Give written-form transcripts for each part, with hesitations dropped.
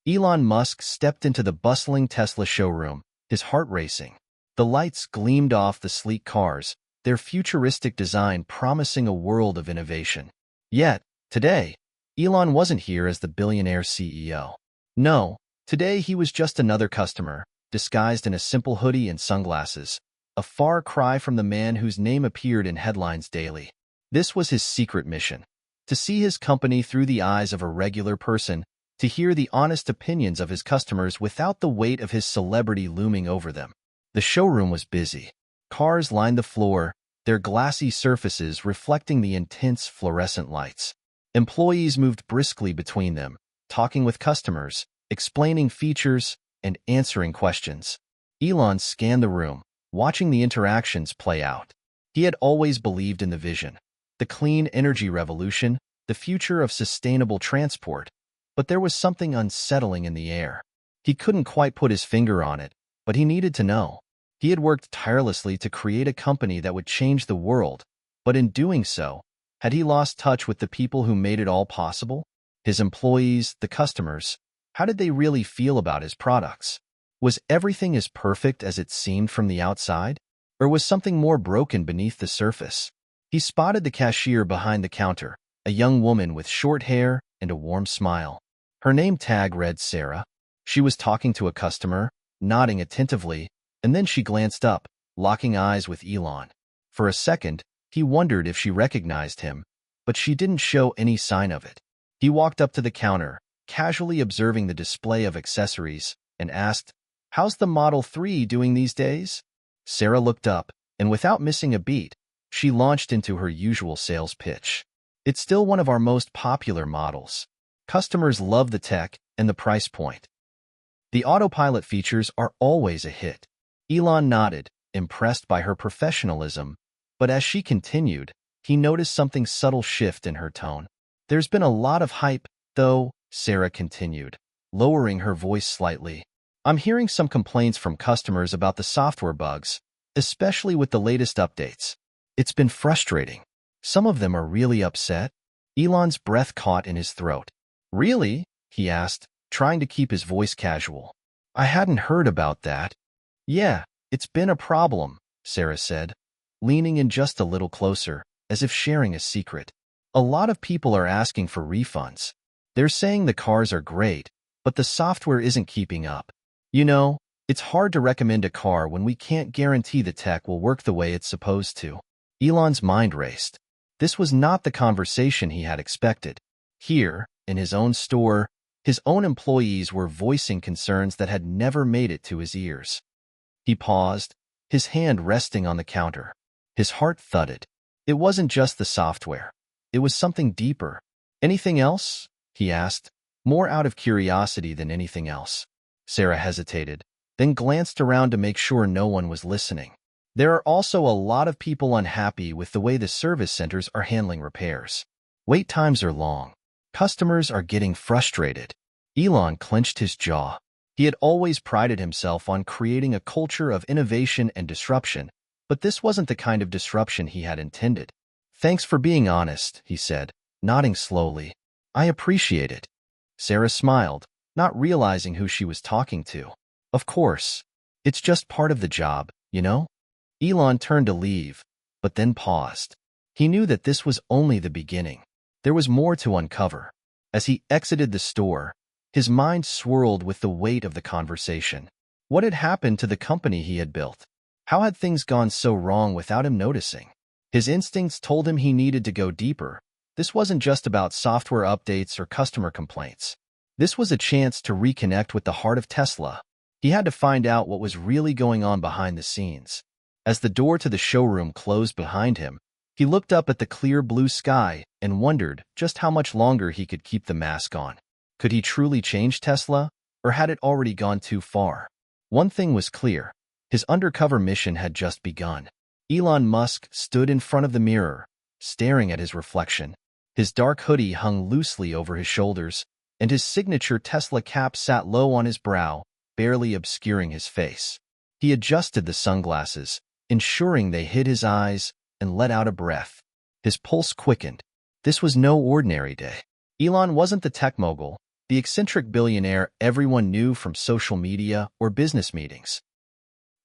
Elon Musk stepped into the bustling Tesla showroom, his heart racing. The lights gleamed off the sleek cars, their futuristic design promising a world of innovation. Yet, today, Elon wasn't here as the billionaire CEO. No, today he was just another customer, disguised in a simple hoodie and sunglasses, a far cry from the man whose name appeared in headlines daily. This was his secret mission: to see his company through the eyes of a regular person, to hear the honest opinions of his customers without the weight of his celebrity looming over them. The showroom was busy. Cars lined the floor, their glassy surfaces reflecting the intense fluorescent lights. Employees moved briskly between them, talking with customers, explaining features, and answering questions. Elon scanned the room, watching the interactions play out. He had always believed in the vision, the clean energy revolution, the future of sustainable transport, but there was something unsettling in the air. He couldn't quite put his finger on it, but he needed to know. He had worked tirelessly to create a company that would change the world, but in doing so, had he lost touch with the people who made it all possible? His employees, the customers, how did they really feel about his products? Was everything as perfect as it seemed from the outside? Or was something more broken beneath the surface? He spotted the cashier behind the counter, a young woman with short hair and a warm smile. Her name tag read Sarah. She was talking to a customer, nodding attentively, and then she glanced up, locking eyes with Elon. For a second, he wondered if she recognized him, but she didn't show any sign of it. He walked up to the counter, casually observing the display of accessories, and asked, "How's the Model 3 doing these days?" Sarah looked up, and without missing a beat, she launched into her usual sales pitch. "It's still one of our most popular models. Customers love the tech and the price point. The autopilot features are always a hit." Elon nodded, impressed by her professionalism, but as she continued, he noticed something subtle shift in her tone. "There's been a lot of hype, though," Sarah continued, lowering her voice slightly. "I'm hearing some complaints from customers about the software bugs, especially with the latest updates. It's been frustrating. Some of them are really upset." Elon's breath caught in his throat. "Really?" he asked, trying to keep his voice casual. "I hadn't heard about that." "Yeah, it's been a problem," Sarah said, leaning in just a little closer, as if sharing a secret. "A lot of people are asking for refunds. They're saying the cars are great, but the software isn't keeping up. You know, it's hard to recommend a car when we can't guarantee the tech will work the way it's supposed to." Elon's mind raced. This was not the conversation he had expected. Here, in his own store, his own employees were voicing concerns that had never made it to his ears. He paused, his hand resting on the counter. His heart thudded. It wasn't just the software. It was something deeper. "Anything else?" he asked, more out of curiosity than anything else. Sarah hesitated, then glanced around to make sure no one was listening. "There are also a lot of people unhappy with the way the service centers are handling repairs. Wait times are long. Customers are getting frustrated." Elon clenched his jaw. He had always prided himself on creating a culture of innovation and disruption, but this wasn't the kind of disruption he had intended. "Thanks for being honest," he said, nodding slowly. "I appreciate it." Sarah smiled, not realizing who she was talking to. "Of course. It's just part of the job, you know?" Elon turned to leave, but then paused. He knew that this was only the beginning. There was more to uncover. As he exited the store, his mind swirled with the weight of the conversation. What had happened to the company he had built? How had things gone so wrong without him noticing? His instincts told him he needed to go deeper. This wasn't just about software updates or customer complaints. This was a chance to reconnect with the heart of Tesla. He had to find out what was really going on behind the scenes. As the door to the showroom closed behind him, he looked up at the clear blue sky and wondered just how much longer he could keep the mask on. Could he truly change Tesla, or had it already gone too far? One thing was clear. His undercover mission had just begun. Elon Musk stood in front of the mirror, staring at his reflection. His dark hoodie hung loosely over his shoulders, and his signature Tesla cap sat low on his brow, barely obscuring his face. He adjusted the sunglasses, ensuring they hid his eyes, and let out a breath. His pulse quickened. This was no ordinary day. Elon wasn't the tech mogul, the eccentric billionaire everyone knew from social media or business meetings.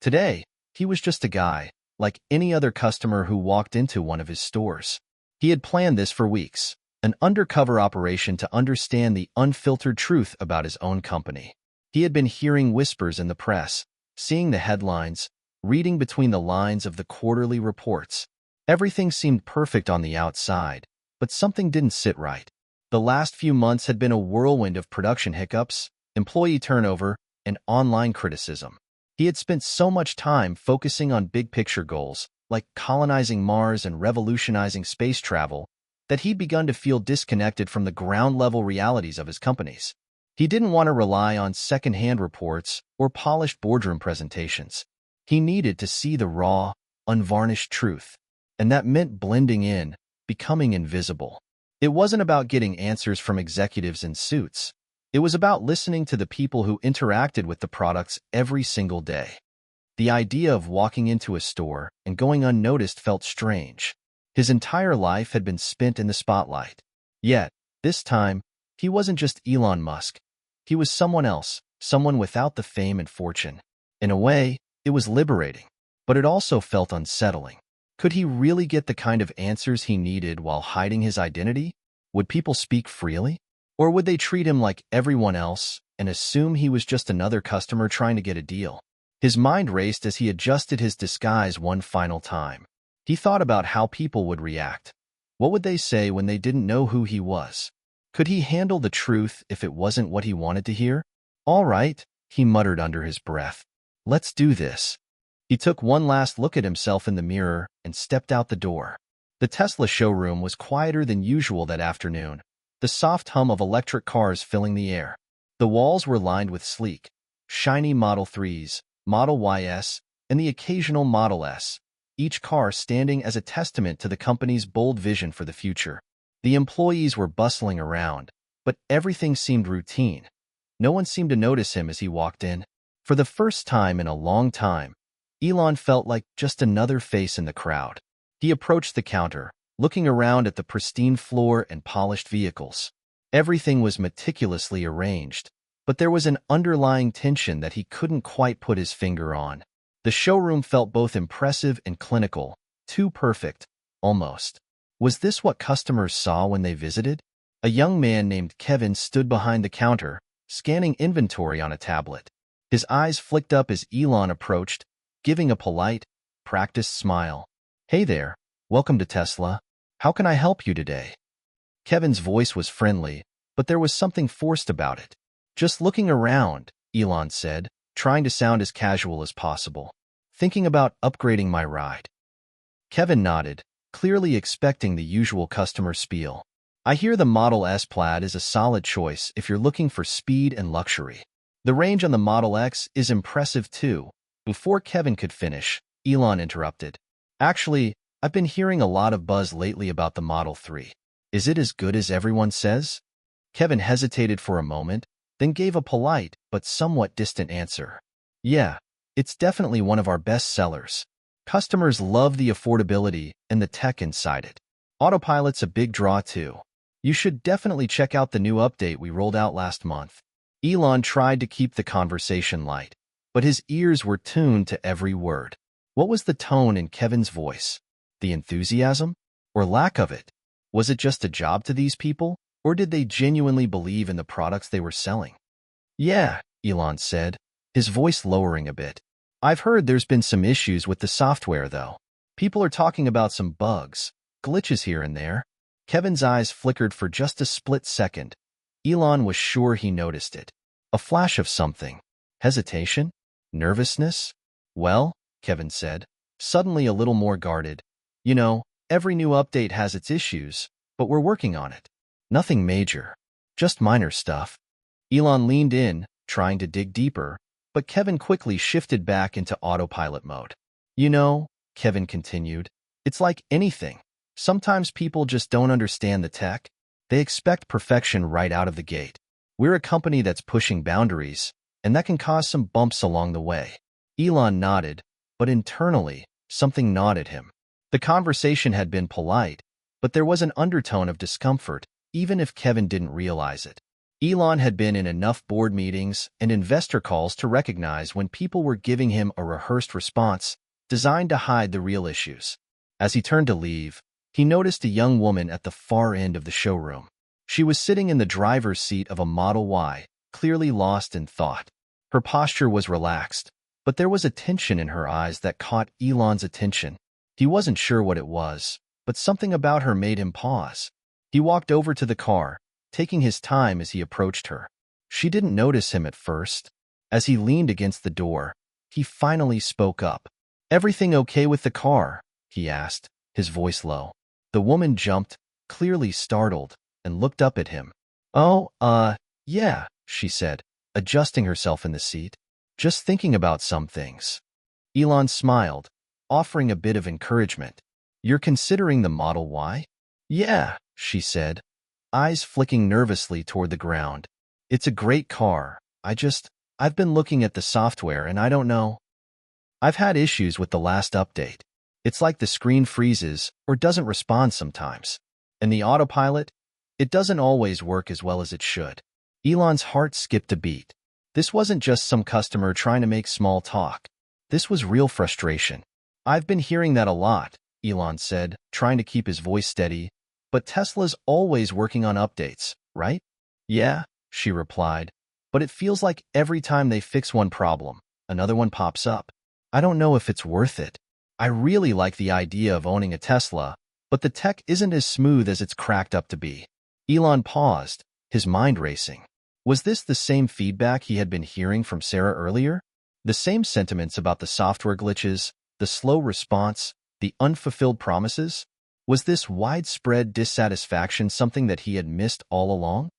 Today, he was just a guy, like any other customer who walked into one of his stores. He had planned this for weeks, an undercover operation to understand the unfiltered truth about his own company. He had been hearing whispers in the press, seeing the headlines, reading between the lines of the quarterly reports. Everything seemed perfect on the outside, but something didn't sit right. The last few months had been a whirlwind of production hiccups, employee turnover, and online criticism. He had spent so much time focusing on big-picture goals, like colonizing Mars and revolutionizing space travel, that he'd begun to feel disconnected from the ground-level realities of his companies. He didn't want to rely on second-hand reports or polished boardroom presentations. He needed to see the raw, unvarnished truth, and that meant blending in, becoming invisible. It wasn't about getting answers from executives in suits. It was about listening to the people who interacted with the products every single day. The idea of walking into a store and going unnoticed felt strange. His entire life had been spent in the spotlight. Yet, this time, he wasn't just Elon Musk. He was someone else, someone without the fame and fortune. In a way, it was liberating, but it also felt unsettling. Could he really get the kind of answers he needed while hiding his identity? Would people speak freely? Or would they treat him like everyone else and assume he was just another customer trying to get a deal? His mind raced as he adjusted his disguise one final time. He thought about how people would react. What would they say when they didn't know who he was? Could he handle the truth if it wasn't what he wanted to hear? "All right," he muttered under his breath. "Let's do this." He took one last look at himself in the mirror and stepped out the door. The Tesla showroom was quieter than usual that afternoon, the soft hum of electric cars filling the air. The walls were lined with sleek, shiny Model 3s, Model YS, and the occasional Model S, each car standing as a testament to the company's bold vision for the future. The employees were bustling around, but everything seemed routine. No one seemed to notice him as he walked in. For the first time in a long time, Elon felt like just another face in the crowd. He approached the counter, looking around at the pristine floor and polished vehicles. Everything was meticulously arranged, but there was an underlying tension that he couldn't quite put his finger on. The showroom felt both impressive and clinical, too perfect, almost. Was this what customers saw when they visited? A young man named Kevin stood behind the counter, scanning inventory on a tablet. His eyes flicked up as Elon approached, giving a polite, practiced smile. "Hey there, welcome to Tesla. How can I help you today?" Kevin's voice was friendly, but there was something forced about it. "Just looking around," Elon said, trying to sound as casual as possible. "Thinking about upgrading my ride." Kevin nodded, clearly expecting the usual customer spiel. "I hear the Model S Plaid is a solid choice if you're looking for speed and luxury. The range on the Model X is impressive too." Before Kevin could finish, Elon interrupted. "Actually, I've been hearing a lot of buzz lately about the Model 3. Is it as good as everyone says?" Kevin hesitated for a moment, then gave a polite but somewhat distant answer. "Yeah, it's definitely one of our best sellers. Customers love the affordability and the tech inside it. Autopilot's a big draw too. You should definitely check out the new update we rolled out last month." Elon tried to keep the conversation light, but his ears were tuned to every word. What was the tone in Kevin's voice? The enthusiasm? Or lack of it? Was it just a job to these people, or did they genuinely believe in the products they were selling? "Yeah," Elon said, his voice lowering a bit. "I've heard there's been some issues with the software, though. People are talking about some bugs, glitches here and there." Kevin's eyes flickered for just a split second. Elon was sure he noticed it. A flash of something. Hesitation? Nervousness? "Well," Kevin said, suddenly a little more guarded, "you know, every new update has its issues, but we're working on it. Nothing major. Just minor stuff." Elon leaned in, trying to dig deeper, but Kevin quickly shifted back into autopilot mode. "You know," Kevin continued, "it's like anything. Sometimes people just don't understand the tech. They expect perfection right out of the gate. We're a company that's pushing boundaries, and that can cause some bumps along the way." Elon nodded, but internally, something gnawed at him. The conversation had been polite, but there was an undertone of discomfort, even if Kevin didn't realize it. Elon had been in enough board meetings and investor calls to recognize when people were giving him a rehearsed response designed to hide the real issues. As he turned to leave, he noticed a young woman at the far end of the showroom. She was sitting in the driver's seat of a Model Y, clearly lost in thought. Her posture was relaxed, but there was a tension in her eyes that caught Elon's attention. He wasn't sure what it was, but something about her made him pause. He walked over to the car, taking his time as he approached her. She didn't notice him at first. As he leaned against the door, he finally spoke up. "Everything okay with the car?" he asked, his voice low. The woman jumped, clearly startled, and looked up at him. "Oh, yeah," she said, adjusting herself in the seat. "Just thinking about some things." Elon smiled, offering a bit of encouragement. "You're considering the Model Y?" "Yeah," she said, eyes flicking nervously toward the ground. "It's a great car. I've been looking at the software and I don't know. I've had issues with the last update. It's like the screen freezes or doesn't respond sometimes. And the autopilot, it doesn't always work as well as it should." Elon's heart skipped a beat. This wasn't just some customer trying to make small talk. This was real frustration. "I've been hearing that a lot," Elon said, trying to keep his voice steady. "But Tesla's always working on updates, right?" "Yeah," she replied, "but it feels like every time they fix one problem, another one pops up. I don't know if it's worth it. I really like the idea of owning a Tesla, but the tech isn't as smooth as it's cracked up to be." Elon paused, his mind racing. Was this the same feedback he had been hearing from Sarah earlier? The same sentiments about the software glitches, the slow response, the unfulfilled promises? Was this widespread dissatisfaction something that he had missed all along?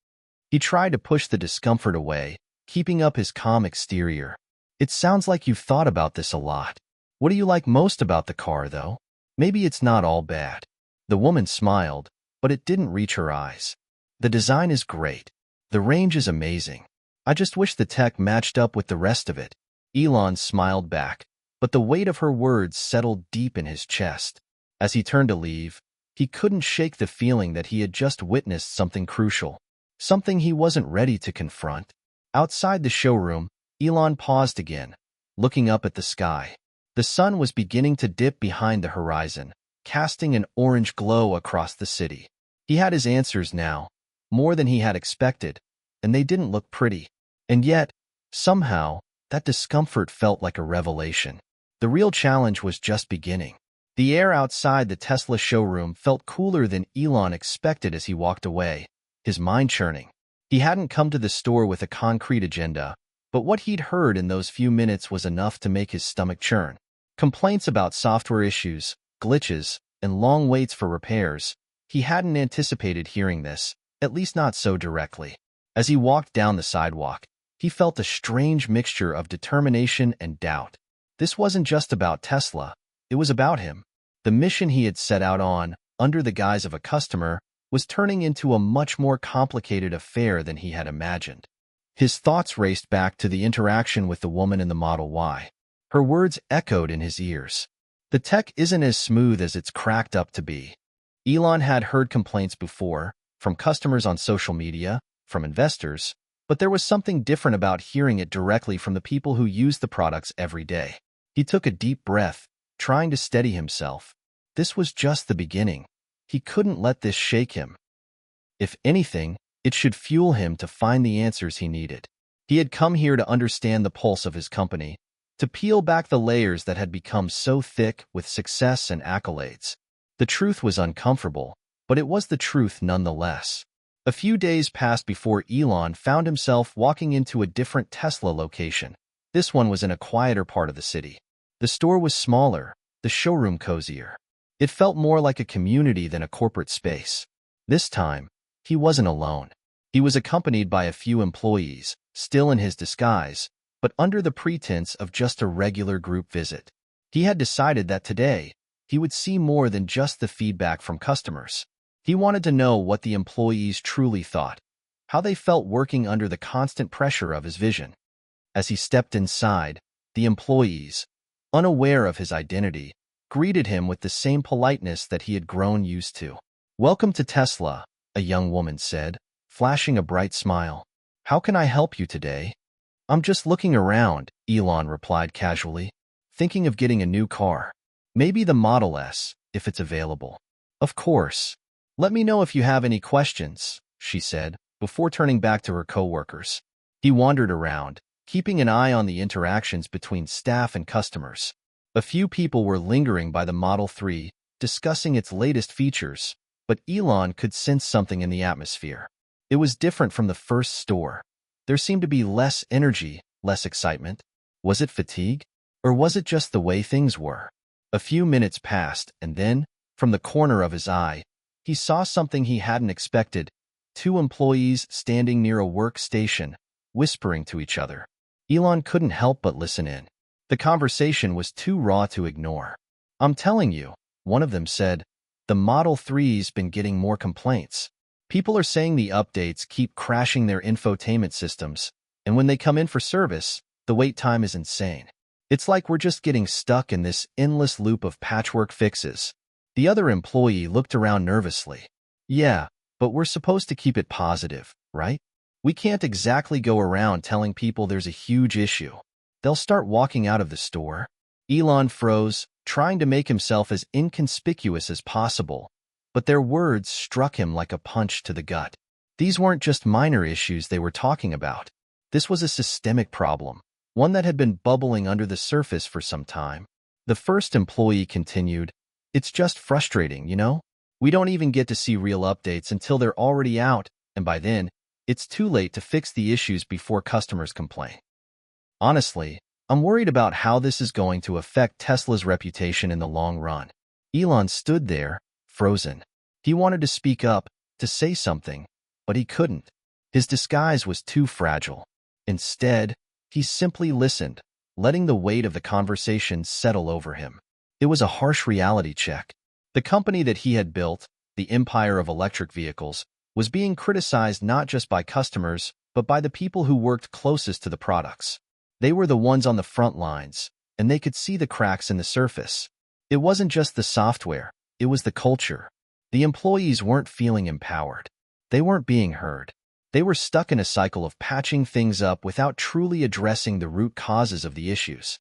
He tried to push the discomfort away, keeping up his calm exterior. "It sounds like you've thought about this a lot. What do you like most about the car, though? Maybe it's not all bad." The woman smiled, but it didn't reach her eyes. "The design is great. The range is amazing. I just wish the tech matched up with the rest of it." Elon smiled back, but the weight of her words settled deep in his chest. As he turned to leave, he couldn't shake the feeling that he had just witnessed something crucial, something he wasn't ready to confront. Outside the showroom, Elon paused again, looking up at the sky. The sun was beginning to dip behind the horizon, casting an orange glow across the city. He had his answers now, more than he had expected, and they didn't look pretty. And yet, somehow, that discomfort felt like a revelation. The real challenge was just beginning. The air outside the Tesla showroom felt cooler than Elon expected as he walked away, his mind churning. He hadn't come to the store with a concrete agenda, but what he'd heard in those few minutes was enough to make his stomach churn. Complaints about software issues, glitches, and long waits for repairs. He hadn't anticipated hearing this, at least not so directly. As he walked down the sidewalk, he felt a strange mixture of determination and doubt. This wasn't just about Tesla, it was about him. The mission he had set out on, under the guise of a customer, was turning into a much more complicated affair than he had imagined. His thoughts raced back to the interaction with the woman in the Model Y. Her words echoed in his ears. "The tech isn't as smooth as it's cracked up to be." Elon had heard complaints before, from customers on social media, from investors, but there was something different about hearing it directly from the people who use the products every day. He took a deep breath, trying to steady himself. This was just the beginning. He couldn't let this shake him. If anything, it should fuel him to find the answers he needed. He had come here to understand the pulse of his company, to peel back the layers that had become so thick with success and accolades. The truth was uncomfortable, but it was the truth nonetheless. A few days passed before Elon found himself walking into a different Tesla location. This one was in a quieter part of the city. The store was smaller, the showroom cozier. It felt more like a community than a corporate space. This time, he wasn't alone. He was accompanied by a few employees, still in his disguise, but under the pretense of just a regular group visit. He had decided that today, he would see more than just the feedback from customers. He wanted to know what the employees truly thought, how they felt working under the constant pressure of his vision. As he stepped inside, the employees, unaware of his identity, greeted him with the same politeness that he had grown used to. "Welcome to Tesla," a young woman said, flashing a bright smile. How can I help you today? I'm just looking around, Elon replied casually, thinking of getting a new car. Maybe the Model S, if it's available. Of course. Let me know if you have any questions, she said, before turning back to her coworkers. He wandered around, keeping an eye on the interactions between staff and customers. A few people were lingering by the Model 3, discussing its latest features, but Elon could sense something in the atmosphere. It was different from the first store. There seemed to be less energy, less excitement. Was it fatigue? Or was it just the way things were? A few minutes passed, and then, from the corner of his eye, he saw something he hadn't expected. Two employees standing near a workstation, whispering to each other. Elon couldn't help but listen in. The conversation was too raw to ignore. I'm telling you, one of them said, the Model 3's been getting more complaints. People are saying the updates keep crashing their infotainment systems, and when they come in for service, the wait time is insane. It's like we're just getting stuck in this endless loop of patchwork fixes. The other employee looked around nervously. Yeah, but we're supposed to keep it positive, right? We can't exactly go around telling people there's a huge issue. They'll start walking out of the store. Elon froze, trying to make himself as inconspicuous as possible, but their words struck him like a punch to the gut. These weren't just minor issues they were talking about. This was a systemic problem, one that had been bubbling under the surface for some time. The first employee continued, It's just frustrating, you know? We don't even get to see real updates until they're already out, and by then, it's too late to fix the issues before customers complain. Honestly, I'm worried about how this is going to affect Tesla's reputation in the long run. Elon stood there, frozen. He wanted to speak up, to say something, but he couldn't. His disguise was too fragile. Instead, he simply listened, letting the weight of the conversation settle over him. It was a harsh reality check. The company that he had built, the empire of electric vehicles, was being criticized not just by customers, but by the people who worked closest to the products. They were the ones on the front lines, and they could see the cracks in the surface. It wasn't just the software, it was the culture. The employees weren't feeling empowered. They weren't being heard. They were stuck in a cycle of patching things up without truly addressing the root causes of the issues.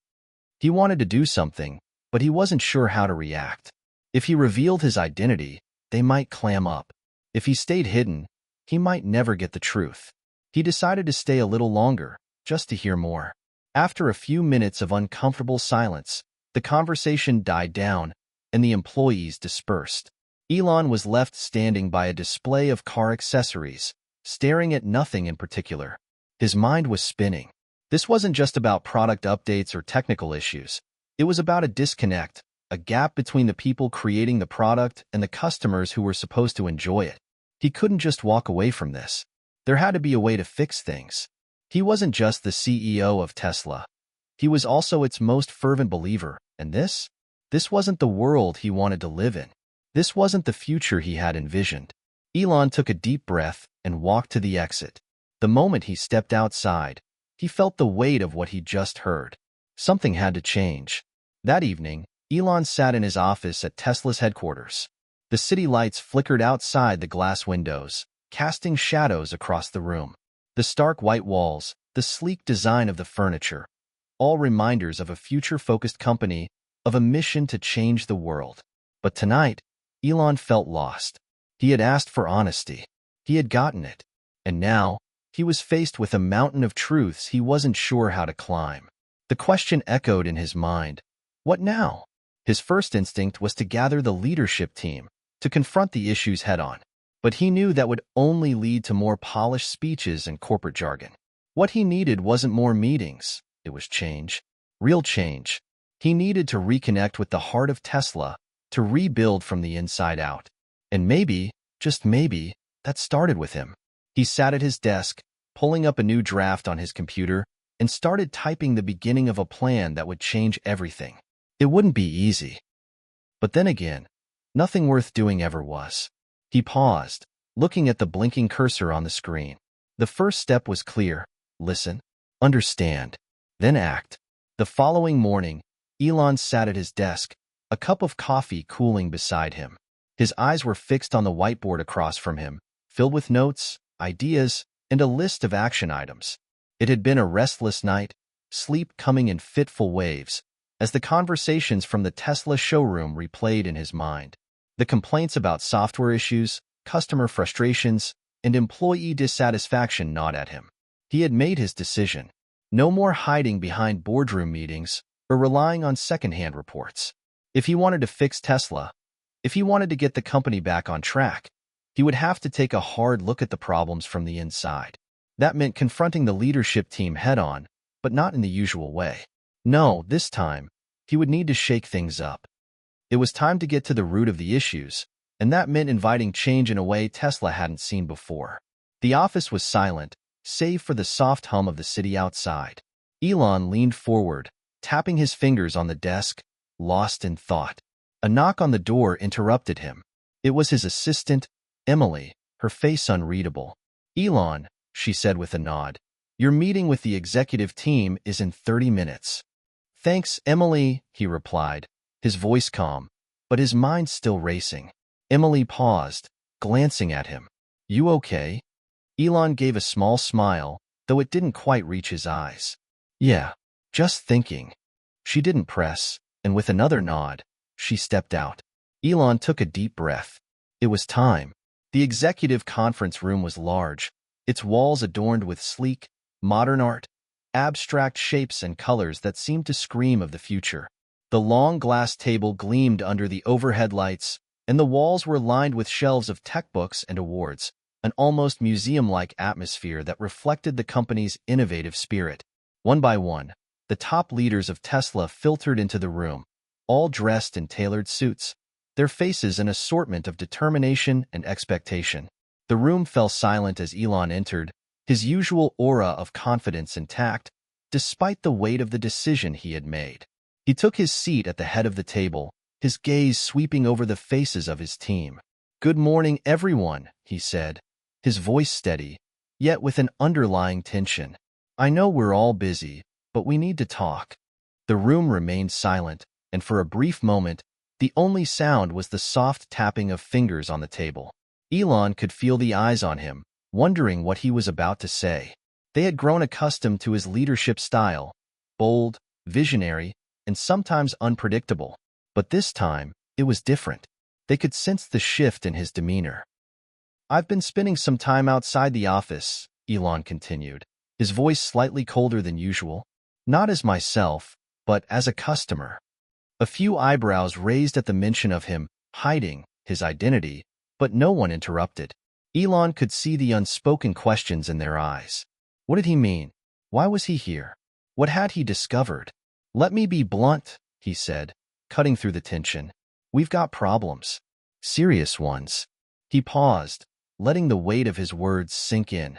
He wanted to do something, but he wasn't sure how to react. If he revealed his identity, they might clam up. If he stayed hidden, he might never get the truth. He decided to stay a little longer, just to hear more. After a few minutes of uncomfortable silence, the conversation died down, and the employees dispersed. Elon was left standing by a display of car accessories, staring at nothing in particular. His mind was spinning. This wasn't just about product updates or technical issues. It was about a disconnect, a gap between the people creating the product and the customers who were supposed to enjoy it. He couldn't just walk away from this. There had to be a way to fix things. He wasn't just the CEO of Tesla. He was also its most fervent believer, and this wasn't the world he wanted to live in. This wasn't the future he had envisioned. Elon took a deep breath and walked to the exit. The moment he stepped outside, he felt the weight of what he'd just heard. Something had to change. That evening, Elon sat in his office at Tesla's headquarters. The city lights flickered outside the glass windows, casting shadows across the room. The stark white walls, the sleek design of the furniture, all reminders of a future-focused company, of a mission to change the world. But tonight, Elon felt lost. He had asked for honesty. He had gotten it. And now, he was faced with a mountain of truths he wasn't sure how to climb. The question echoed in his mind. What now? His first instinct was to gather the leadership team, to confront the issues head-on. But he knew that would only lead to more polished speeches and corporate jargon. What he needed wasn't more meetings. It was change. Real change. He needed to reconnect with the heart of Tesla, to rebuild from the inside out. And maybe, just maybe, that started with him. He sat at his desk, pulling up a new draft on his computer, and started typing the beginning of a plan that would change everything. It wouldn't be easy. But then again, nothing worth doing ever was. He paused, looking at the blinking cursor on the screen. The first step was clear. Listen, understand, then act. The following morning, Elon sat at his desk, a cup of coffee cooling beside him. His eyes were fixed on the whiteboard across from him, filled with notes, ideas, and a list of action items. It had been a restless night, sleep coming in fitful waves, as the conversations from the Tesla showroom replayed in his mind. The complaints about software issues, customer frustrations, and employee dissatisfaction gnawed at him. He had made his decision. No more hiding behind boardroom meetings or relying on secondhand reports. If he wanted to fix Tesla, if he wanted to get the company back on track, he would have to take a hard look at the problems from the inside. That meant confronting the leadership team head-on, but not in the usual way. No, this time, he would need to shake things up. It was time to get to the root of the issues, and that meant inviting change in a way Tesla hadn't seen before. The office was silent, save for the soft hum of the city outside. Elon leaned forward, tapping his fingers on the desk, lost in thought. A knock on the door interrupted him. It was his assistant, Emily, her face unreadable. "Elon," she said with a nod, "your meeting with the executive team is in 30 minutes. "Thanks, Emily," he replied, his voice calm, but his mind still racing. Emily paused, glancing at him. "You okay?" Elon gave a small smile, though it didn't quite reach his eyes. "Yeah, just thinking." She didn't press, and with another nod, she stepped out. Elon took a deep breath. It was time. The executive conference room was large, its walls adorned with sleek, modern art, abstract shapes and colors that seemed to scream of the future. The long glass table gleamed under the overhead lights, and the walls were lined with shelves of tech books and awards, an almost museum-like atmosphere that reflected the company's innovative spirit. One by one, the top leaders of Tesla filtered into the room, all dressed in tailored suits, their faces an assortment of determination and expectation. The room fell silent as Elon entered, his usual aura of confidence intact, despite the weight of the decision he had made. He took his seat at the head of the table, his gaze sweeping over the faces of his team. "Good morning, everyone," he said, his voice steady, yet with an underlying tension. "I know we're all busy, but we need to talk." The room remained silent, and for a brief moment, the only sound was the soft tapping of fingers on the table. Elon could feel the eyes on him, wondering what he was about to say. They had grown accustomed to his leadership style, bold, visionary, and sometimes unpredictable. But this time, it was different. They could sense the shift in his demeanor. "I've been spending some time outside the office," Elon continued, his voice slightly colder than usual. "Not as myself, but as a customer." A few eyebrows raised at the mention of him hiding his identity, but no one interrupted. Elon could see the unspoken questions in their eyes. What did he mean? Why was he here? What had he discovered? "Let me be blunt," he said, cutting through the tension. "We've got problems. Serious ones." He paused, letting the weight of his words sink in.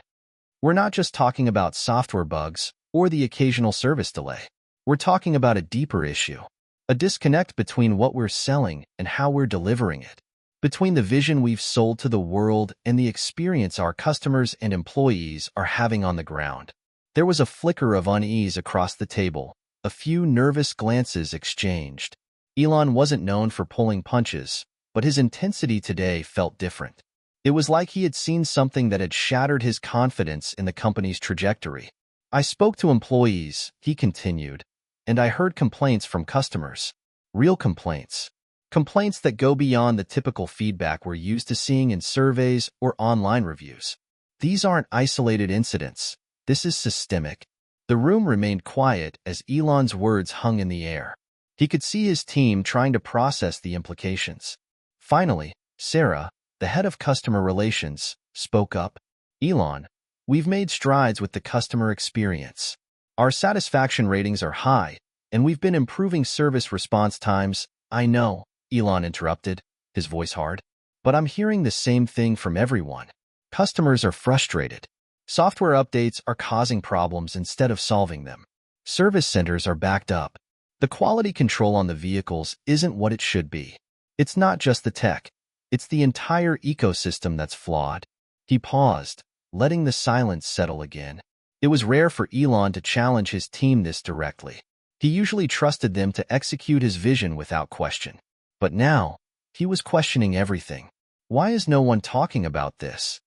"We're not just talking about software bugs or the occasional service delay. We're talking about a deeper issue, a disconnect between what we're selling and how we're delivering it, between the vision we've sold to the world and the experience our customers and employees are having on the ground." There was a flicker of unease across the table, a few nervous glances exchanged. Elon wasn't known for pulling punches, but his intensity today felt different. It was like he had seen something that had shattered his confidence in the company's trajectory. "I spoke to employees," he continued, "and I heard complaints from customers. Real complaints. Complaints that go beyond the typical feedback we're used to seeing in surveys or online reviews. These aren't isolated incidents. This is systemic." The room remained quiet as Elon's words hung in the air. He could see his team trying to process the implications. Finally, Sarah, the head of customer relations, spoke up. "Elon, we've made strides with the customer experience. Our satisfaction ratings are high, and we've been improving service response times." "I know," Elon interrupted, his voice hard, "but I'm hearing the same thing from everyone. Customers are frustrated. Software updates are causing problems instead of solving them. Service centers are backed up. The quality control on the vehicles isn't what it should be. It's not just the tech. It's the entire ecosystem that's flawed." He paused, letting the silence settle again. It was rare for Elon to challenge his team this directly. He usually trusted them to execute his vision without question. But now, he was questioning everything. "Why is no one talking about this?"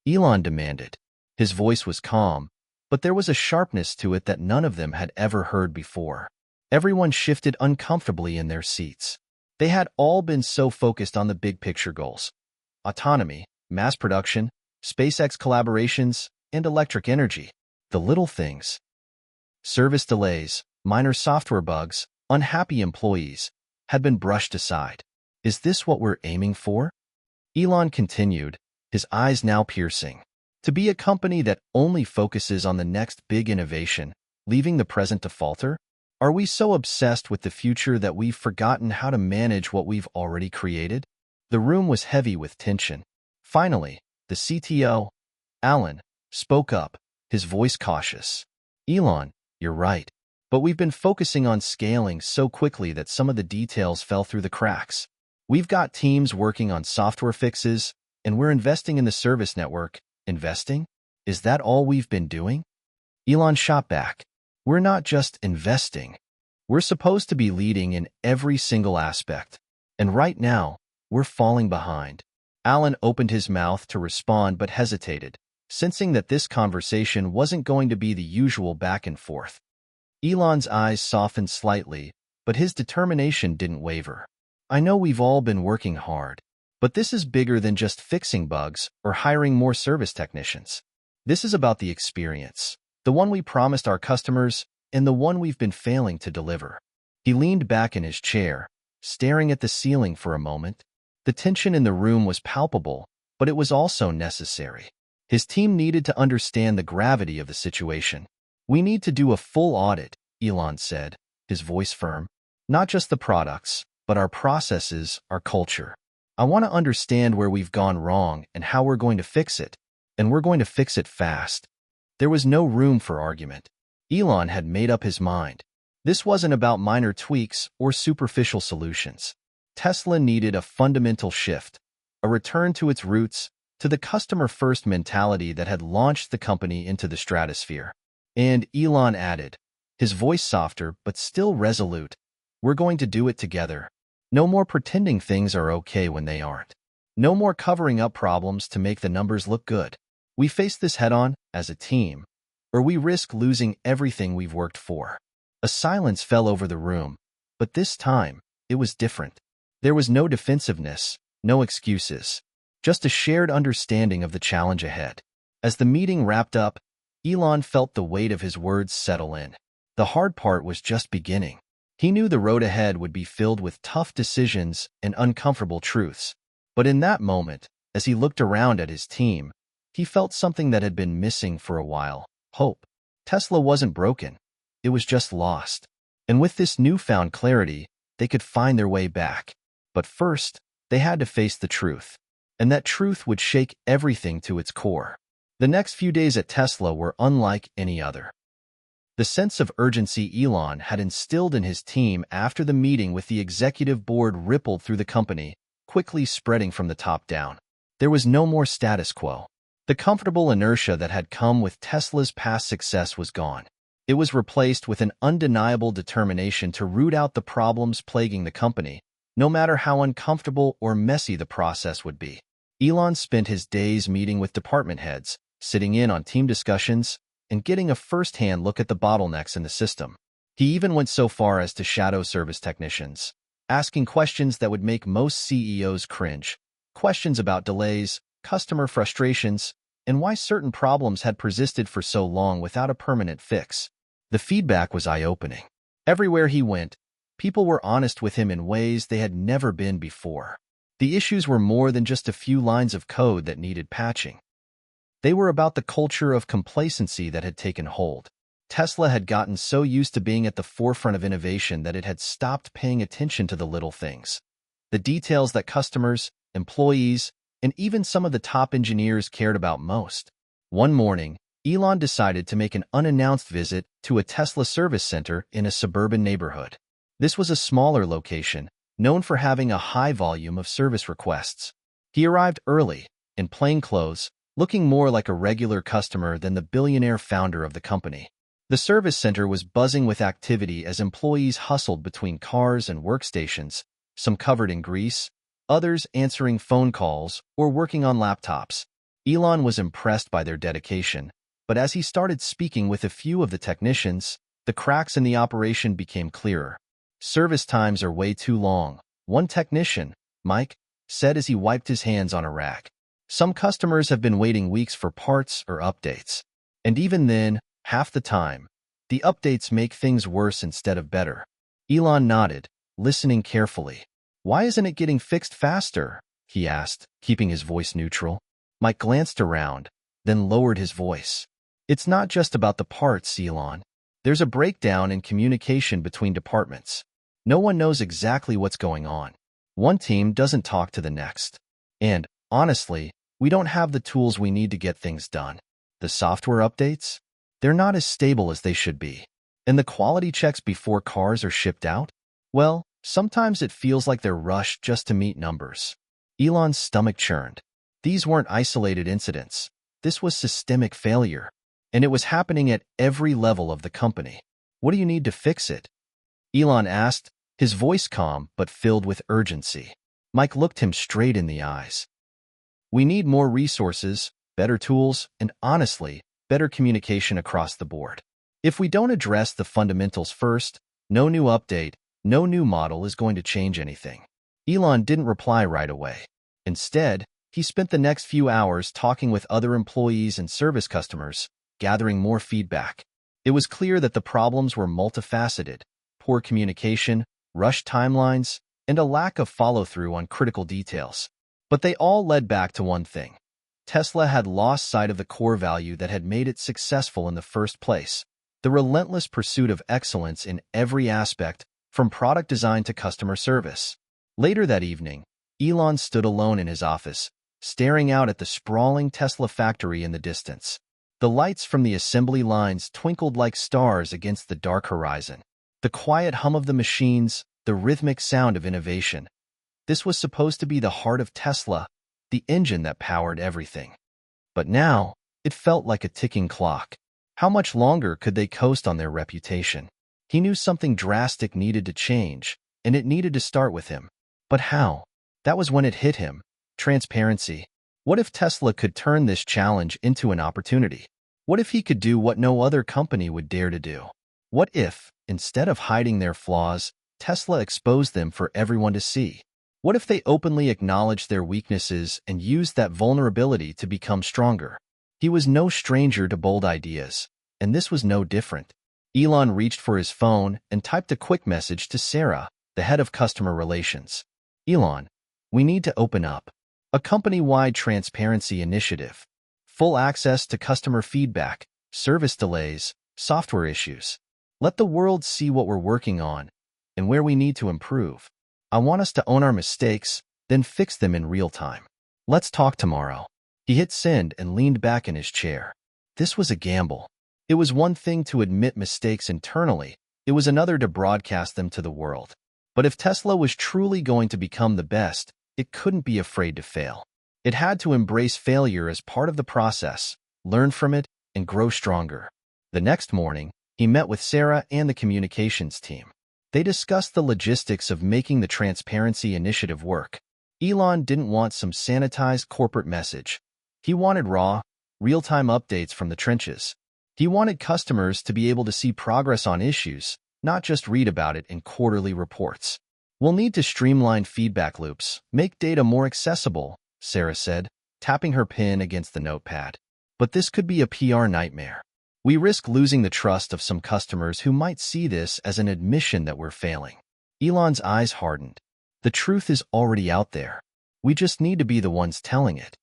Elon demanded. His voice was calm, but there was a sharpness to it that none of them had ever heard before. Everyone shifted uncomfortably in their seats. They had all been so focused on the big picture goals: autonomy, mass production, SpaceX collaborations, and electric energy. The little things, service delays, minor software bugs, unhappy employees, had been brushed aside. Is this what we're aiming for? Elon continued, his eyes now piercing. To be a company that only focuses on the next big innovation, leaving the present to falter? Are we so obsessed with the future that we've forgotten how to manage what we've already created? The room was heavy with tension. Finally, the CTO, Alan, spoke up, his voice cautious. Elon, you're right. But we've been focusing on scaling so quickly that some of the details fell through the cracks. We've got teams working on software fixes, and we're investing in the service network. Investing? Is that all we've been doing? Elon shot back. We're not just investing. We're supposed to be leading in every single aspect. And right now, we're falling behind. Alan opened his mouth to respond but hesitated, sensing that this conversation wasn't going to be the usual back and forth. Elon's eyes softened slightly, but his determination didn't waver. I know we've all been working hard, but this is bigger than just fixing bugs or hiring more service technicians. This is about the experience, the one we promised our customers and the one we've been failing to deliver. He leaned back in his chair, staring at the ceiling for a moment. The tension in the room was palpable, but it was also necessary. His team needed to understand the gravity of the situation. We need to do a full audit, Elon said, his voice firm. Not just the products, but our processes, our culture. I want to understand where we've gone wrong and how we're going to fix it. And we're going to fix it fast. There was no room for argument. Elon had made up his mind. This wasn't about minor tweaks or superficial solutions. Tesla needed a fundamental shift, a return to its roots, to the customer-first mentality that had launched the company into the stratosphere. And Elon added, his voice softer but still resolute, we're going to do it together. No more pretending things are okay when they aren't. No more covering up problems to make the numbers look good. We face this head-on as a team, or we risk losing everything we've worked for. A silence fell over the room, but this time, it was different. There was no defensiveness, no excuses, just a shared understanding of the challenge ahead. As the meeting wrapped up, Elon felt the weight of his words settle in. The hard part was just beginning. He knew the road ahead would be filled with tough decisions and uncomfortable truths. But in that moment, as he looked around at his team, he felt something that had been missing for a while: hope. Tesla wasn't broken. It was just lost. And with this newfound clarity, they could find their way back. But first, they had to face the truth. And that truth would shake everything to its core. The next few days at Tesla were unlike any other. The sense of urgency Elon had instilled in his team after the meeting with the executive board rippled through the company, quickly spreading from the top down. There was no more status quo. The comfortable inertia that had come with Tesla's past success was gone. It was replaced with an undeniable determination to root out the problems plaguing the company, no matter how uncomfortable or messy the process would be. Elon spent his days meeting with department heads, sitting in on team discussions, and getting a first-hand look at the bottlenecks in the system. He even went so far as to shadow service technicians, asking questions that would make most CEOs cringe. Questions about delays, customer frustrations, and why certain problems had persisted for so long without a permanent fix. The feedback was eye-opening. Everywhere he went, people were honest with him in ways they had never been before. The issues were more than just a few lines of code that needed patching. They were about the culture of complacency that had taken hold. Tesla had gotten so used to being at the forefront of innovation that it had stopped paying attention to the little things. The details that customers, employees, and even some of the top engineers cared about most. One morning, Elon decided to make an unannounced visit to a Tesla service center in a suburban neighborhood. This was a smaller location, known for having a high volume of service requests. He arrived early, in plain clothes, looking more like a regular customer than the billionaire founder of the company. The service center was buzzing with activity as employees hustled between cars and workstations, some covered in grease, others answering phone calls or working on laptops. Elon was impressed by their dedication, but as he started speaking with a few of the technicians, the cracks in the operation became clearer. Service times are way too long, one technician, Mike, said as he wiped his hands on a rack. Some customers have been waiting weeks for parts or updates. And even then, half the time, the updates make things worse instead of better. Elon nodded, listening carefully. Why isn't it getting fixed faster? He asked, keeping his voice neutral. Mike glanced around, then lowered his voice. It's not just about the parts, Elon. There's a breakdown in communication between departments. No one knows exactly what's going on. One team doesn't talk to the next. And, honestly, we don't have the tools we need to get things done. The software updates? They're not as stable as they should be. And the quality checks before cars are shipped out? Well, sometimes it feels like they're rushed just to meet numbers. Elon's stomach churned. These weren't isolated incidents. This was systemic failure. And it was happening at every level of the company. What do you need to fix it? Elon asked, his voice calm but filled with urgency. Mike looked him straight in the eyes. We need more resources, better tools, and honestly, better communication across the board. If we don't address the fundamentals first, no new update, no new model is going to change anything. Elon didn't reply right away. Instead, he spent the next few hours talking with other employees and service customers, gathering more feedback. It was clear that the problems were multifaceted: poor communication, rushed timelines, and a lack of follow-through on critical details. But they all led back to one thing. Tesla had lost sight of the core value that had made it successful in the first place: the relentless pursuit of excellence in every aspect, from product design to customer service. Later that evening, Elon stood alone in his office, staring out at the sprawling Tesla factory in the distance. The lights from the assembly lines twinkled like stars against the dark horizon. The quiet hum of the machines, the rhythmic sound of innovation. This was supposed to be the heart of Tesla, the engine that powered everything. But now, it felt like a ticking clock. How much longer could they coast on their reputation? He knew something drastic needed to change, and it needed to start with him. But how? That was when it hit him. Transparency. What if Tesla could turn this challenge into an opportunity? What if he could do what no other company would dare to do? What if, instead of hiding their flaws, Tesla exposed them for everyone to see? What if they openly acknowledged their weaknesses and used that vulnerability to become stronger? He was no stranger to bold ideas, and this was no different. Elon reached for his phone and typed a quick message to Sarah, the head of customer relations. Elon, we need to open up. A company-wide transparency initiative. Full access to customer feedback, service delays, software issues. Let the world see what we're working on and where we need to improve. I want us to own our mistakes, then fix them in real time. Let's talk tomorrow. He hit send and leaned back in his chair. This was a gamble. It was one thing to admit mistakes internally. It was another to broadcast them to the world. But if Tesla was truly going to become the best, it couldn't be afraid to fail. It had to embrace failure as part of the process, learn from it, and grow stronger. The next morning, he met with Sarah and the communications team. They discussed the logistics of making the transparency initiative work. Elon didn't want some sanitized corporate message. He wanted raw, real-time updates from the trenches. He wanted customers to be able to see progress on issues, not just read about it in quarterly reports. We'll need to streamline feedback loops, make data more accessible, Sarah said, tapping her pen against the notepad. But this could be a PR nightmare. We risk losing the trust of some customers who might see this as an admission that we're failing. Elon's eyes hardened. The truth is already out there. We just need to be the ones telling it.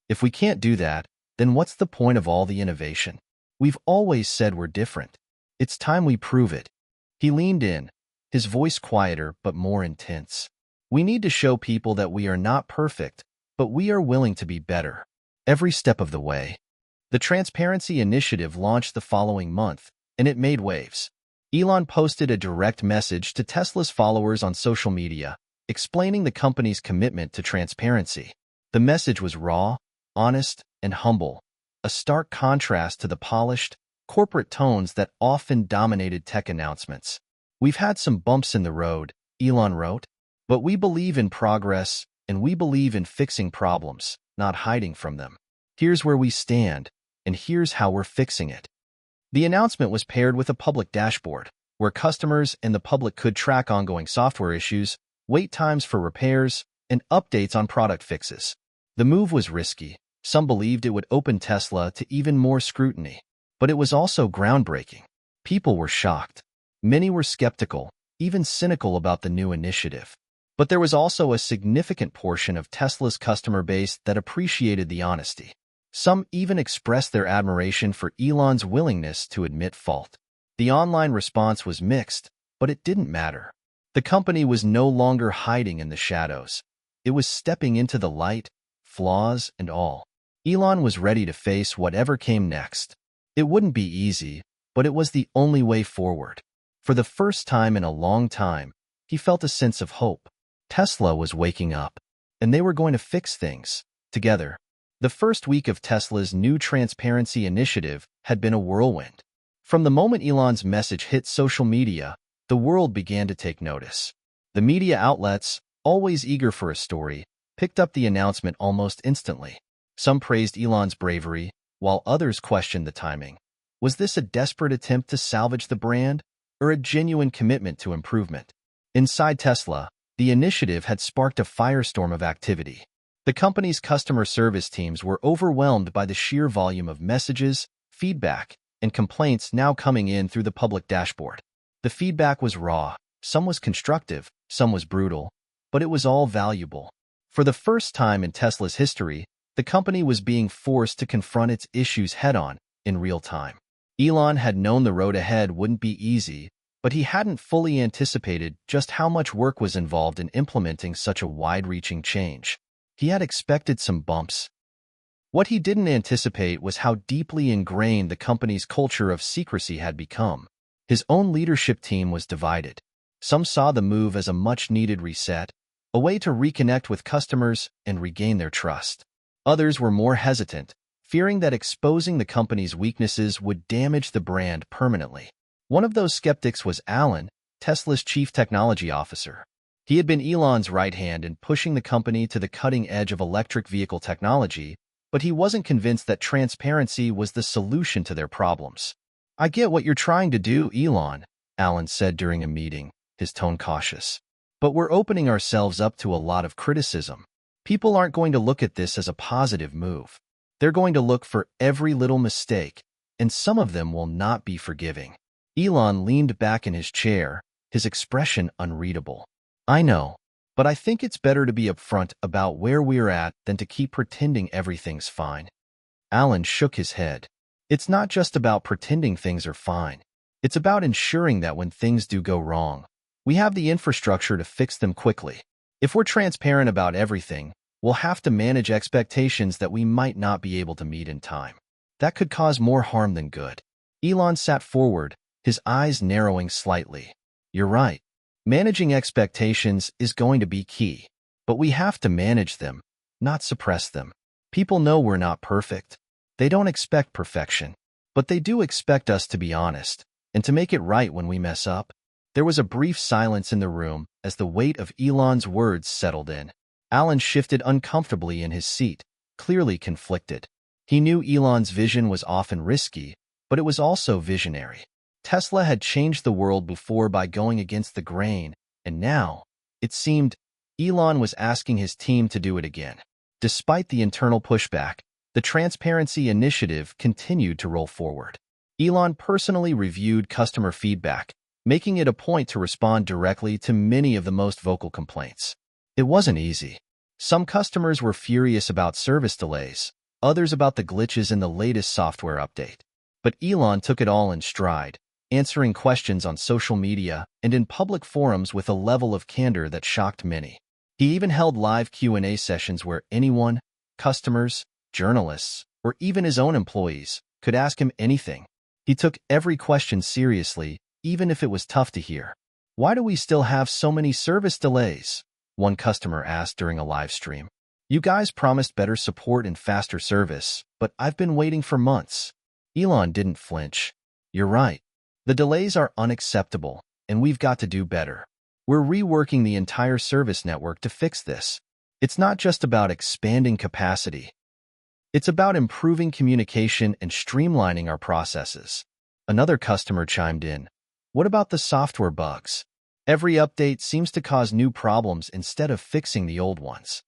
If we can't do that, then what's the point of all the innovation? We've always said we're different. It's time we prove it. He leaned in, his voice quieter but more intense. We need to show people that we are not perfect, but we are willing to be better. Every step of the way. The Transparency Initiative launched the following month, and it made waves. Elon posted a direct message to Tesla's followers on social media, explaining the company's commitment to transparency. The message was raw, honest, and humble, a stark contrast to the polished, corporate tones that often dominated tech announcements. We've had some bumps in the road, Elon wrote, but we believe in progress, and we believe in fixing problems, not hiding from them. Here's where we stand, and here's how we're fixing it. The announcement was paired with a public dashboard, where customers and the public could track ongoing software issues, wait times for repairs, and updates on product fixes. The move was risky. Some believed it would open Tesla to even more scrutiny. But it was also groundbreaking. People were shocked. Many were skeptical, even cynical about the new initiative. But there was also a significant portion of Tesla's customer base that appreciated the honesty. Some even expressed their admiration for Elon's willingness to admit fault. The online response was mixed, but it didn't matter. The company was no longer hiding in the shadows. It was stepping into the light, flaws and all. Elon was ready to face whatever came next. It wouldn't be easy, but it was the only way forward. For the first time in a long time, he felt a sense of hope. Tesla was waking up, and they were going to fix things, together. The first week of Tesla's new transparency initiative had been a whirlwind. From the moment Elon's message hit social media, the world began to take notice. The media outlets, always eager for a story, picked up the announcement almost instantly. Some praised Elon's bravery, while others questioned the timing. Was this a desperate attempt to salvage the brand, or a genuine commitment to improvement? Inside Tesla, the initiative had sparked a firestorm of activity. The company's customer service teams were overwhelmed by the sheer volume of messages, feedback, and complaints now coming in through the public dashboard. The feedback was raw, some was constructive, some was brutal, but it was all valuable. For the first time in Tesla's history, the company was being forced to confront its issues head-on, in real time. Elon had known the road ahead wouldn't be easy, but he hadn't fully anticipated just how much work was involved in implementing such a wide-reaching change. He had expected some bumps. What he didn't anticipate was how deeply ingrained the company's culture of secrecy had become. His own leadership team was divided. Some saw the move as a much-needed reset, a way to reconnect with customers and regain their trust. Others were more hesitant, fearing that exposing the company's weaknesses would damage the brand permanently. One of those skeptics was Alan, Tesla's chief technology officer. He had been Elon's right hand in pushing the company to the cutting edge of electric vehicle technology, but he wasn't convinced that transparency was the solution to their problems. "I get what you're trying to do, Elon," Alan said during a meeting, his tone cautious. "But we're opening ourselves up to a lot of criticism. People aren't going to look at this as a positive move. They're going to look for every little mistake, and some of them will not be forgiving." Elon leaned back in his chair, his expression unreadable. "I know, but I think it's better to be upfront about where we're at than to keep pretending everything's fine." Alan shook his head. "It's not just about pretending things are fine. It's about ensuring that when things do go wrong, we have the infrastructure to fix them quickly. If we're transparent about everything, we'll have to manage expectations that we might not be able to meet in time. That could cause more harm than good." Elon sat forward, his eyes narrowing slightly. "You're right. Managing expectations is going to be key, but we have to manage them, not suppress them. People know we're not perfect. They don't expect perfection, but they do expect us to be honest and to make it right when we mess up." There was a brief silence in the room as the weight of Elon's words settled in. Alan shifted uncomfortably in his seat, clearly conflicted. He knew Elon's vision was often risky, but it was also visionary. Tesla had changed the world before by going against the grain, and now, it seemed, Elon was asking his team to do it again. Despite the internal pushback, the transparency initiative continued to roll forward. Elon personally reviewed customer feedback, making it a point to respond directly to many of the most vocal complaints. It wasn't easy. Some customers were furious about service delays, others about the glitches in the latest software update. But Elon took it all in stride, answering questions on social media and in public forums with a level of candor that shocked many. He even held live Q&A sessions where anyone, customers, journalists, or even his own employees, could ask him anything. He took every question seriously, even if it was tough to hear. "Why do we still have so many service delays?" one customer asked during a live stream. "You guys promised better support and faster service, but I've been waiting for months." Elon didn't flinch. "You're right. The delays are unacceptable, and we've got to do better. We're reworking the entire service network to fix this. It's not just about expanding capacity. It's about improving communication and streamlining our processes. Another customer chimed in. What about the software bugs? Every update seems to cause new problems instead of fixing the old ones.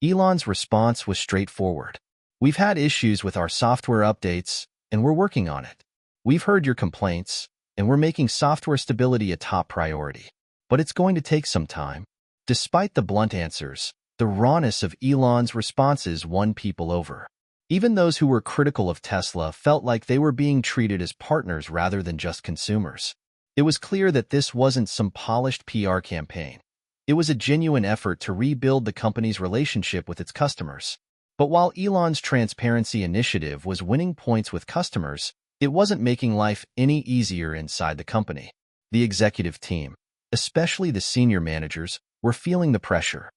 Elon's response was straightforward. We've had issues with our software updates, and we're working on it. We've heard your complaints, and we're making software stability a top priority. But it's going to take some time. Despite the blunt answers, the rawness of Elon's responses won people over. Even those who were critical of Tesla felt like they were being treated as partners rather than just consumers. It was clear that this wasn't some polished PR campaign. It was a genuine effort to rebuild the company's relationship with its customers. But while Elon's transparency initiative was winning points with customers, it wasn't making life any easier inside the company. The executive team, especially the senior managers, were feeling the pressure.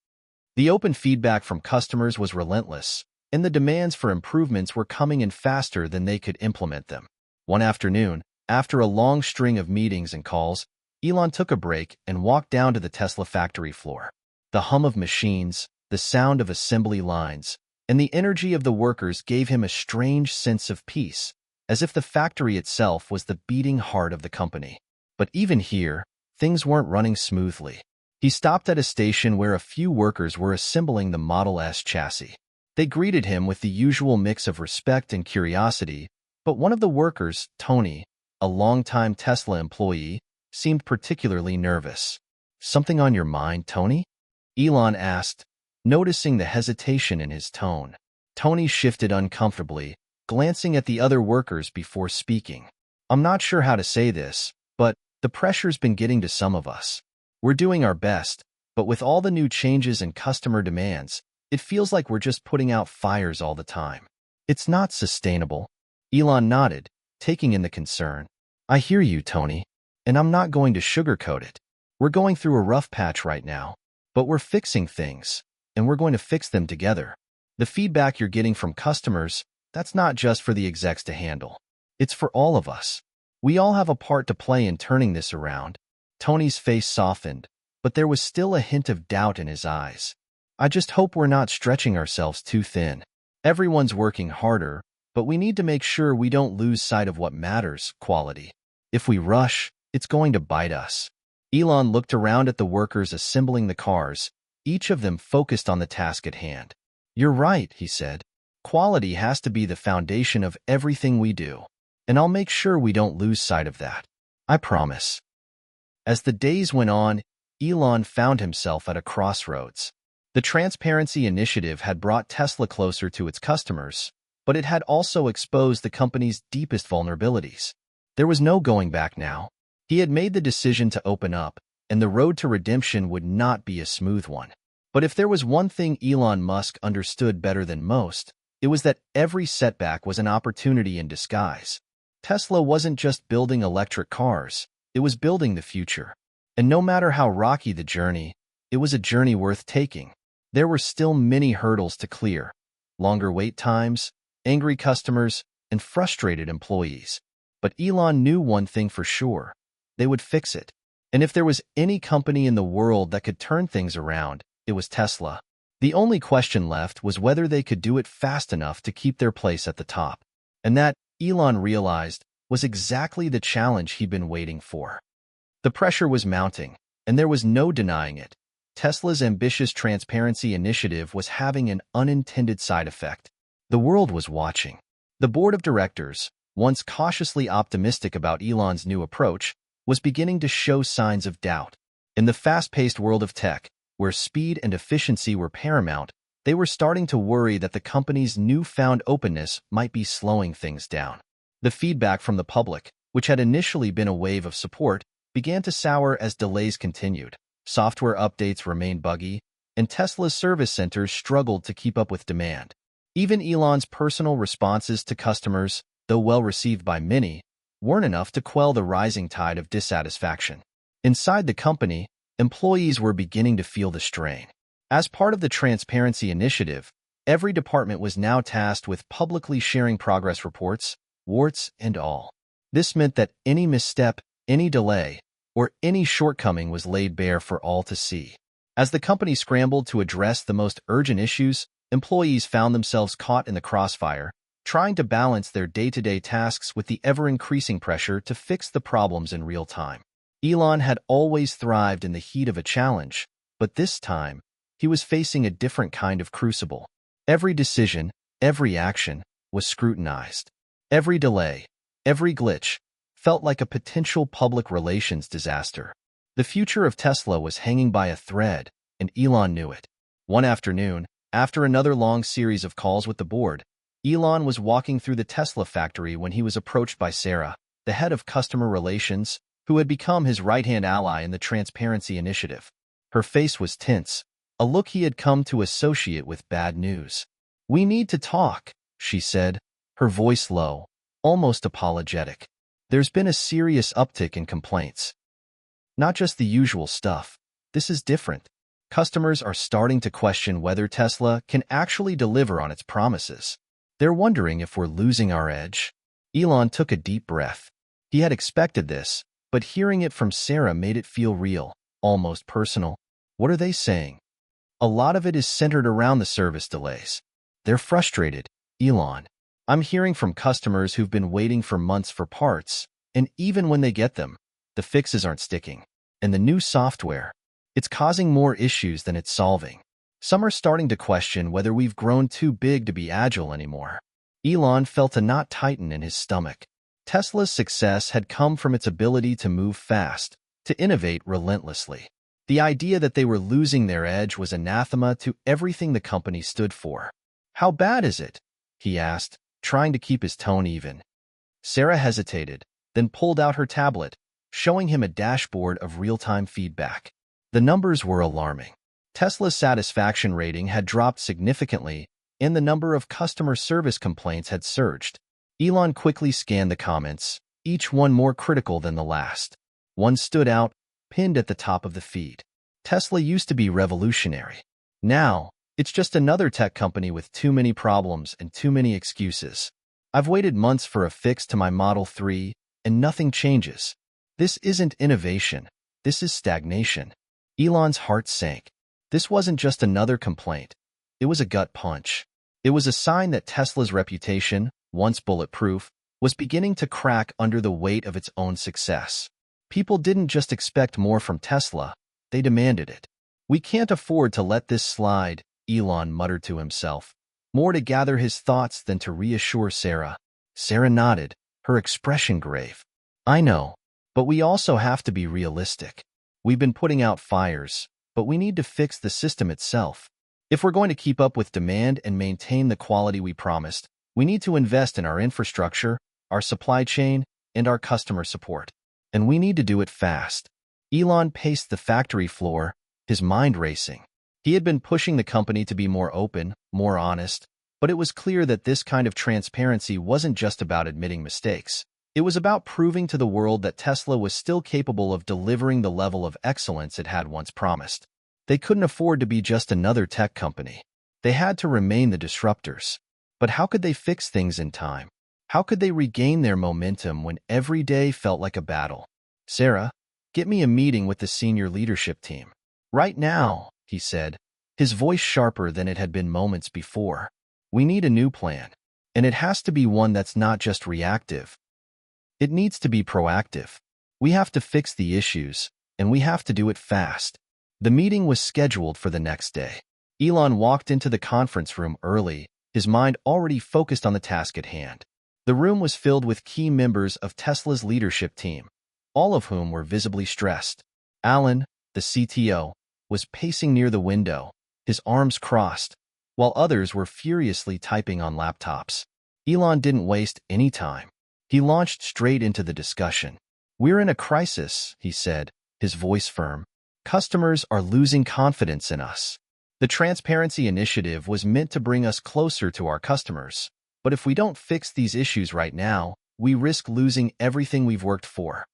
The open feedback from customers was relentless, and the demands for improvements were coming in faster than they could implement them. One afternoon, after a long string of meetings and calls, Elon took a break and walked down to the Tesla factory floor. The hum of machines, the sound of assembly lines, and the energy of the workers gave him a strange sense of peace, as if the factory itself was the beating heart of the company. But even here, things weren't running smoothly. He stopped at a station where a few workers were assembling the Model S chassis. They greeted him with the usual mix of respect and curiosity, but one of the workers, Tony, a longtime Tesla employee, seemed particularly nervous. "Something on your mind, Tony?" Elon asked, noticing the hesitation in his tone. Tony shifted uncomfortably, glancing at the other workers before speaking. "I'm not sure how to say this, but the pressure's been getting to some of us. We're doing our best, but with all the new changes and customer demands, it feels like we're just putting out fires all the time. It's not sustainable." Elon nodded, taking in the concern. "I hear you, Tony, and I'm not going to sugarcoat it. We're going through a rough patch right now, but we're fixing things, and we're going to fix them together. The feedback you're getting from customers, that's not just for the execs to handle. It's for all of us. We all have a part to play in turning this around." Tony's face softened, but there was still a hint of doubt in his eyes. "I just hope we're not stretching ourselves too thin. Everyone's working harder, but we need to make sure we don't lose sight of what matters, quality. If we rush, it's going to bite us." Elon looked around at the workers assembling the cars, each of them focused on the task at hand. "You're right," he said. "Quality has to be the foundation of everything we do, and I'll make sure we don't lose sight of that. I promise." As the days went on, Elon found himself at a crossroads. The Transparency Initiative had brought Tesla closer to its customers, but it had also exposed the company's deepest vulnerabilities. There was no going back now. He had made the decision to open up, and the road to redemption would not be a smooth one. But if there was one thing Elon Musk understood better than most, it was that every setback was an opportunity in disguise. Tesla wasn't just building electric cars, it was building the future. And no matter how rocky the journey, it was a journey worth taking. There were still many hurdles to clear: longer wait times, angry customers, and frustrated employees. But Elon knew one thing for sure: they would fix it. And if there was any company in the world that could turn things around, it was Tesla. The only question left was whether they could do it fast enough to keep their place at the top. And that, Elon realized, was exactly the challenge he'd been waiting for. The pressure was mounting, and there was no denying it. Tesla's ambitious transparency initiative was having an unintended side effect. The world was watching. The board of directors, once cautiously optimistic about Elon's new approach, was beginning to show signs of doubt. In the fast-paced world of tech, where speed and efficiency were paramount, they were starting to worry that the company's newfound openness might be slowing things down. The feedback from the public, which had initially been a wave of support, began to sour as delays continued. Software updates remained buggy, and Tesla's service centers struggled to keep up with demand. Even Elon's personal responses to customers, though well received by many, weren't enough to quell the rising tide of dissatisfaction. Inside the company, employees were beginning to feel the strain. As part of the Transparency Initiative, every department was now tasked with publicly sharing progress reports, warts and all. This meant that any misstep, any delay, or any shortcoming was laid bare for all to see. As the company scrambled to address the most urgent issues, Employees found themselves caught in the crossfire, trying to balance their day-to-day tasks with the ever-increasing pressure to fix the problems in real time. Elon had always thrived in the heat of a challenge, but this time, he was facing a different kind of crucible. Every decision, every action, was scrutinized. Every delay, every glitch, felt like a potential public relations disaster. The future of Tesla was hanging by a thread, and Elon knew it. One afternoon, after another long series of calls with the board, Elon was walking through the Tesla factory when he was approached by Sarah, the head of customer relations, who had become his right-hand ally in the transparency initiative. Her face was tense, a look he had come to associate with bad news. "We need to talk," she said, her voice low, almost apologetic. "There's been a serious uptick in complaints. Not just the usual stuff. This is different. Customers are starting to question whether Tesla can actually deliver on its promises. They're wondering if we're losing our edge." Elon took a deep breath. He had expected this, but hearing it from Sarah made it feel real, almost personal. "What are they saying?" "A lot of it is centered around the service delays. They're frustrated, Elon. I'm hearing from customers who've been waiting for months for parts, and even when they get them, the fixes aren't sticking. And the new software, it's causing more issues than it's solving. Some are starting to question whether we've grown too big to be agile anymore." Elon felt a knot tighten in his stomach. Tesla's success had come from its ability to move fast, to innovate relentlessly. The idea that they were losing their edge was anathema to everything the company stood for. "How bad is it?" he asked, trying to keep his tone even. Sarah hesitated, then pulled out her tablet, showing him a dashboard of real-time feedback. The numbers were alarming. Tesla's satisfaction rating had dropped significantly, and the number of customer service complaints had surged. Elon quickly scanned the comments, each one more critical than the last. One stood out, pinned at the top of the feed. "Tesla used to be revolutionary. Now, it's just another tech company with too many problems and too many excuses. I've waited months for a fix to my Model 3, and nothing changes. This isn't innovation. This is stagnation." Elon's heart sank. This wasn't just another complaint. It was a gut punch. It was a sign that Tesla's reputation, once bulletproof, was beginning to crack under the weight of its own success. People didn't just expect more from Tesla, they demanded it. "We can't afford to let this slide," Elon muttered to himself, more to gather his thoughts than to reassure Sarah. Sarah nodded, her expression grave. "I know, but we also have to be realistic. We've been putting out fires, but we need to fix the system itself. If we're going to keep up with demand and maintain the quality we promised, we need to invest in our infrastructure, our supply chain, and our customer support. And we need to do it fast." Elon paced the factory floor, his mind racing. He had been pushing the company to be more open, more honest, but it was clear that this kind of transparency wasn't just about admitting mistakes. It was about proving to the world that Tesla was still capable of delivering the level of excellence it had once promised. They couldn't afford to be just another tech company. They had to remain the disruptors. But how could they fix things in time? How could they regain their momentum when every day felt like a battle? "Sarah, get me a meeting with the senior leadership team. Right now," he said, his voice sharper than it had been moments before. "We need a new plan. And it has to be one that's not just reactive. It needs to be proactive. We have to fix the issues, and we have to do it fast." The meeting was scheduled for the next day. Elon walked into the conference room early, his mind already focused on the task at hand. The room was filled with key members of Tesla's leadership team, all of whom were visibly stressed. Alan, the CTO, was pacing near the window, his arms crossed, while others were furiously typing on laptops. Elon didn't waste any time. He launched straight into the discussion. "We're in a crisis," he said, his voice firm. "Customers are losing confidence in us. The Transparency Initiative was meant to bring us closer to our customers. But if we don't fix these issues right now, we risk losing everything we've worked for."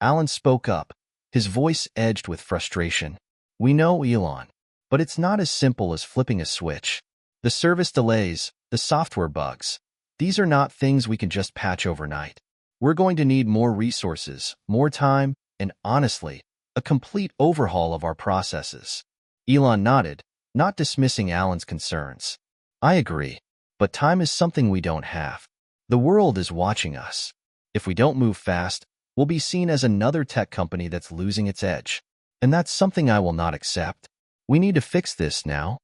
Alan spoke up, his voice edged with frustration. "We know, Elon, but it's not as simple as flipping a switch. The service delays, the software bugs, these are not things we can just patch overnight. We're going to need more resources, more time, and honestly, a complete overhaul of our processes." Elon nodded, not dismissing Alan's concerns. I agree, but time is something we don't have. The world is watching us. If we don't move fast, we'll be seen as another tech company that's losing its edge. And that's something I will not accept. We need to fix this now.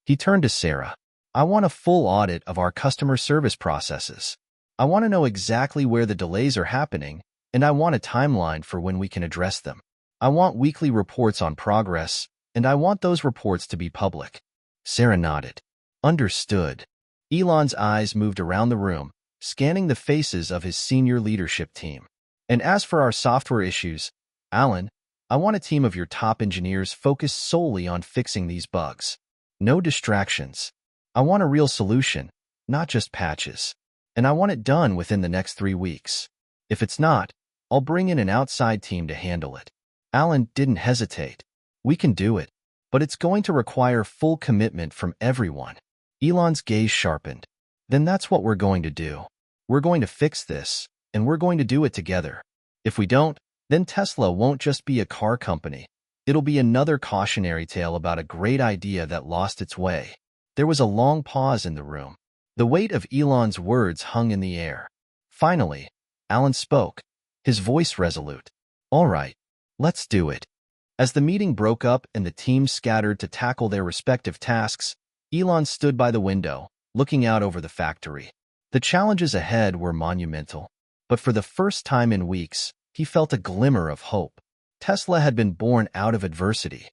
He turned to Sarah. I want a full audit of our customer service processes. I want to know exactly where the delays are happening, and I want a timeline for when we can address them. I want weekly reports on progress, and I want those reports to be public. Sarah nodded. Understood. Elon's eyes moved around the room, scanning the faces of his senior leadership team. And as for our software issues, Alan, I want a team of your top engineers focused solely on fixing these bugs. No distractions. I want a real solution, not just patches. And I want it done within the next 3 weeks. If it's not, I'll bring in an outside team to handle it. Alan didn't hesitate. We can do it, but it's going to require full commitment from everyone. Elon's gaze sharpened. Then that's what we're going to do. We're going to fix this, and we're going to do it together. If we don't, then Tesla won't just be a car company. It'll be another cautionary tale about a great idea that lost its way. There was a long pause in the room. The weight of Elon's words hung in the air. Finally, Alan spoke, his voice resolute. All right, let's do it. As the meeting broke up and the teams scattered to tackle their respective tasks, Elon stood by the window, looking out over the factory. The challenges ahead were monumental, but for the first time in weeks, he felt a glimmer of hope. Tesla had been born out of adversity.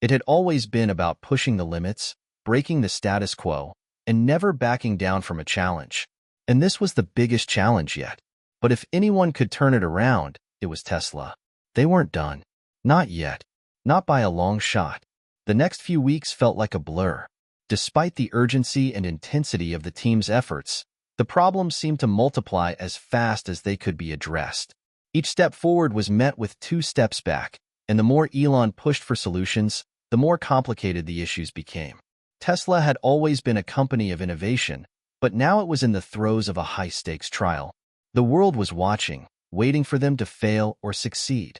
It had always been about pushing the limits, breaking the status quo, and never backing down from a challenge. And this was the biggest challenge yet. But if anyone could turn it around, it was Tesla. They weren't done. Not yet. Not by a long shot. The next few weeks felt like a blur. Despite the urgency and intensity of the team's efforts, the problems seemed to multiply as fast as they could be addressed. Each step forward was met with 2 steps back, and the more Elon pushed for solutions, the more complicated the issues became. Tesla had always been a company of innovation, but now it was in the throes of a high-stakes trial. The world was watching, waiting for them to fail or succeed.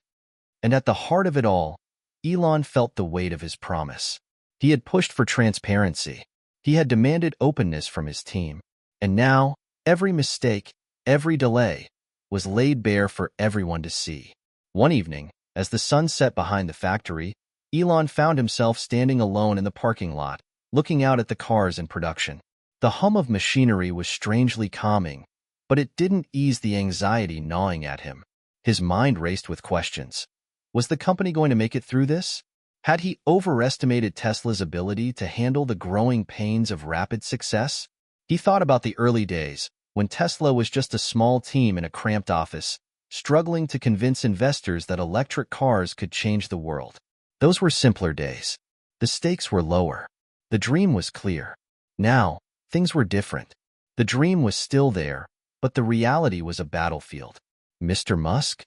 And at the heart of it all, Elon felt the weight of his promise. He had pushed for transparency. He had demanded openness from his team. And now, every mistake, every delay, was laid bare for everyone to see. One evening, as the sun set behind the factory, Elon found himself standing alone in the parking lot, looking out at the cars in production. The hum of machinery was strangely calming, but it didn't ease the anxiety gnawing at him. His mind raced with questions. Was the company going to make it through this? Had he overestimated Tesla's ability to handle the growing pains of rapid success? He thought about the early days, when Tesla was just a small team in a cramped office, struggling to convince investors that electric cars could change the world. Those were simpler days. The stakes were lower. The dream was clear. Now, things were different. The dream was still there, but the reality was a battlefield. Mr. Musk?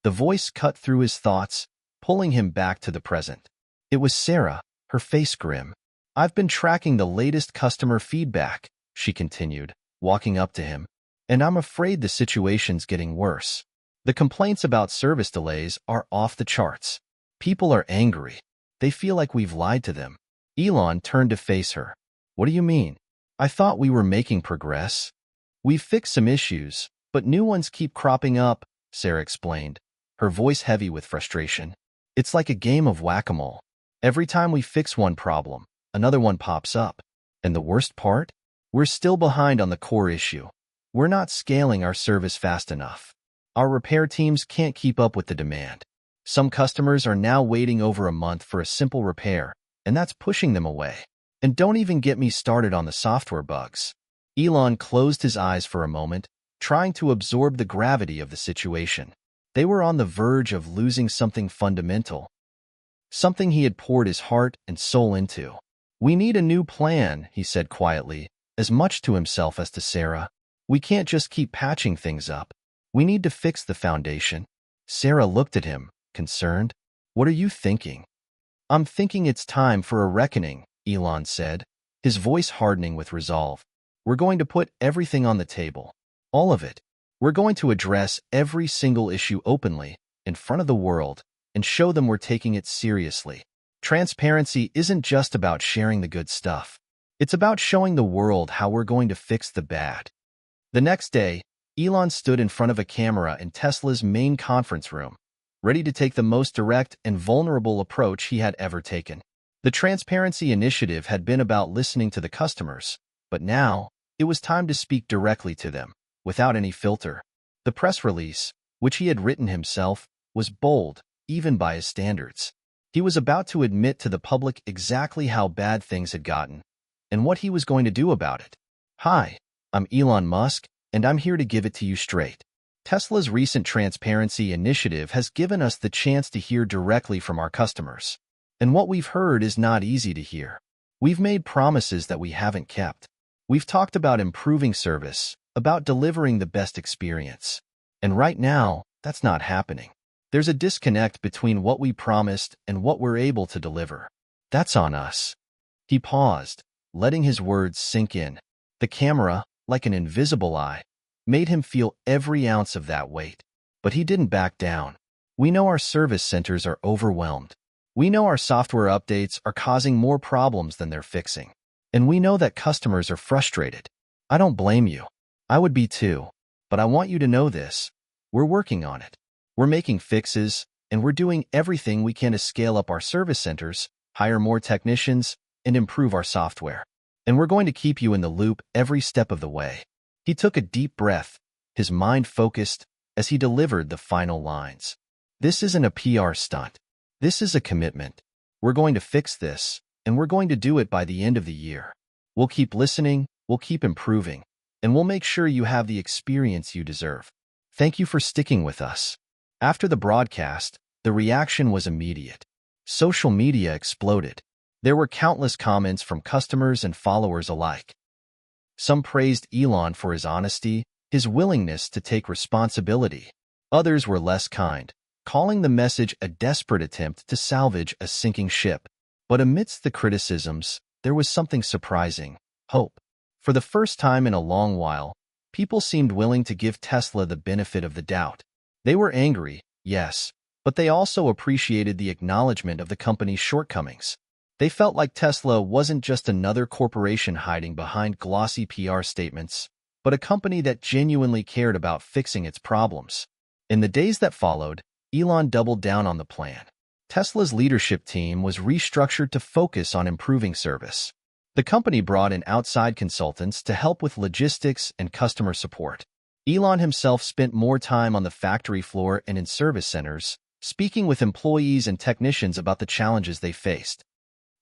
The voice cut through his thoughts, pulling him back to the present. It was Sarah, her face grim. I've been tracking the latest customer feedback, she continued, walking up to him, and I'm afraid the situation's getting worse. The complaints about service delays are off the charts. People are angry. They feel like we've lied to them. Elon turned to face her. What do you mean? I thought we were making progress. We've fixed some issues, but new ones keep cropping up, Sarah explained, her voice heavy with frustration. It's like a game of whack-a-mole. Every time we fix one problem, another one pops up. And the worst part? We're still behind on the core issue. We're not scaling our service fast enough. Our repair teams can't keep up with the demand. Some customers are now waiting over a month for a simple repair, and that's pushing them away. And don't even get me started on the software bugs. Elon closed his eyes for a moment, trying to absorb the gravity of the situation. They were on the verge of losing something fundamental, something he had poured his heart and soul into. We need a new plan, he said quietly, as much to himself as to Sarah. We can't just keep patching things up. We need to fix the foundation. Sarah looked at him, concerned. What are you thinking? I'm thinking it's time for a reckoning, Elon said, his voice hardening with resolve. We're going to put everything on the table. All of it. We're going to address every single issue openly, in front of the world, and show them we're taking it seriously. Transparency isn't just about sharing the good stuff. It's about showing the world how we're going to fix the bad. The next day, Elon stood in front of a camera in Tesla's main conference room, ready to take the most direct and vulnerable approach he had ever taken. The transparency initiative had been about listening to the customers, but now it was time to speak directly to them, without any filter. The press release, which he had written himself, was bold, even by his standards. He was about to admit to the public exactly how bad things had gotten, and what he was going to do about it. Hi, I'm Elon Musk, and I'm here to give it to you straight. Tesla's recent transparency initiative has given us the chance to hear directly from our customers. And what we've heard is not easy to hear. We've made promises that we haven't kept. We've talked about improving service, about delivering the best experience. And right now, that's not happening. There's a disconnect between what we promised and what we're able to deliver. That's on us. He paused, letting his words sink in. The camera, like an invisible eye, made him feel every ounce of that weight. But he didn't back down. We know our service centers are overwhelmed. We know our software updates are causing more problems than they're fixing. And we know that customers are frustrated. I don't blame you. I would be too. But I want you to know this. We're working on it. We're making fixes, and we're doing everything we can to scale up our service centers, hire more technicians, and improve our software. And we're going to keep you in the loop every step of the way. He took a deep breath, his mind focused, as he delivered the final lines. This isn't a PR stunt. This is a commitment. We're going to fix this, and we're going to do it by the end of the year. We'll keep listening, we'll keep improving, and we'll make sure you have the experience you deserve. Thank you for sticking with us. After the broadcast, the reaction was immediate. Social media exploded. There were countless comments from customers and followers alike. Some praised Elon for his honesty, his willingness to take responsibility. Others were less kind, calling the message a desperate attempt to salvage a sinking ship. But amidst the criticisms, there was something surprising: hope. For the first time in a long while, people seemed willing to give Tesla the benefit of the doubt. They were angry, yes, but they also appreciated the acknowledgement of the company's shortcomings. They felt like Tesla wasn't just another corporation hiding behind glossy PR statements, but a company that genuinely cared about fixing its problems. In the days that followed, Elon doubled down on the plan. Tesla's leadership team was restructured to focus on improving service. The company brought in outside consultants to help with logistics and customer support. Elon himself spent more time on the factory floor and in service centers, speaking with employees and technicians about the challenges they faced.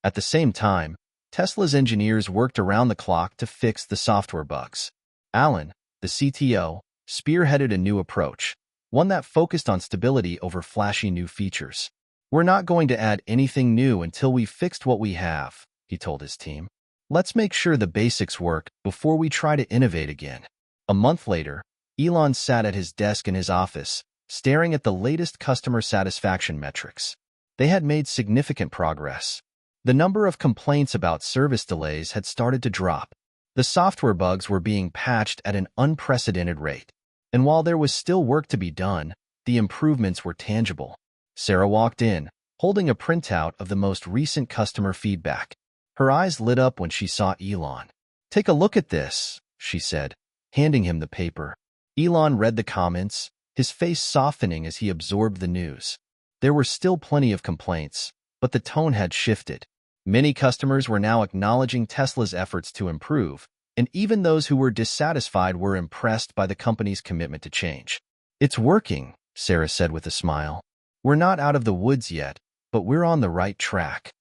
At the same time, Tesla's engineers worked around the clock to fix the software bugs. Alan, the CTO, spearheaded a new approach, one that focused on stability over flashy new features. We're not going to add anything new until we've fixed what we have, he told his team. Let's make sure the basics work before we try to innovate again. A month later, Elon sat at his desk in his office, staring at the latest customer satisfaction metrics. They had made significant progress. The number of complaints about service delays had started to drop. The software bugs were being patched at an unprecedented rate. And while there was still work to be done, the improvements were tangible. Sarah walked in, holding a printout of the most recent customer feedback. Her eyes lit up when she saw Elon. "Take a look at this," she said, handing him the paper. Elon read the comments, his face softening as he absorbed the news. There were still plenty of complaints, but the tone had shifted. Many customers were now acknowledging Tesla's efforts to improve, and even those who were dissatisfied were impressed by the company's commitment to change. "It's working," Sarah said with a smile. "We're not out of the woods yet, but we're on the right track."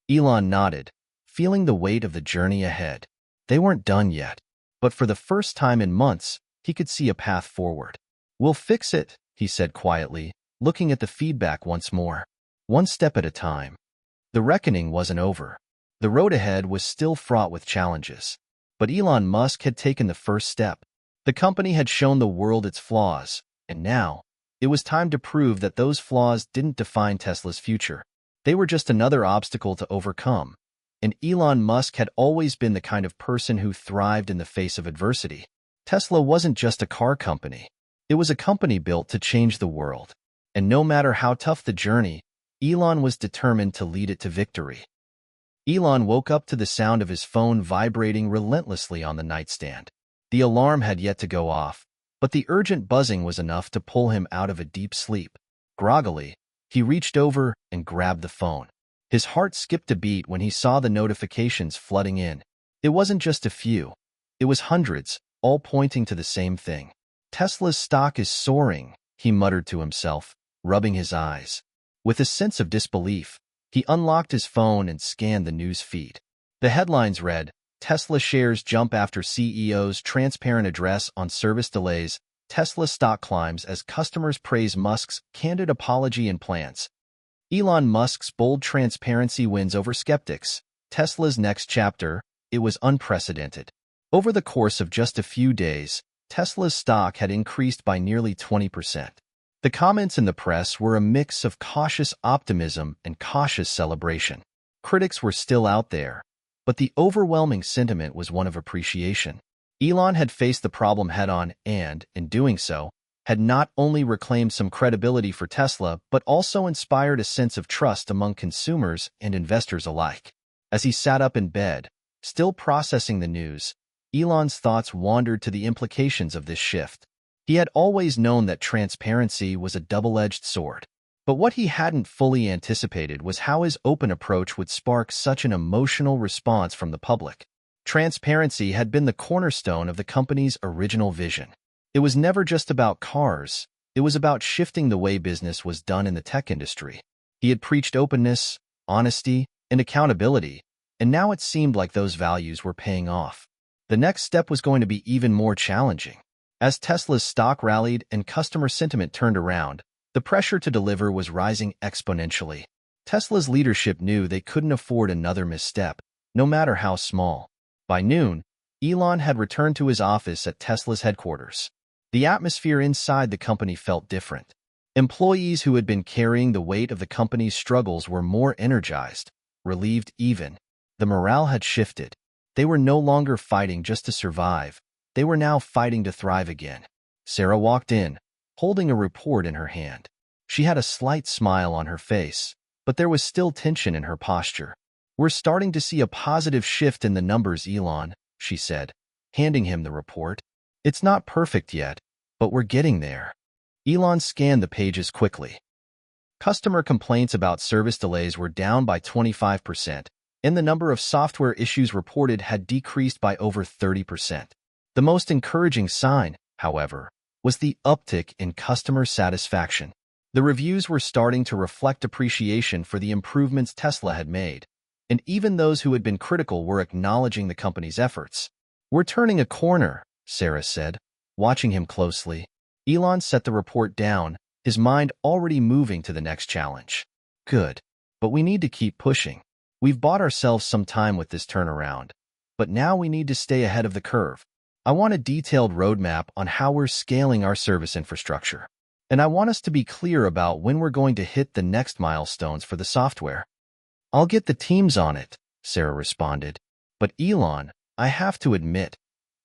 Elon nodded, feeling the weight of the journey ahead. They weren't done yet, but for the first time in months, he could see a path forward. "We'll fix it," he said quietly, looking at the feedback once more. "One step at a time." The reckoning wasn't over. The road ahead was still fraught with challenges. But Elon Musk had taken the first step. The company had shown the world its flaws, and now, it was time to prove that those flaws didn't define Tesla's future. They were just another obstacle to overcome. And Elon Musk had always been the kind of person who thrived in the face of adversity. Tesla wasn't just a car company. It was a company built to change the world. And no matter how tough the journey, Elon was determined to lead it to victory. Elon woke up to the sound of his phone vibrating relentlessly on the nightstand. The alarm had yet to go off, but the urgent buzzing was enough to pull him out of a deep sleep. Groggily, he reached over and grabbed the phone. His heart skipped a beat when he saw the notifications flooding in. It wasn't just a few. It was hundreds, all pointing to the same thing. Tesla's stock is soaring, he muttered to himself, rubbing his eyes. With a sense of disbelief, he unlocked his phone and scanned the news feed. The headlines read, Tesla shares jump after CEO's transparent address on service delays. Tesla stock climbs as customers praise Musk's candid apology and plans. Elon Musk's bold transparency wins over skeptics. Tesla's next chapter, it was unprecedented. Over the course of just a few days, Tesla's stock had increased by nearly 20%. The comments in the press were a mix of cautious optimism and cautious celebration. Critics were still out there, but the overwhelming sentiment was one of appreciation. Elon had faced the problem head-on and, in doing so, had not only reclaimed some credibility for Tesla, but also inspired a sense of trust among consumers and investors alike. As he sat up in bed, still processing the news, Elon's thoughts wandered to the implications of this shift. He had always known that transparency was a double-edged sword, but what he hadn't fully anticipated was how his open approach would spark such an emotional response from the public. Transparency had been the cornerstone of the company's original vision. It was never just about cars. It was about shifting the way business was done in the tech industry. He had preached openness, honesty, and accountability, and now it seemed like those values were paying off. The next step was going to be even more challenging. As Tesla's stock rallied and customer sentiment turned around, the pressure to deliver was rising exponentially. Tesla's leadership knew they couldn't afford another misstep, no matter how small. By noon, Elon had returned to his office at Tesla's headquarters. The atmosphere inside the company felt different. Employees who had been carrying the weight of the company's struggles were more energized, relieved even. The morale had shifted. They were no longer fighting just to survive. They were now fighting to thrive again. Sarah walked in, holding a report in her hand. She had a slight smile on her face, but there was still tension in her posture. "We're starting to see a positive shift in the numbers, Elon," she said, handing him the report. "It's not perfect yet, but we're getting there." Elon scanned the pages quickly. Customer complaints about service delays were down by 25%, and the number of software issues reported had decreased by over 30%. The most encouraging sign, however, was the uptick in customer satisfaction. The reviews were starting to reflect appreciation for the improvements Tesla had made, and even those who had been critical were acknowledging the company's efforts. "We're turning a corner," Sarah said, watching him closely. Elon set the report down, his mind already moving to the next challenge. "Good, but we need to keep pushing. We've bought ourselves some time with this turnaround, but now we need to stay ahead of the curve. I want a detailed roadmap on how we're scaling our service infrastructure, and I want us to be clear about when we're going to hit the next milestones for the software." "I'll get the teams on it," Sarah responded. "But Elon, I have to admit,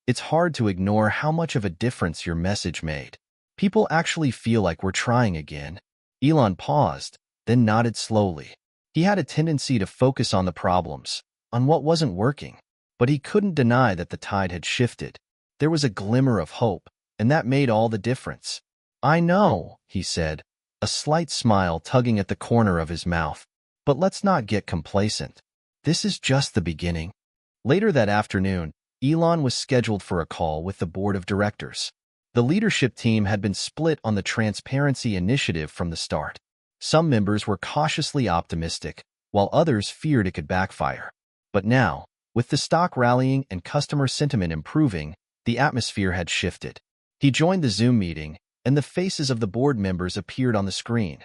it's hard to ignore how much of a difference your message made. People actually feel like we're trying again." Elon paused, then nodded slowly. He had a tendency to focus on the problems, on what wasn't working, but he couldn't deny that the tide had shifted. There was a glimmer of hope, and that made all the difference. "I know," he said, a slight smile tugging at the corner of his mouth. "But let's not get complacent. This is just the beginning." Later that afternoon, Elon was scheduled for a call with the board of directors. The leadership team had been split on the transparency initiative from the start. Some members were cautiously optimistic, while others feared it could backfire. But now, with the stock rallying and customer sentiment improving, the atmosphere had shifted. He joined the Zoom meeting, and the faces of the board members appeared on the screen,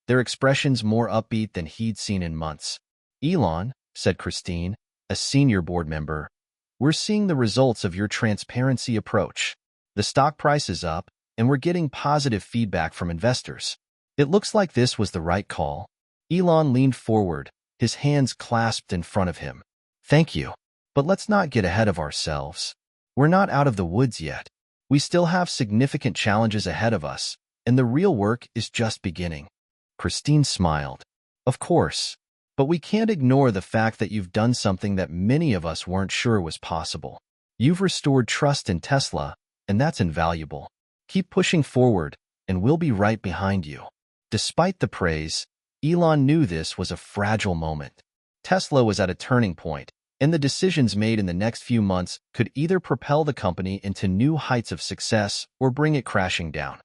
their expressions more upbeat than he'd seen in months. "Elon," said Christine, a senior board member, "we're seeing the results of your transparency approach. The stock price is up, and we're getting positive feedback from investors. It looks like this was the right call." Elon leaned forward, his hands clasped in front of him. "Thank you. But let's not get ahead of ourselves. We're not out of the woods yet. We still have significant challenges ahead of us, and the real work is just beginning." Christine smiled. "Of course. But we can't ignore the fact that you've done something that many of us weren't sure was possible. You've restored trust in Tesla, and that's invaluable. Keep pushing forward, and we'll be right behind you." Despite the praise, Elon knew this was a fragile moment. Tesla was at a turning point, and the decisions made in the next few months could either propel the company into new heights of success or bring it crashing down.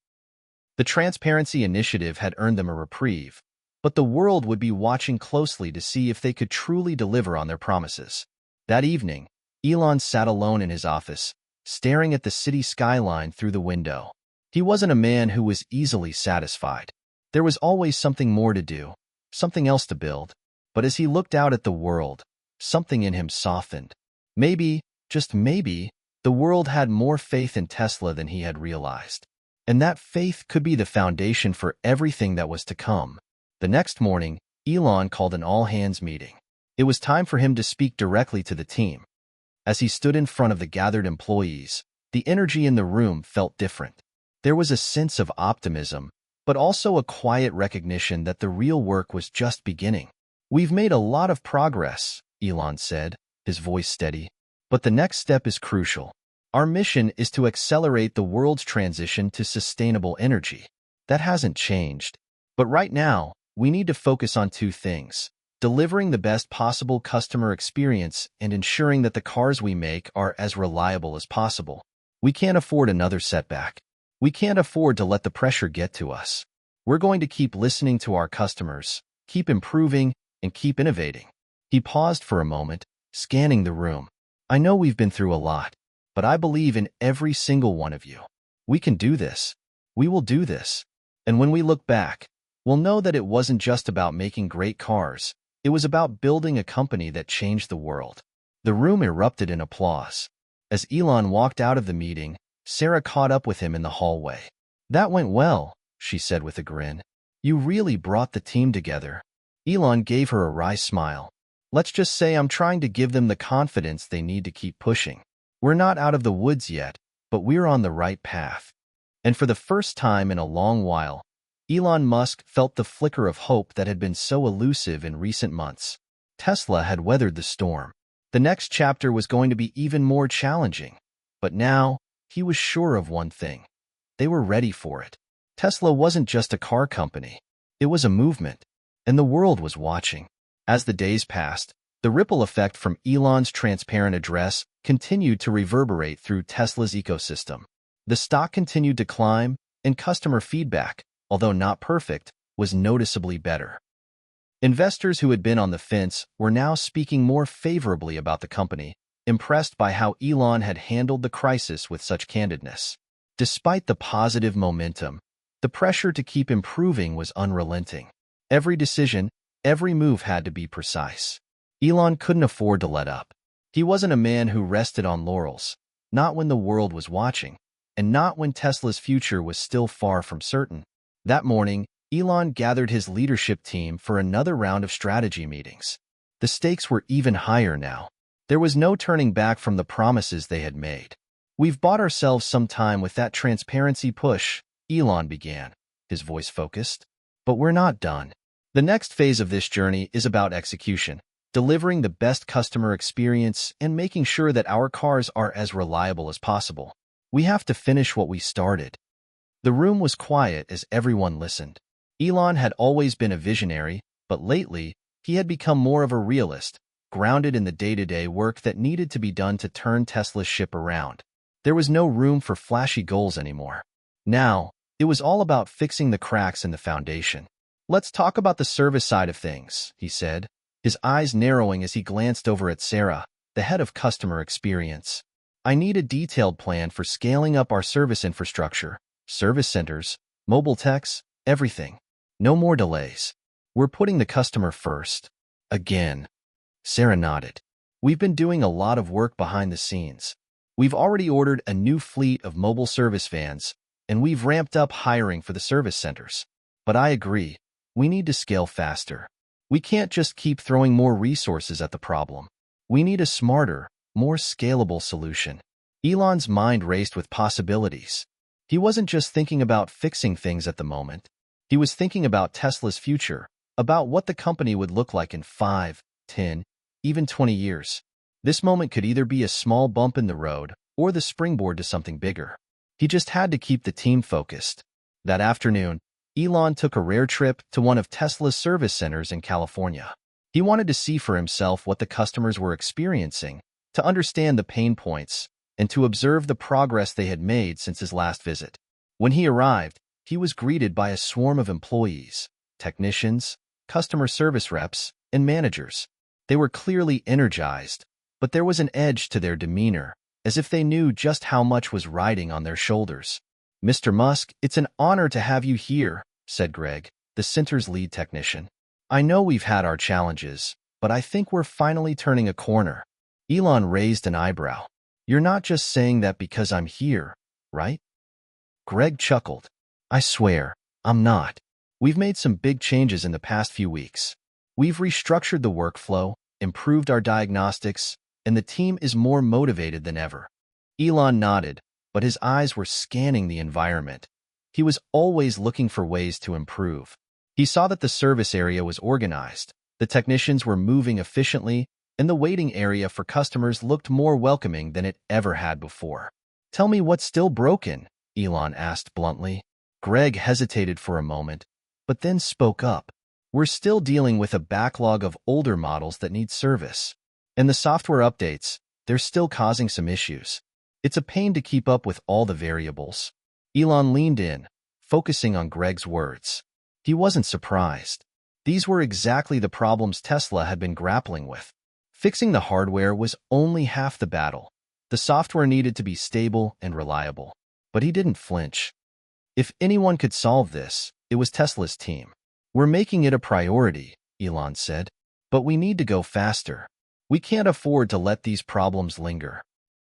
The transparency initiative had earned them a reprieve, but the world would be watching closely to see if they could truly deliver on their promises. That evening, Elon sat alone in his office, staring at the city skyline through the window. He wasn't a man who was easily satisfied. There was always something more to do, something else to build. But as he looked out at the world, something in him softened. Maybe, just maybe, the world had more faith in Tesla than he had realized. And that faith could be the foundation for everything that was to come. The next morning, Elon called an all-hands meeting. It was time for him to speak directly to the team. As he stood in front of the gathered employees, the energy in the room felt different. There was a sense of optimism, but also a quiet recognition that the real work was just beginning. "We've made a lot of progress," Elon said, his voice steady. "But the next step is crucial. Our mission is to accelerate the world's transition to sustainable energy. That hasn't changed. But right now, we need to focus on two things: delivering the best possible customer experience and ensuring that the cars we make are as reliable as possible. We can't afford another setback. We can't afford to let the pressure get to us. We're going to keep listening to our customers, keep improving, and keep innovating." He paused for a moment, scanning the room. "I know we've been through a lot, but I believe in every single one of you. We can do this. We will do this. And when we look back, we'll know that it wasn't just about making great cars. It was about building a company that changed the world." The room erupted in applause. As Elon walked out of the meeting, Sarah caught up with him in the hallway. "That went well," she said with a grin. "You really brought the team together." Elon gave her a wry smile. "Let's just say I'm trying to give them the confidence they need to keep pushing. We're not out of the woods yet, but we're on the right path." And for the first time in a long while, Elon Musk felt the flicker of hope that had been so elusive in recent months. Tesla had weathered the storm. The next chapter was going to be even more challenging. But now, he was sure of one thing: they were ready for it. Tesla wasn't just a car company. It was a movement, and the world was watching. As the days passed, the ripple effect from Elon's transparent address continued to reverberate through Tesla's ecosystem. The stock continued to climb, and customer feedback, although not perfect, was noticeably better. Investors who had been on the fence were now speaking more favorably about the company, impressed by how Elon had handled the crisis with such candidness. Despite the positive momentum, the pressure to keep improving was unrelenting. Every decision, every move had to be precise. Elon couldn't afford to let up. He wasn't a man who rested on laurels, not when the world was watching, and not when Tesla's future was still far from certain. That morning, Elon gathered his leadership team for another round of strategy meetings. The stakes were even higher now. There was no turning back from the promises they had made. "We've bought ourselves some time with that transparency push," Elon began, his voice focused. "But we're not done. The next phase of this journey is about execution, delivering the best customer experience and making sure that our cars are as reliable as possible. We have to finish what we started." The room was quiet as everyone listened. Elon had always been a visionary, but lately, he had become more of a realist, grounded in the day-to-day work that needed to be done to turn Tesla's ship around. There was no room for flashy goals anymore. Now, it was all about fixing the cracks in the foundation. "Let's talk about the service side of things," he said, his eyes narrowing as he glanced over at Sarah, the head of customer experience. "I need a detailed plan for scaling up our service infrastructure, service centers, mobile techs, everything. No more delays. We're putting the customer first." Again. Sarah nodded. "We've been doing a lot of work behind the scenes. We've already ordered a new fleet of mobile service vans, and we've ramped up hiring for the service centers. But I agree, we need to scale faster. We can't just keep throwing more resources at the problem. We need a smarter, more scalable solution." Elon's mind raced with possibilities. He wasn't just thinking about fixing things at the moment. He was thinking about Tesla's future, about what the company would look like in 5, 10, even 20 years. This moment could either be a small bump in the road or the springboard to something bigger. He just had to keep the team focused. That afternoon, Elon took a rare trip to one of Tesla's service centers in California. He wanted to see for himself what the customers were experiencing, to understand the pain points, and to observe the progress they had made since his last visit. When he arrived, he was greeted by a swarm of employees, technicians, customer service reps, and managers. They were clearly energized, but there was an edge to their demeanor, as if they knew just how much was riding on their shoulders. "Mr. Musk, it's an honor to have you here," said Greg, the center's lead technician. "I know we've had our challenges, but I think we're finally turning a corner." Elon raised an eyebrow. "You're not just saying that because I'm here, right?" Greg chuckled. "I swear, I'm not. We've made some big changes in the past few weeks. We've restructured the workflow, improved our diagnostics, and the team is more motivated than ever." Elon nodded, but his eyes were scanning the environment. He was always looking for ways to improve. He saw that the service area was organized, the technicians were moving efficiently, and the waiting area for customers looked more welcoming than it ever had before. "Tell me what's still broken?" Elon asked bluntly. Greg hesitated for a moment, but then spoke up. "We're still dealing with a backlog of older models that need service. And the software updates, they're still causing some issues. It's a pain to keep up with all the variables." Elon leaned in, focusing on Greg's words. He wasn't surprised. These were exactly the problems Tesla had been grappling with. Fixing the hardware was only half the battle. The software needed to be stable and reliable. But he didn't flinch. If anyone could solve this, it was Tesla's team. "We're making it a priority," Elon said. "But we need to go faster. We can't afford to let these problems linger."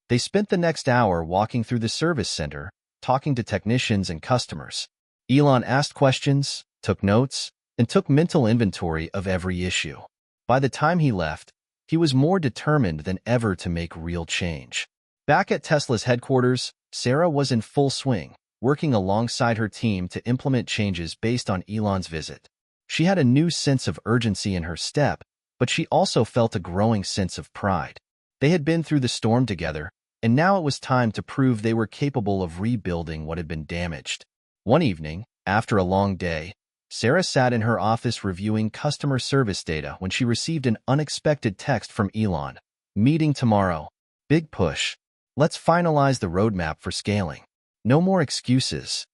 They spent the next hour walking through the service center, talking to technicians and customers. Elon asked questions, took notes, and took mental inventory of every issue. By the time he left, he was more determined than ever to make real change. Back at Tesla's headquarters, Sarah was in full swing, working alongside her team to implement changes based on Elon's visit. She had a new sense of urgency in her step, but she also felt a growing sense of pride. They had been through the storm together, and now it was time to prove they were capable of rebuilding what had been damaged. One evening, after a long day, Sarah sat in her office reviewing customer service data when she received an unexpected text from Elon. "Meeting tomorrow. Big push. Let's finalize the roadmap for scaling. No more excuses."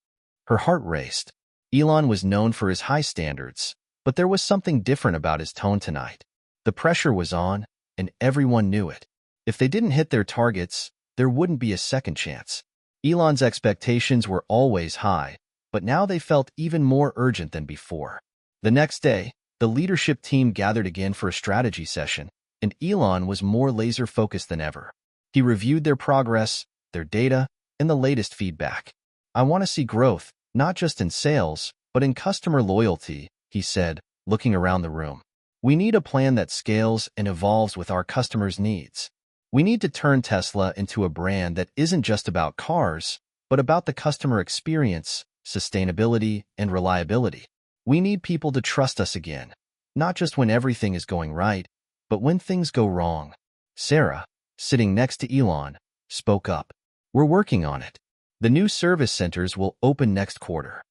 Her heart raced. Elon was known for his high standards, but there was something different about his tone tonight. The pressure was on, and everyone knew it. If they didn't hit their targets, there wouldn't be a second chance. Elon's expectations were always high, but now they felt even more urgent than before. The next day, the leadership team gathered again for a strategy session, and Elon was more laser-focused than ever. He reviewed their progress, their data, and the latest feedback. "I want to see growth, not just in sales, but in customer loyalty," he said, looking around the room. "We need a plan that scales and evolves with our customers' needs. We need to turn Tesla into a brand that isn't just about cars, but about the customer experience, sustainability, and reliability. We need people to trust us again, not just when everything is going right, but when things go wrong." Sarah, sitting next to Elon, spoke up. "We're working on it. The new service centers will open next quarter.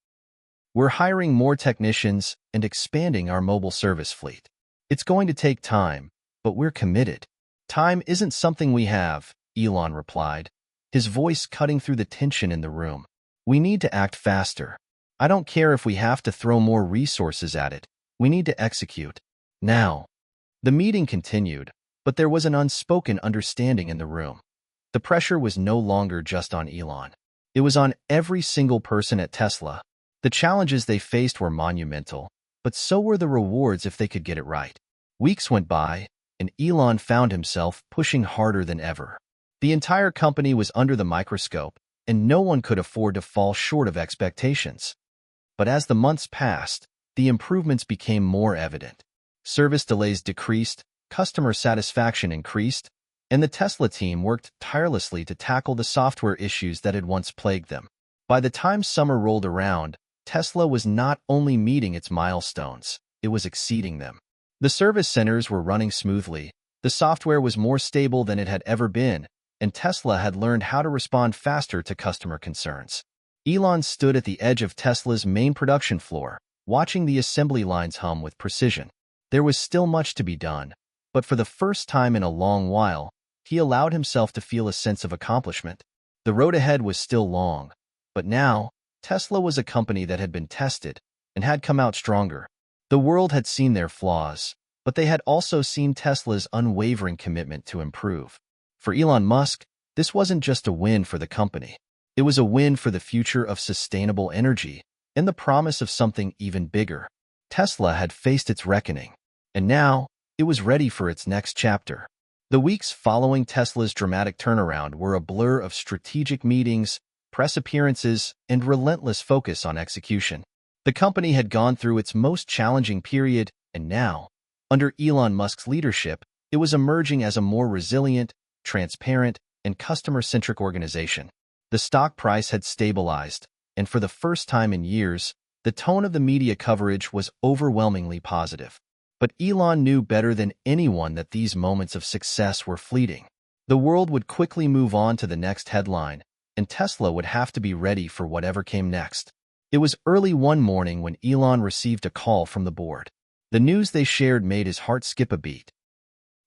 We're hiring more technicians and expanding our mobile service fleet. It's going to take time, but we're committed." "Time isn't something we have," Elon replied, his voice cutting through the tension in the room. "We need to act faster. I don't care if we have to throw more resources at it. We need to execute. Now." The meeting continued, but there was an unspoken understanding in the room. The pressure was no longer just on Elon. It was on every single person at Tesla. The challenges they faced were monumental, but so were the rewards if they could get it right. Weeks went by, and Elon found himself pushing harder than ever. The entire company was under the microscope, and no one could afford to fall short of expectations. But as the months passed, the improvements became more evident. Service delays decreased, customer satisfaction increased, and the Tesla team worked tirelessly to tackle the software issues that had once plagued them. By the time summer rolled around, Tesla was not only meeting its milestones, it was exceeding them. The service centers were running smoothly, the software was more stable than it had ever been, and Tesla had learned how to respond faster to customer concerns. Elon stood at the edge of Tesla's main production floor, watching the assembly lines hum with precision. There was still much to be done, but for the first time in a long while, he allowed himself to feel a sense of accomplishment. The road ahead was still long, but now, Tesla was a company that had been tested and had come out stronger. The world had seen their flaws, but they had also seen Tesla's unwavering commitment to improve. For Elon Musk, this wasn't just a win for the company. It was a win for the future of sustainable energy and the promise of something even bigger. Tesla had faced its reckoning, and now it was ready for its next chapter. The weeks following Tesla's dramatic turnaround were a blur of strategic meetings, press appearances, and relentless focus on execution. The company had gone through its most challenging period, and now, under Elon Musk's leadership, it was emerging as a more resilient, transparent, and customer-centric organization. The stock price had stabilized, and for the first time in years, the tone of the media coverage was overwhelmingly positive. But Elon knew better than anyone that these moments of success were fleeting. The world would quickly move on to the next headline, and Tesla would have to be ready for whatever came next. It was early one morning when Elon received a call from the board. The news they shared made his heart skip a beat.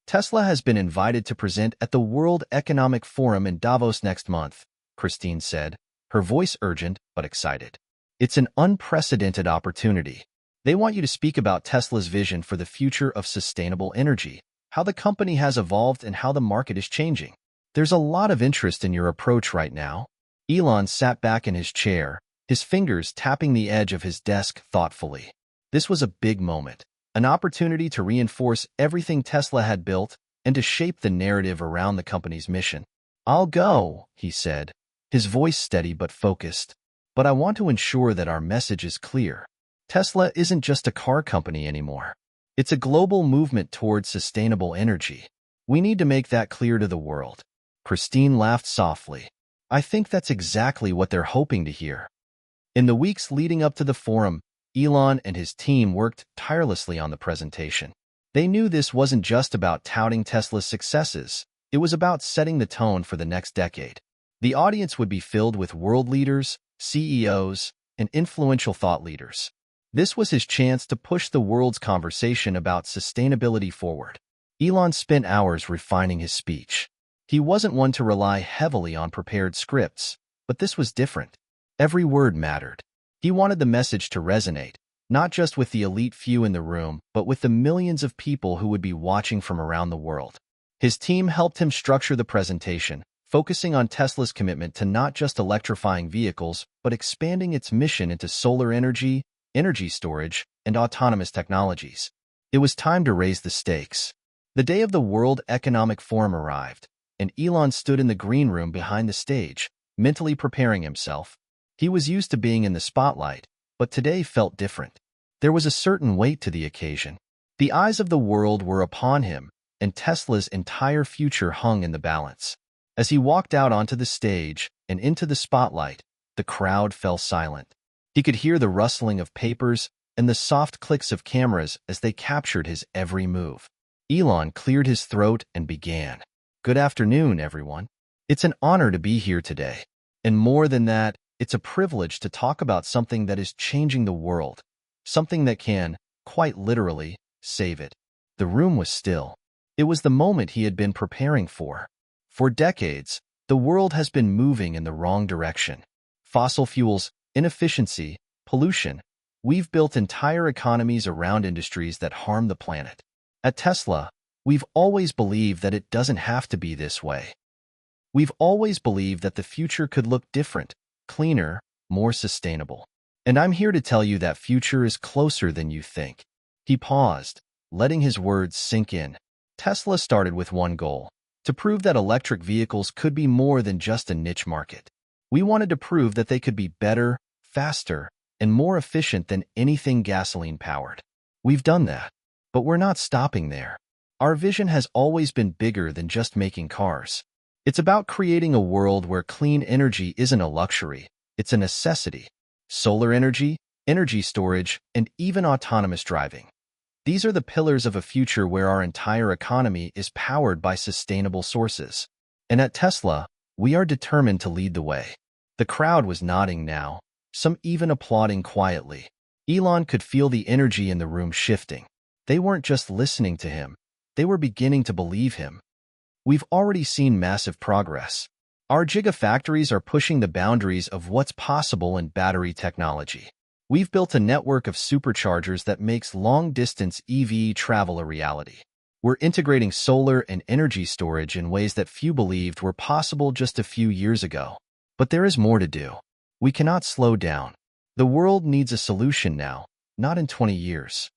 Tesla has been invited to present at the World Economic Forum in Davos next month, Christine said, her voice urgent but excited. It's an unprecedented opportunity. They want you to speak about Tesla's vision for the future of sustainable energy, how the company has evolved and how the market is changing. There's a lot of interest in your approach right now. Elon sat back in his chair, his fingers tapping the edge of his desk thoughtfully. This was a big moment, an opportunity to reinforce everything Tesla had built and to shape the narrative around the company's mission. I'll go, he said, his voice steady but focused. But I want to ensure that our message is clear. Tesla isn't just a car company anymore. It's a global movement towards sustainable energy. We need to make that clear to the world. Christine laughed softly. I think that's exactly what they're hoping to hear. In the weeks leading up to the forum, Elon and his team worked tirelessly on the presentation. They knew this wasn't just about touting Tesla's successes. It was about setting the tone for the next decade. The audience would be filled with world leaders, CEOs, and influential thought leaders. This was his chance to push the world's conversation about sustainability forward. Elon spent hours refining his speech. He wasn't one to rely heavily on prepared scripts, but this was different. Every word mattered. He wanted the message to resonate, not just with the elite few in the room, but with the millions of people who would be watching from around the world. His team helped him structure the presentation, focusing on Tesla's commitment to not just electrifying vehicles, but expanding its mission into solar energy, energy storage, and autonomous technologies. It was time to raise the stakes. The day of the World Economic Forum arrived, and Elon stood in the green room behind the stage, mentally preparing himself. He was used to being in the spotlight, but today felt different. There was a certain weight to the occasion. The eyes of the world were upon him, and Tesla's entire future hung in the balance. As he walked out onto the stage and into the spotlight, the crowd fell silent. He could hear the rustling of papers and the soft clicks of cameras as they captured his every move. Elon cleared his throat and began. Good afternoon, everyone. It's an honor to be here today. And more than that, it's a privilege to talk about something that is changing the world, something that can, quite literally, save it. The room was still. It was the moment he had been preparing for. For decades, the world has been moving in the wrong direction. Fossil fuels, inefficiency, pollution. We've built entire economies around industries that harm the planet. At Tesla, we've always believed that it doesn't have to be this way. We've always believed that the future could look different, cleaner, more sustainable. And I'm here to tell you that future is closer than you think. He paused, letting his words sink in. Tesla started with one goal: to prove that electric vehicles could be more than just a niche market. We wanted to prove that they could be better, faster, and more efficient than anything gasoline-powered. We've done that, but we're not stopping there. Our vision has always been bigger than just making cars. It's about creating a world where clean energy isn't a luxury, it's a necessity. Solar energy, energy storage, and even autonomous driving. These are the pillars of a future where our entire economy is powered by sustainable sources. And at Tesla, we are determined to lead the way. The crowd was nodding now, some even applauding quietly. Elon could feel the energy in the room shifting. They weren't just listening to him, they were beginning to believe him. We've already seen massive progress. Our gigafactories are pushing the boundaries of what's possible in battery technology. We've built a network of superchargers that makes long-distance EV travel a reality. We're integrating solar and energy storage in ways that few believed were possible just a few years ago. But there is more to do. We cannot slow down. The world needs a solution now, not in 20 years.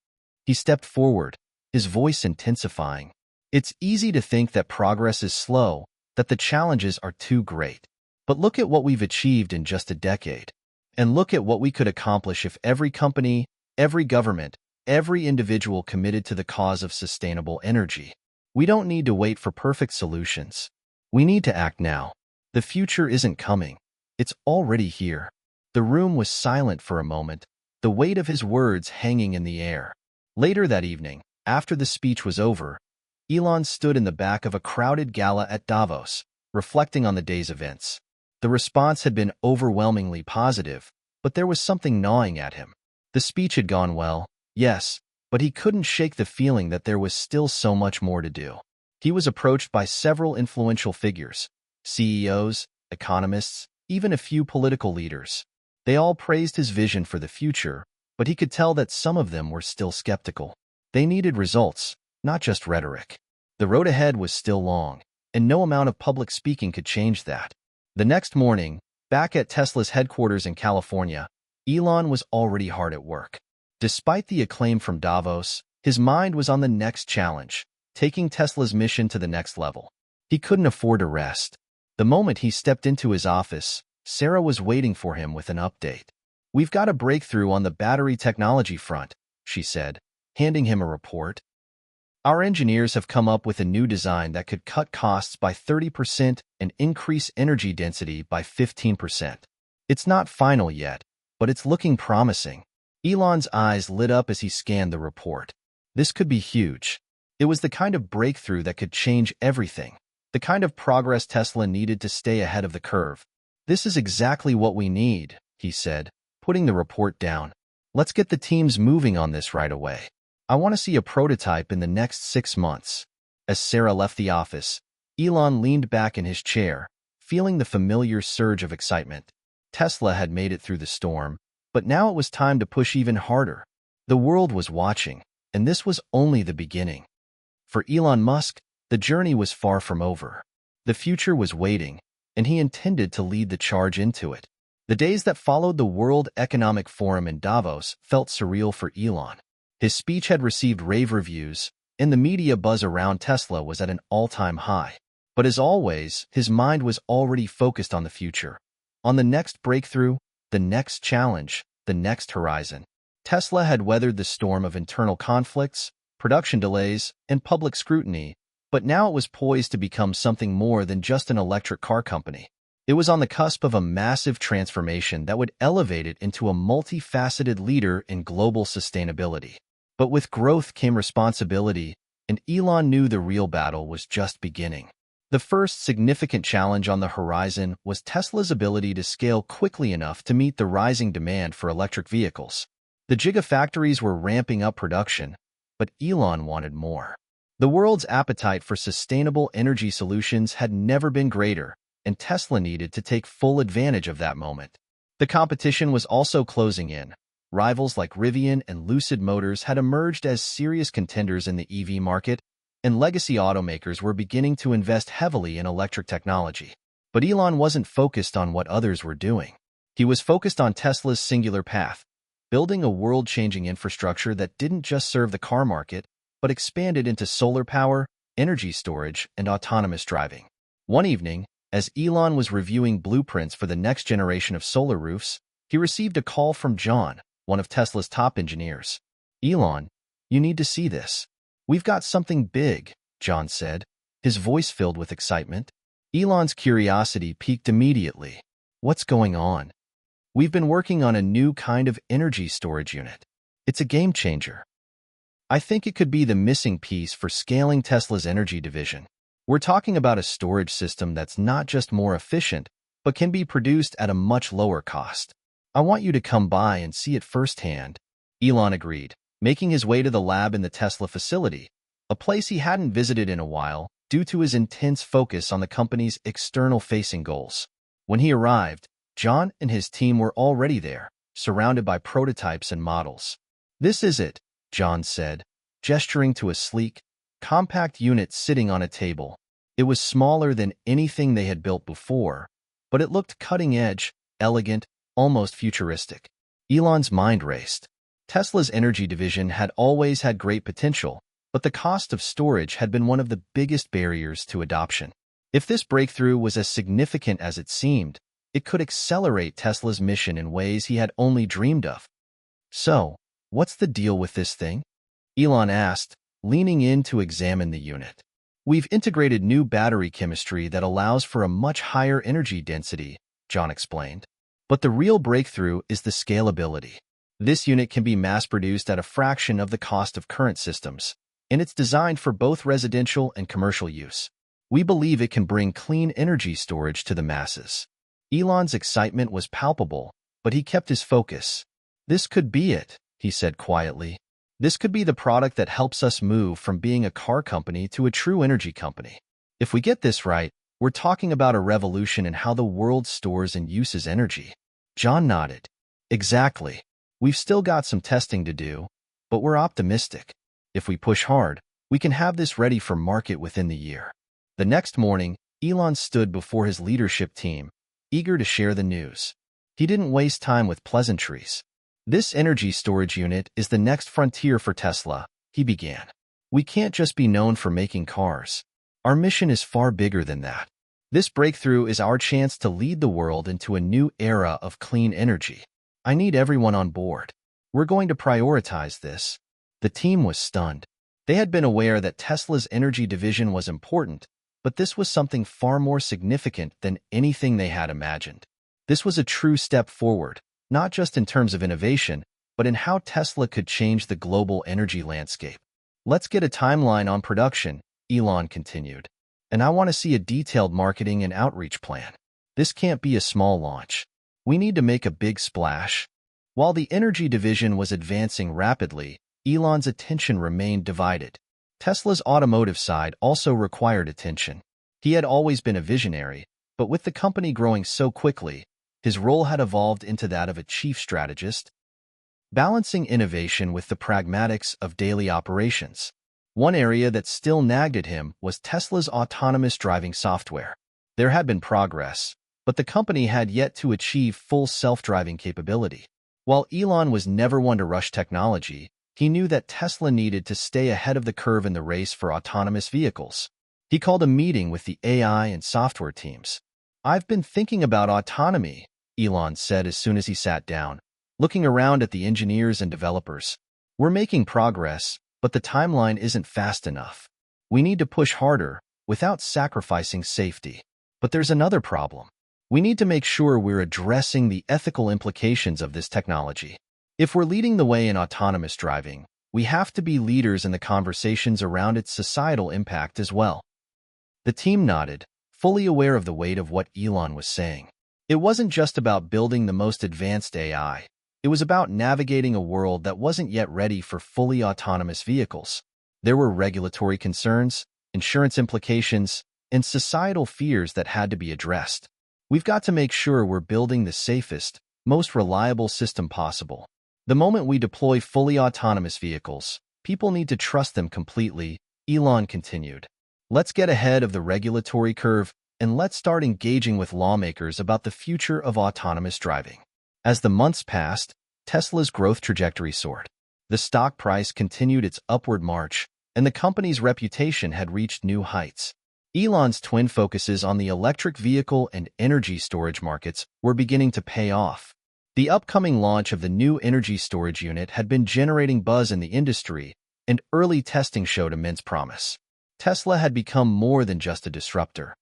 He stepped forward, his voice intensifying. It's easy to think that progress is slow, that the challenges are too great. But look at what we've achieved in just a decade. And look at what we could accomplish if every company, every government, every individual committed to the cause of sustainable energy. We don't need to wait for perfect solutions. We need to act now. The future isn't coming. It's already here. The room was silent for a moment, the weight of his words hanging in the air. Later that evening, after the speech was over, Elon stood in the back of a crowded gala at Davos, reflecting on the day's events. The response had been overwhelmingly positive, but there was something gnawing at him. The speech had gone well, yes, but he couldn't shake the feeling that there was still so much more to do. He was approached by several influential figures, CEOs, economists, even a few political leaders. They all praised his vision for the future, but he could tell that some of them were still skeptical. They needed results, not just rhetoric. The road ahead was still long, and no amount of public speaking could change that. The next morning, back at Tesla's headquarters in California, Elon was already hard at work. Despite the acclaim from Davos, his mind was on the next challenge, taking Tesla's mission to the next level. He couldn't afford to rest. The moment he stepped into his office, Sarah was waiting for him with an update. "We've got a breakthrough on the battery technology front," she said, handing him a report. "Our engineers have come up with a new design that could cut costs by 30% and increase energy density by 15%. It's not final yet, but it's looking promising." Elon's eyes lit up as he scanned the report. This could be huge. It was the kind of breakthrough that could change everything, the kind of progress Tesla needed to stay ahead of the curve. "This is exactly what we need," he said, putting the report down. "Let's get the teams moving on this right away. I want to see a prototype in the next 6 months." As Sarah left the office, Elon leaned back in his chair, feeling the familiar surge of excitement. Tesla had made it through the storm, but now it was time to push even harder. The world was watching, and this was only the beginning. For Elon Musk, the journey was far from over. The future was waiting, and he intended to lead the charge into it. The days that followed the World Economic Forum in Davos felt surreal for Elon. His speech had received rave reviews, and the media buzz around Tesla was at an all-time high. But as always, his mind was already focused on the future, on the next breakthrough, the next challenge, the next horizon. Tesla had weathered the storm of internal conflicts, production delays, and public scrutiny, but now it was poised to become something more than just an electric car company. It was on the cusp of a massive transformation that would elevate it into a multifaceted leader in global sustainability. But with growth came responsibility, and Elon knew the real battle was just beginning. The first significant challenge on the horizon was Tesla's ability to scale quickly enough to meet the rising demand for electric vehicles. The gigafactories were ramping up production, but Elon wanted more. The world's appetite for sustainable energy solutions had never been greater, and Tesla needed to take full advantage of that moment. The competition was also closing in. Rivals like Rivian and Lucid Motors had emerged as serious contenders in the EV market, and legacy automakers were beginning to invest heavily in electric technology. But Elon wasn't focused on what others were doing. He was focused on Tesla's singular path, building a world-changing infrastructure that didn't just serve the car market, but expanded into solar power, energy storage, and autonomous driving. One evening, as Elon was reviewing blueprints for the next generation of solar roofs, he received a call from John, one of Tesla's top engineers. "Elon, you need to see this. We've got something big," John said, his voice filled with excitement. Elon's curiosity piqued immediately. "What's going on?" "We've been working on a new kind of energy storage unit. It's a game changer." I think it could be the missing piece for scaling Tesla's energy division. We're talking about a storage system that's not just more efficient, but can be produced at a much lower cost. I want you to come by and see it firsthand. Elon agreed, making his way to the lab in the Tesla facility, a place he hadn't visited in a while due to his intense focus on the company's external-facing goals. When he arrived, John and his team were already there, surrounded by prototypes and models. "This is it," John said, gesturing to a sleek, compact unit sitting on a table. It was smaller than anything they had built before, but it looked cutting-edge, elegant, almost futuristic. Elon's mind raced. Tesla's energy division had always had great potential, but the cost of storage had been one of the biggest barriers to adoption. If this breakthrough was as significant as it seemed, it could accelerate Tesla's mission in ways he had only dreamed of. "So, what's the deal with this thing?" Elon asked, leaning in to examine the unit. "We've integrated new battery chemistry that allows for a much higher energy density," John explained. "But the real breakthrough is the scalability. This unit can be mass-produced at a fraction of the cost of current systems, and it's designed for both residential and commercial use. We believe it can bring clean energy storage to the masses." Elon's excitement was palpable, but he kept his focus. "This could be it," he said quietly. "This could be the product that helps us move from being a car company to a true energy company. If we get this right, we're talking about a revolution in how the world stores and uses energy." John nodded. "Exactly. We've still got some testing to do, but we're optimistic. If we push hard, we can have this ready for market within the year." The next morning, Elon stood before his leadership team, eager to share the news. He didn't waste time with pleasantries. "This energy storage unit is the next frontier for Tesla," he began. "We can't just be known for making cars. Our mission is far bigger than that. This breakthrough is our chance to lead the world into a new era of clean energy. I need everyone on board. We're going to prioritize this." The team was stunned. They had been aware that Tesla's energy division was important, but this was something far more significant than anything they had imagined. This was a true step forward, not just in terms of innovation, but in how Tesla could change the global energy landscape. "Let's get a timeline on production," Elon continued. "And I want to see a detailed marketing and outreach plan. This can't be a small launch. We need to make a big splash." While the energy division was advancing rapidly, Elon's attention remained divided. Tesla's automotive side also required attention. He had always been a visionary, but with the company growing so quickly, his role had evolved into that of a chief strategist, balancing innovation with the pragmatics of daily operations. One area that still nagged at him was Tesla's autonomous driving software. There had been progress, but the company had yet to achieve full self-driving capability. While Elon was never one to rush technology, he knew that Tesla needed to stay ahead of the curve in the race for autonomous vehicles. He called a meeting with the AI and software teams. "I've been thinking about autonomy," Elon said as soon as he sat down, looking around at the engineers and developers. "We're making progress, but the timeline isn't fast enough. We need to push harder without sacrificing safety. But there's another problem. We need to make sure we're addressing the ethical implications of this technology. If we're leading the way in autonomous driving, we have to be leaders in the conversations around its societal impact as well." The team nodded, fully aware of the weight of what Elon was saying. It wasn't just about building the most advanced AI. It was about navigating a world that wasn't yet ready for fully autonomous vehicles. There were regulatory concerns, insurance implications, and societal fears that had to be addressed. "We've got to make sure we're building the safest, most reliable system possible. The moment we deploy fully autonomous vehicles, people need to trust them completely," Elon continued. "Let's get ahead of the regulatory curve, and let's start engaging with lawmakers about the future of autonomous driving." As the months passed, Tesla's growth trajectory soared. The stock price continued its upward march, and the company's reputation had reached new heights. Elon's twin focuses on the electric vehicle and energy storage markets were beginning to pay off. The upcoming launch of the new energy storage unit had been generating buzz in the industry, and early testing showed immense promise. Tesla had become more than just a disruptor.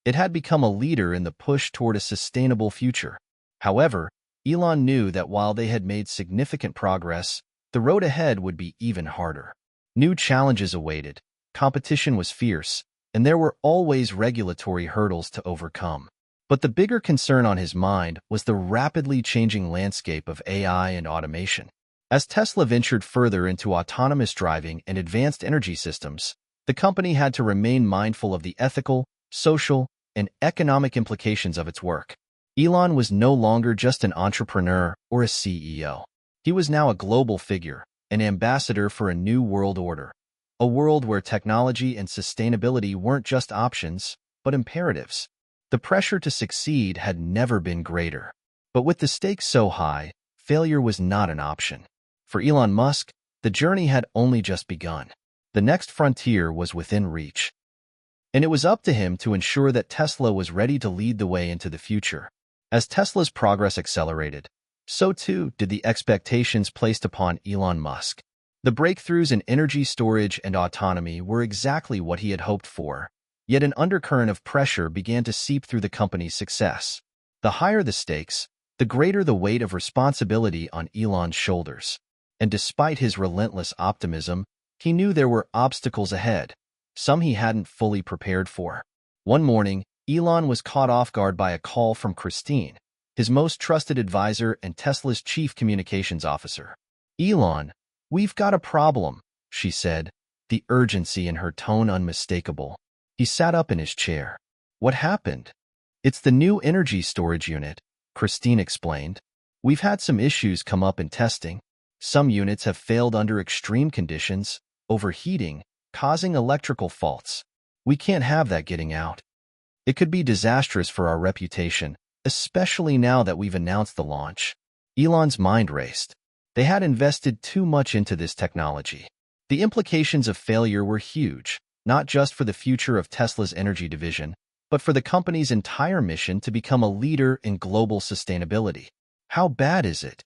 It had become a leader in the push toward a sustainable future. However, Elon knew that while they had made significant progress, the road ahead would be even harder. New challenges awaited, competition was fierce, and there were always regulatory hurdles to overcome. But the bigger concern on his mind was the rapidly changing landscape of AI and automation. As Tesla ventured further into autonomous driving and advanced energy systems, the company had to remain mindful of the ethical, social, and economic implications of its work. Elon was no longer just an entrepreneur or a CEO. He was now a global figure, an ambassador for a new world order. A world where technology and sustainability weren't just options, but imperatives. The pressure to succeed had never been greater. But with the stakes so high, failure was not an option. For Elon Musk, the journey had only just begun. The next frontier was within reach. And it was up to him to ensure that Tesla was ready to lead the way into the future. As Tesla's progress accelerated, so too did the expectations placed upon Elon Musk. The breakthroughs in energy storage and autonomy were exactly what he had hoped for, yet an undercurrent of pressure began to seep through the company's success. The higher the stakes, the greater the weight of responsibility on Elon's shoulders. And despite his relentless optimism, he knew there were obstacles ahead, some he hadn't fully prepared for. One morning, Elon was caught off guard by a call from Christine, his most trusted advisor and Tesla's chief communications officer. "Elon, we've got a problem," she said, the urgency in her tone unmistakable. He sat up in his chair. "What happened?" "It's the new energy storage unit," Christine explained. "We've had some issues come up in testing. Some units have failed under extreme conditions, overheating, causing electrical faults. We can't have that getting out. It could be disastrous for our reputation, especially now that we've announced the launch." Elon's mind raced. They had invested too much into this technology. The implications of failure were huge, not just for the future of Tesla's energy division, but for the company's entire mission to become a leader in global sustainability. "How bad is it?"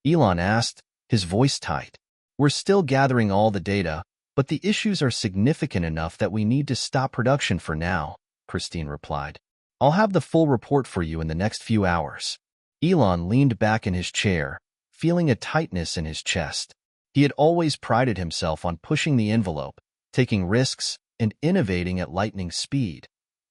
Elon asked, his voice tight. "We're still gathering all the data, but the issues are significant enough that we need to stop production for now," Christine replied. "I'll have the full report for you in the next few hours." Elon leaned back in his chair, feeling a tightness in his chest. He had always prided himself on pushing the envelope, taking risks, and innovating at lightning speed.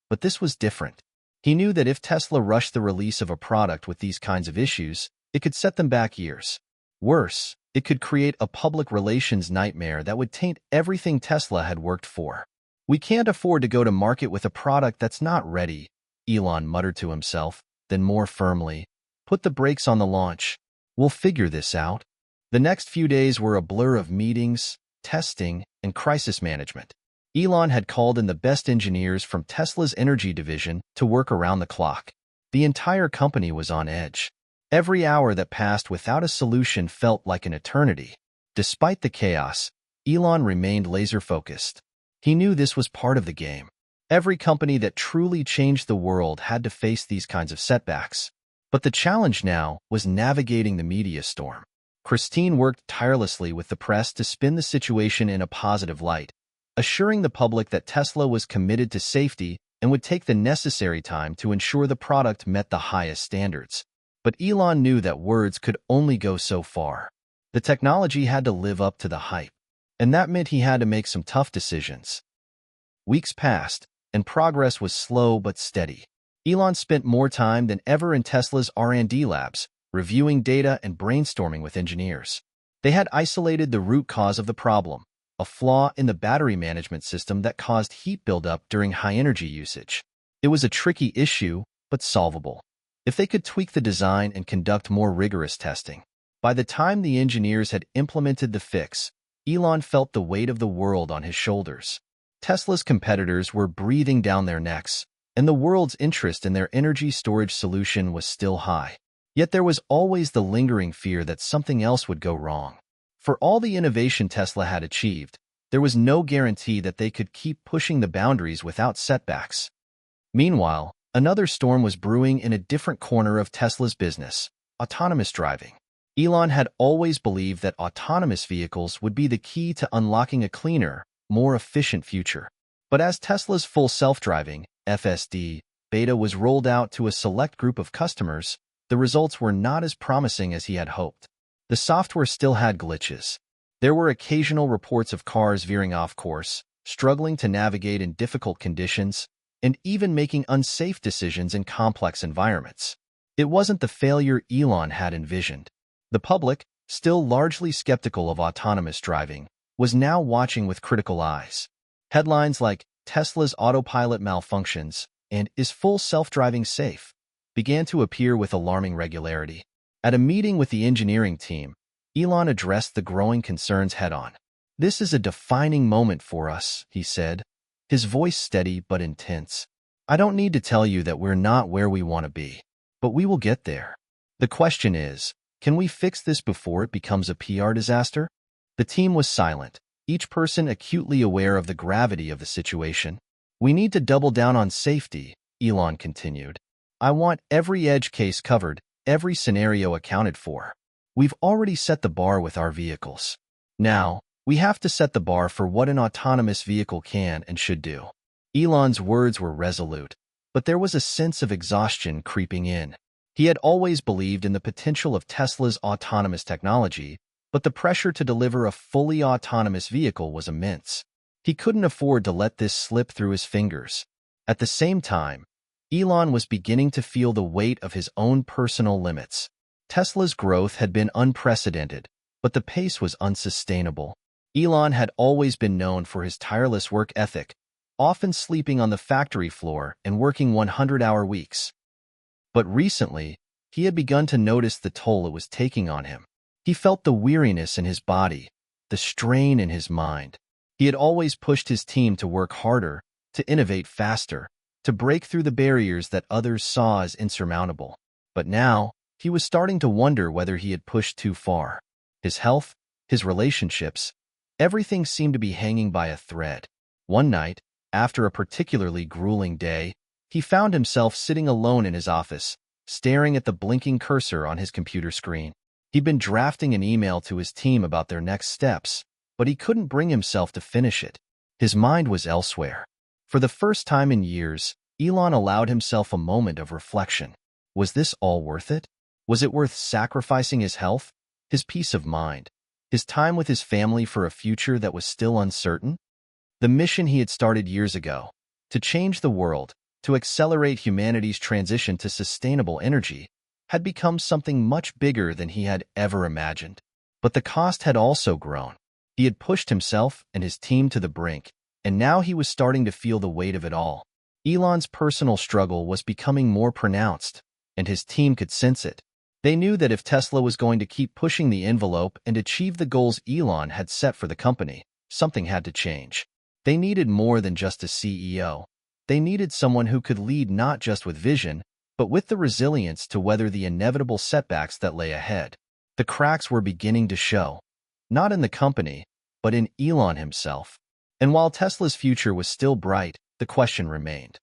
But this was different. He knew that if Tesla rushed the release of a product with these kinds of issues, it could set them back years. Worse, it could create a public relations nightmare that would taint everything Tesla had worked for. "We can't afford to go to market with a product that's not ready," Elon muttered to himself, then more firmly, "Put the brakes on the launch. We'll figure this out." The next few days were a blur of meetings, testing, and crisis management. Elon had called in the best engineers from Tesla's energy division to work around the clock. The entire company was on edge. Every hour that passed without a solution felt like an eternity. Despite the chaos, Elon remained laser-focused. He knew this was part of the game. Every company that truly changed the world had to face these kinds of setbacks. But the challenge now was navigating the media storm. Christine worked tirelessly with the press to spin the situation in a positive light, assuring the public that Tesla was committed to safety and would take the necessary time to ensure the product met the highest standards. But Elon knew that words could only go so far. The technology had to live up to the hype, and that meant he had to make some tough decisions. Weeks passed, and progress was slow but steady. Elon spent more time than ever in Tesla's R&D labs, reviewing data and brainstorming with engineers. They had isolated the root cause of the problem, a flaw in the battery management system that caused heat buildup during high-energy usage. It was a tricky issue, but solvable. If they could tweak the design and conduct more rigorous testing. By the time the engineers had implemented the fix, Elon felt the weight of the world on his shoulders. Tesla's competitors were breathing down their necks, and the world's interest in their energy storage solution was still high. Yet there was always the lingering fear that something else would go wrong. For all the innovation Tesla had achieved, there was no guarantee that they could keep pushing the boundaries without setbacks. Meanwhile, another storm was brewing in a different corner of Tesla's business: autonomous driving. Elon had always believed that autonomous vehicles would be the key to unlocking a cleaner, more efficient future. But as Tesla's full self-driving, FSD, beta was rolled out to a select group of customers, the results were not as promising as he had hoped. The software still had glitches. There were occasional reports of cars veering off course, struggling to navigate in difficult conditions, and even making unsafe decisions in complex environments. It wasn't the failure Elon had envisioned. The public, still largely skeptical of autonomous driving, was now watching with critical eyes. Headlines like "Tesla's autopilot malfunctions" and "Is full self-driving safe?" began to appear with alarming regularity. At a meeting with the engineering team, Elon addressed the growing concerns head-on. "This is a defining moment for us," he said, his voice steady but intense. "I don't need to tell you that we're not where we want to be, but we will get there. The question is, can we fix this before it becomes a PR disaster?" The team was silent, each person acutely aware of the gravity of the situation. "We need to double down on safety," Elon continued. "I want every edge case covered, every scenario accounted for. We've already set the bar with our vehicles. Now, we have to set the bar for what an autonomous vehicle can and should do." Elon's words were resolute, but there was a sense of exhaustion creeping in. He had always believed in the potential of Tesla's autonomous technology, but the pressure to deliver a fully autonomous vehicle was immense. He couldn't afford to let this slip through his fingers. At the same time, Elon was beginning to feel the weight of his own personal limits. Tesla's growth had been unprecedented, but the pace was unsustainable. Elon had always been known for his tireless work ethic, often sleeping on the factory floor and working 100-hour weeks. But recently, he had begun to notice the toll it was taking on him. He felt the weariness in his body, the strain in his mind. He had always pushed his team to work harder, to innovate faster, to break through the barriers that others saw as insurmountable. But now, he was starting to wonder whether he had pushed too far. His health, his relationships, everything seemed to be hanging by a thread. One night, after a particularly grueling day, he found himself sitting alone in his office, staring at the blinking cursor on his computer screen. He'd been drafting an email to his team about their next steps, but he couldn't bring himself to finish it. His mind was elsewhere. For the first time in years, Elon allowed himself a moment of reflection. Was this all worth it? Was it worth sacrificing his health, his peace of mind, his time with his family for a future that was still uncertain? The mission he had started years ago, to change the world, to accelerate humanity's transition to sustainable energy, had become something much bigger than he had ever imagined. But the cost had also grown. He had pushed himself and his team to the brink, and now he was starting to feel the weight of it all. Elon's personal struggle was becoming more pronounced, and his team could sense it. They knew that if Tesla was going to keep pushing the envelope and achieve the goals Elon had set for the company, something had to change. They needed more than just a CEO. They needed someone who could lead not just with vision, but with the resilience to weather the inevitable setbacks that lay ahead. The cracks were beginning to show, not in the company, but in Elon himself. And while Tesla's future was still bright, the question remained.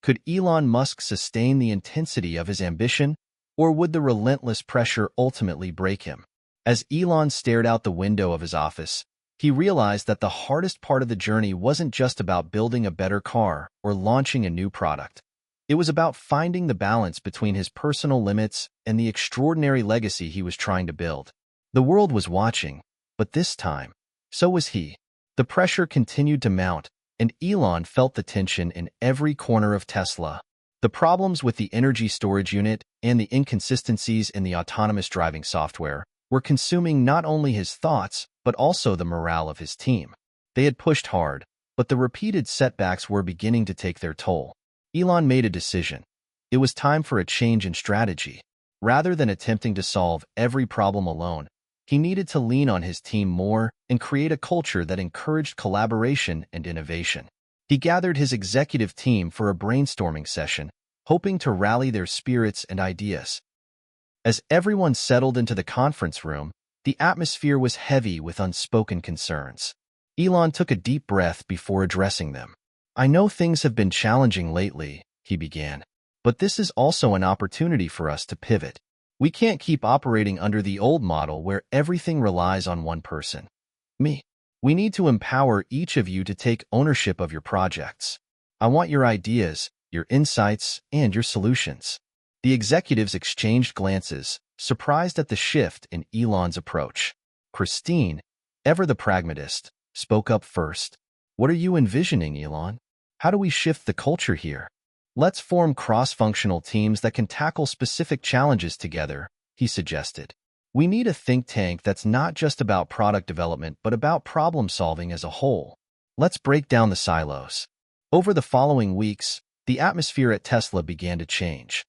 Could Elon Musk sustain the intensity of his ambition, or would the relentless pressure ultimately break him? As Elon stared out the window of his office, he realized that the hardest part of the journey wasn't just about building a better car or launching a new product. It was about finding the balance between his personal limits and the extraordinary legacy he was trying to build. The world was watching, but this time, so was he. The pressure continued to mount, and Elon felt the tension in every corner of Tesla. The problems with the energy storage unit and the inconsistencies in the autonomous driving software were consuming not only his thoughts, but also the morale of his team. They had pushed hard, but the repeated setbacks were beginning to take their toll. Elon made a decision. It was time for a change in strategy. Rather than attempting to solve every problem alone, he needed to lean on his team more and create a culture that encouraged collaboration and innovation. He gathered his executive team for a brainstorming session, hoping to rally their spirits and ideas. As everyone settled into the conference room, the atmosphere was heavy with unspoken concerns. Elon took a deep breath before addressing them. "I know things have been challenging lately," he began, "but this is also an opportunity for us to pivot. We can't keep operating under the old model where everything relies on one person, me. We need to empower each of you to take ownership of your projects. I want your ideas, your insights, and your solutions." The executives exchanged glances, surprised at the shift in Elon's approach. Christine, Ever the pragmatist, spoke up first. What are you envisioning, Elon? How do we shift the culture here? Let's form cross-functional teams that can tackle specific challenges together, he suggested. We need a think tank that's not just about product development but about problem-solving as a whole. Let's break down the silos. Over the following weeks, the atmosphere at Tesla began to change.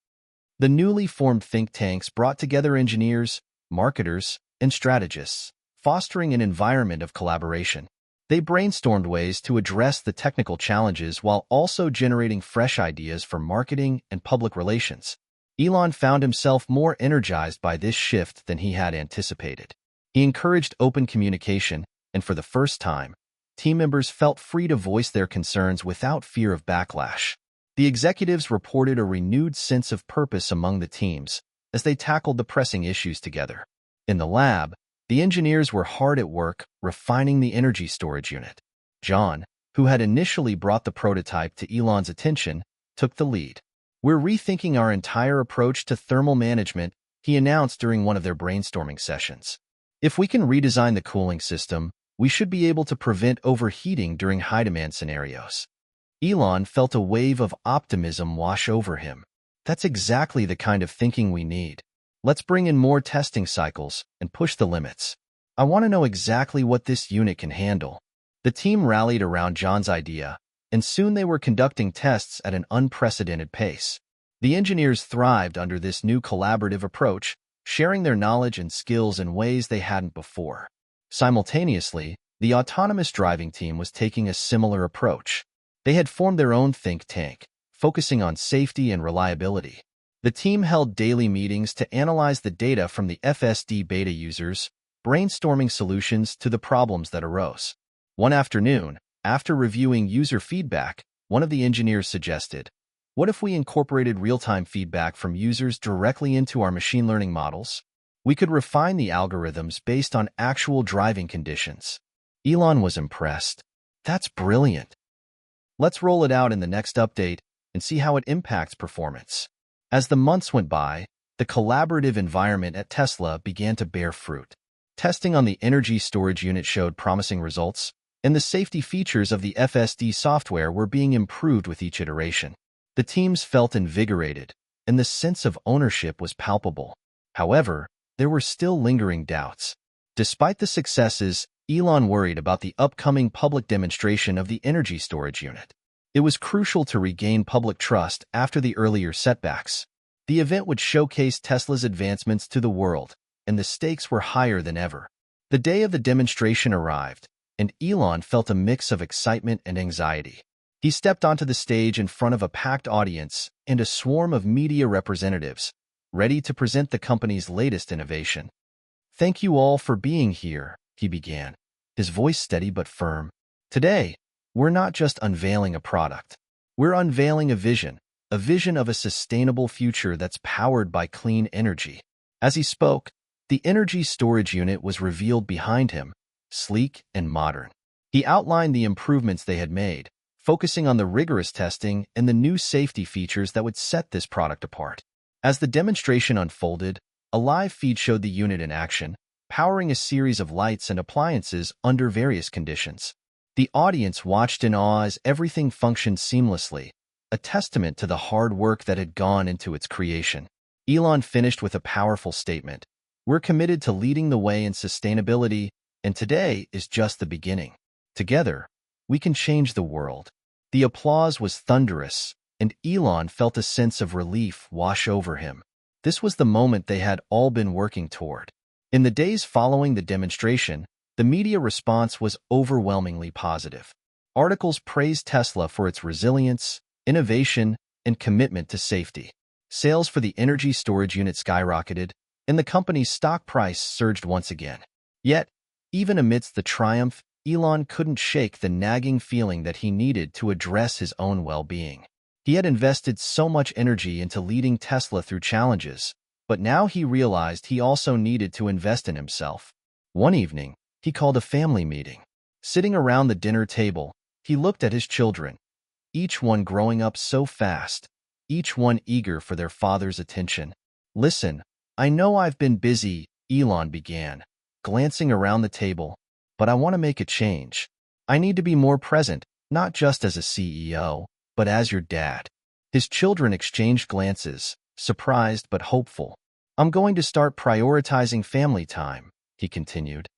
The newly formed think tanks brought together engineers, marketers, and strategists, fostering an environment of collaboration. They brainstormed ways to address the technical challenges while also generating fresh ideas for marketing and public relations. Elon found himself more energized by this shift than he had anticipated. He encouraged open communication, and for the first time, team members felt free to voice their concerns without fear of backlash. The executives reported a renewed sense of purpose among the teams as they tackled the pressing issues together. In the lab, the engineers were hard at work refining the energy storage unit. John, who had initially brought the prototype to Elon's attention, took the lead. We're rethinking our entire approach to thermal management, he announced during one of their brainstorming sessions. If we can redesign the cooling system, we should be able to prevent overheating during high-demand scenarios. Elon felt a wave of optimism wash over him. That's exactly the kind of thinking we need. Let's bring in more testing cycles and push the limits. I want to know exactly what this unit can handle. The team rallied around John's idea, and soon they were conducting tests at an unprecedented pace. The engineers thrived under this new collaborative approach, sharing their knowledge and skills in ways they hadn't before. Simultaneously, the autonomous driving team was taking a similar approach. They had formed their own think tank, focusing on safety and reliability. The team held daily meetings to analyze the data from the FSD beta users, brainstorming solutions to the problems that arose. One afternoon, after reviewing user feedback, one of the engineers suggested, "What if we incorporated real-time feedback from users directly into our machine learning models? We could refine the algorithms based on actual driving conditions." Elon was impressed. That's brilliant. Let's roll it out in the next update and see how it impacts performance. As the months went by, the collaborative environment at Tesla began to bear fruit. Testing on the energy storage unit showed promising results, and the safety features of the FSD software were being improved with each iteration. The teams felt invigorated, and the sense of ownership was palpable. However, there were still lingering doubts. Despite the successes, Elon worried about the upcoming public demonstration of the energy storage unit. It was crucial to regain public trust after the earlier setbacks. The event would showcase Tesla's advancements to the world, and the stakes were higher than ever. The day of the demonstration arrived, and Elon felt a mix of excitement and anxiety. He stepped onto the stage in front of a packed audience and a swarm of media representatives, ready to present the company's latest innovation. "Thank you all for being here," he began, his voice steady but firm. "Today, we're not just unveiling a product. We're unveiling a vision of a sustainable future that's powered by clean energy." As he spoke, the energy storage unit was revealed behind him, sleek and modern. He outlined the improvements they had made, focusing on the rigorous testing and the new safety features that would set this product apart. As the demonstration unfolded, a live feed showed the unit in action, powering a series of lights and appliances under various conditions. The audience watched in awe as everything functioned seamlessly, a testament to the hard work that had gone into its creation. Elon finished with a powerful statement. "We're committed to leading the way in sustainability, and today is just the beginning. Together, we can change the world." The applause was thunderous, and Elon felt a sense of relief wash over him. This was the moment they had all been working toward. In the days following the demonstration, the media response was overwhelmingly positive. Articles praised Tesla for its resilience, innovation, and commitment to safety. Sales for the energy storage unit skyrocketed, and the company's stock price surged once again. Yet, even amidst the triumph, Elon couldn't shake the nagging feeling that he needed to address his own well-being. He had invested so much energy into leading Tesla through challenges, but now he realized he also needed to invest in himself. One evening, he called a family meeting. Sitting around the dinner table, he looked at his children, each one growing up so fast, each one eager for their father's attention. "Listen, I know I've been busy," Elon began, glancing around the table, but I want to make a change. I need to be more present, not just as a CEO, but as your dad." His children exchanged glances, surprised but hopeful. "I'm going to start prioritizing family time," he continued.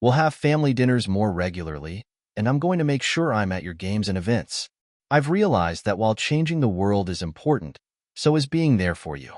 "We'll have family dinners more regularly, and I'm going to make sure I'm at your games and events. I've realized that while changing the world is important, so is being there for you."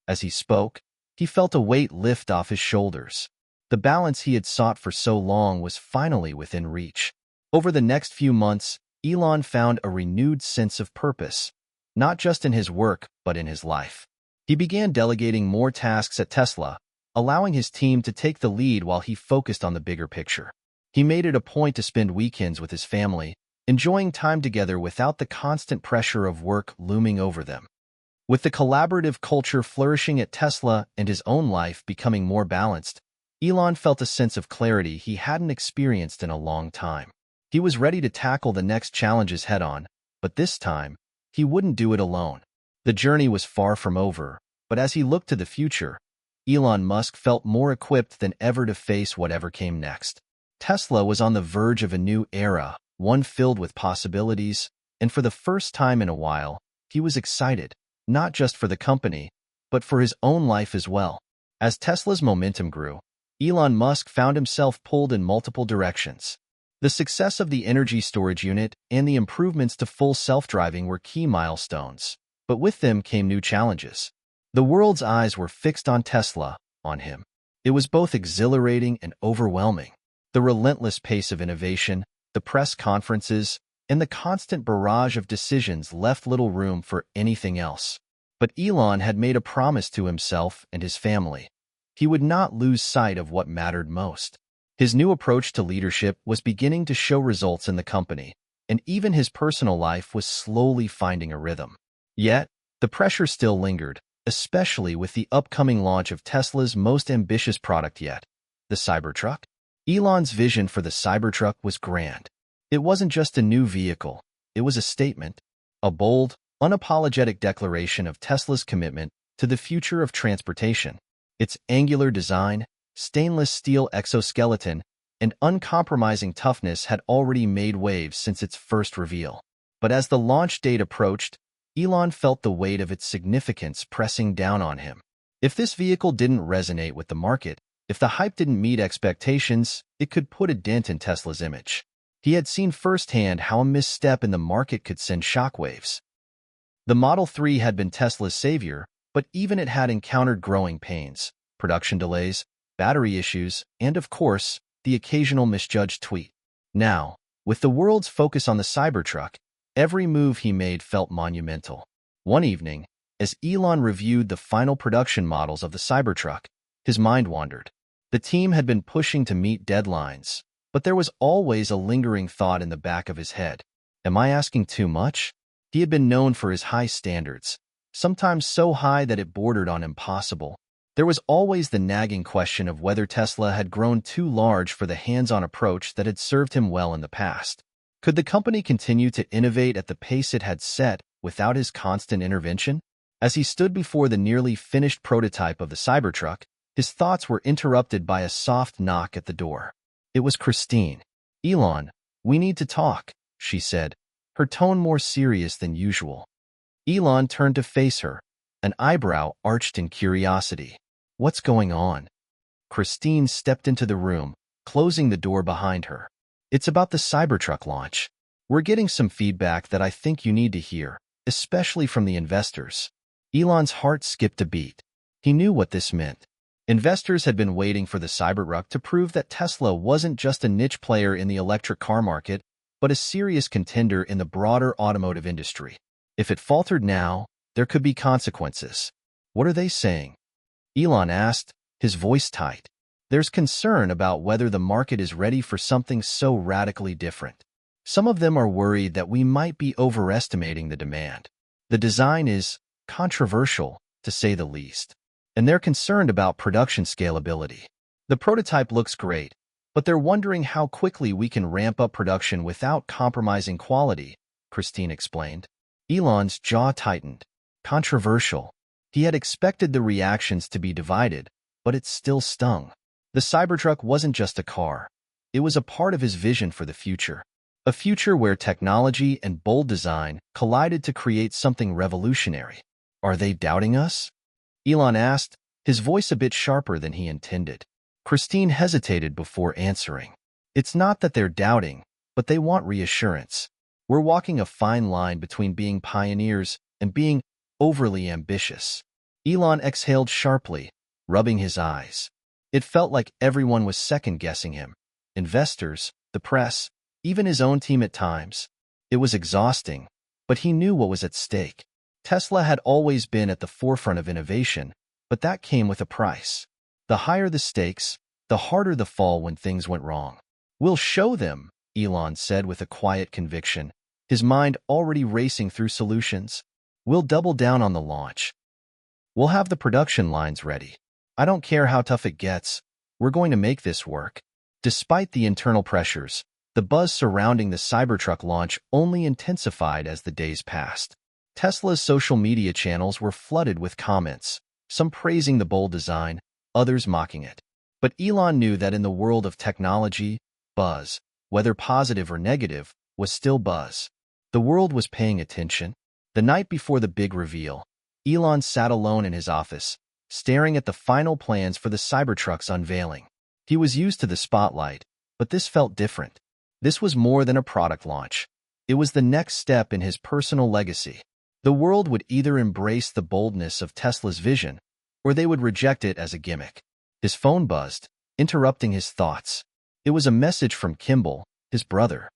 As he spoke, he felt a weight lift off his shoulders. The balance he had sought for so long was finally within reach. Over the next few months, Elon found a renewed sense of purpose, not just in his work, but in his life. He began delegating more tasks at Tesla, allowing his team to take the lead while he focused on the bigger picture. He made it a point to spend weekends with his family, enjoying time together without the constant pressure of work looming over them. With the collaborative culture flourishing at Tesla and his own life becoming more balanced, Elon felt a sense of clarity he hadn't experienced in a long time. He was ready to tackle the next challenges head-on, but this time, he wouldn't do it alone. The journey was far from over, but as he looked to the future, Elon Musk felt more equipped than ever to face whatever came next. Tesla was on the verge of a new era, one filled with possibilities, and for the first time in a while, he was excited, not just for the company, but for his own life as well. As Tesla's momentum grew, Elon Musk found himself pulled in multiple directions. The success of the energy storage unit and the improvements to full self-driving were key milestones, but with them came new challenges. The world's eyes were fixed on Tesla, on him. It was both exhilarating and overwhelming. The relentless pace of innovation, the press conferences, and the constant barrage of decisions left little room for anything else. But Elon had made a promise to himself and his family. He would not lose sight of what mattered most. His new approach to leadership was beginning to show results in the company, and even his personal life was slowly finding a rhythm. Yet, the pressure still lingered, especially with the upcoming launch of Tesla's most ambitious product yet, the Cybertruck. Elon's vision for the Cybertruck was grand. It wasn't just a new vehicle, it was a statement, a bold, unapologetic declaration of Tesla's commitment to the future of transportation. Its angular design, stainless steel exoskeleton, and uncompromising toughness had already made waves since its first reveal. But as the launch date approached, Elon felt the weight of its significance pressing down on him. If this vehicle didn't resonate with the market, if the hype didn't meet expectations, it could put a dent in Tesla's image. He had seen firsthand how a misstep in the market could send shockwaves. The Model 3 had been Tesla's savior, but even it had encountered growing pains, production delays, battery issues, and of course, the occasional misjudged tweet. Now, with the world's focus on the Cybertruck, every move he made felt monumental. One evening, as Elon reviewed the final production models of the Cybertruck, his mind wandered. The team had been pushing to meet deadlines, but there was always a lingering thought in the back of his head. Am I asking too much? He had been known for his high standards, sometimes so high that it bordered on impossible. There was always the nagging question of whether Tesla had grown too large for the hands-on approach that had served him well in the past. Could the company continue to innovate at the pace it had set without his constant intervention? As he stood before the nearly finished prototype of the Cybertruck, his thoughts were interrupted by a soft knock at the door. It was Christine. "Elon, we need to talk," she said, her tone more serious than usual. Elon turned to face her, an eyebrow arched in curiosity. "What's going on?" Christine stepped into the room, closing the door behind her. "It's about the Cybertruck launch. We're getting some feedback that I think you need to hear, especially from the investors." Elon's heart skipped a beat. He knew what this meant. Investors had been waiting for the Cybertruck to prove that Tesla wasn't just a niche player in the electric car market, but a serious contender in the broader automotive industry. If it faltered now, there could be consequences. "What are they saying?" Elon asked, his voice tight. "There's concern about whether the market is ready for something so radically different. Some of them are worried that we might be overestimating the demand. The design is controversial, to say the least, and they're concerned about production scalability. The prototype looks great, but they're wondering how quickly we can ramp up production without compromising quality," Christine explained. Elon's jaw tightened. Controversial. He had expected the reactions to be divided, but it still stung. The Cybertruck wasn't just a car. It was a part of his vision for the future. A future where technology and bold design collided to create something revolutionary. Are they doubting us? Elon asked, his voice a bit sharper than he intended. Christine hesitated before answering. It's not that they're doubting, but they want reassurance. We're walking a fine line between being pioneers and being overly ambitious. Elon exhaled sharply, rubbing his eyes. It felt like everyone was second-guessing him. Investors, the press, even his own team at times. It was exhausting, but he knew what was at stake. Tesla had always been at the forefront of innovation, but that came with a price. The higher the stakes, the harder the fall when things went wrong. We'll show them, Elon said with a quiet conviction, his mind already racing through solutions. We'll double down on the launch. We'll have the production lines ready. I don't care how tough it gets. We're going to make this work. Despite the internal pressures, the buzz surrounding the Cybertruck launch only intensified as the days passed. Tesla's social media channels were flooded with comments, some praising the bold design, others mocking it. But Elon knew that in the world of technology, buzz, whether positive or negative, was still buzz. The world was paying attention. The night before the big reveal, Elon sat alone in his office, staring at the final plans for the Cybertruck's unveiling. He was used to the spotlight, but this felt different. This was more than a product launch. It was the next step in his personal legacy. The world would either embrace the boldness of Tesla's vision, or they would reject it as a gimmick. His phone buzzed, interrupting his thoughts. It was a message from Kimball, his brother.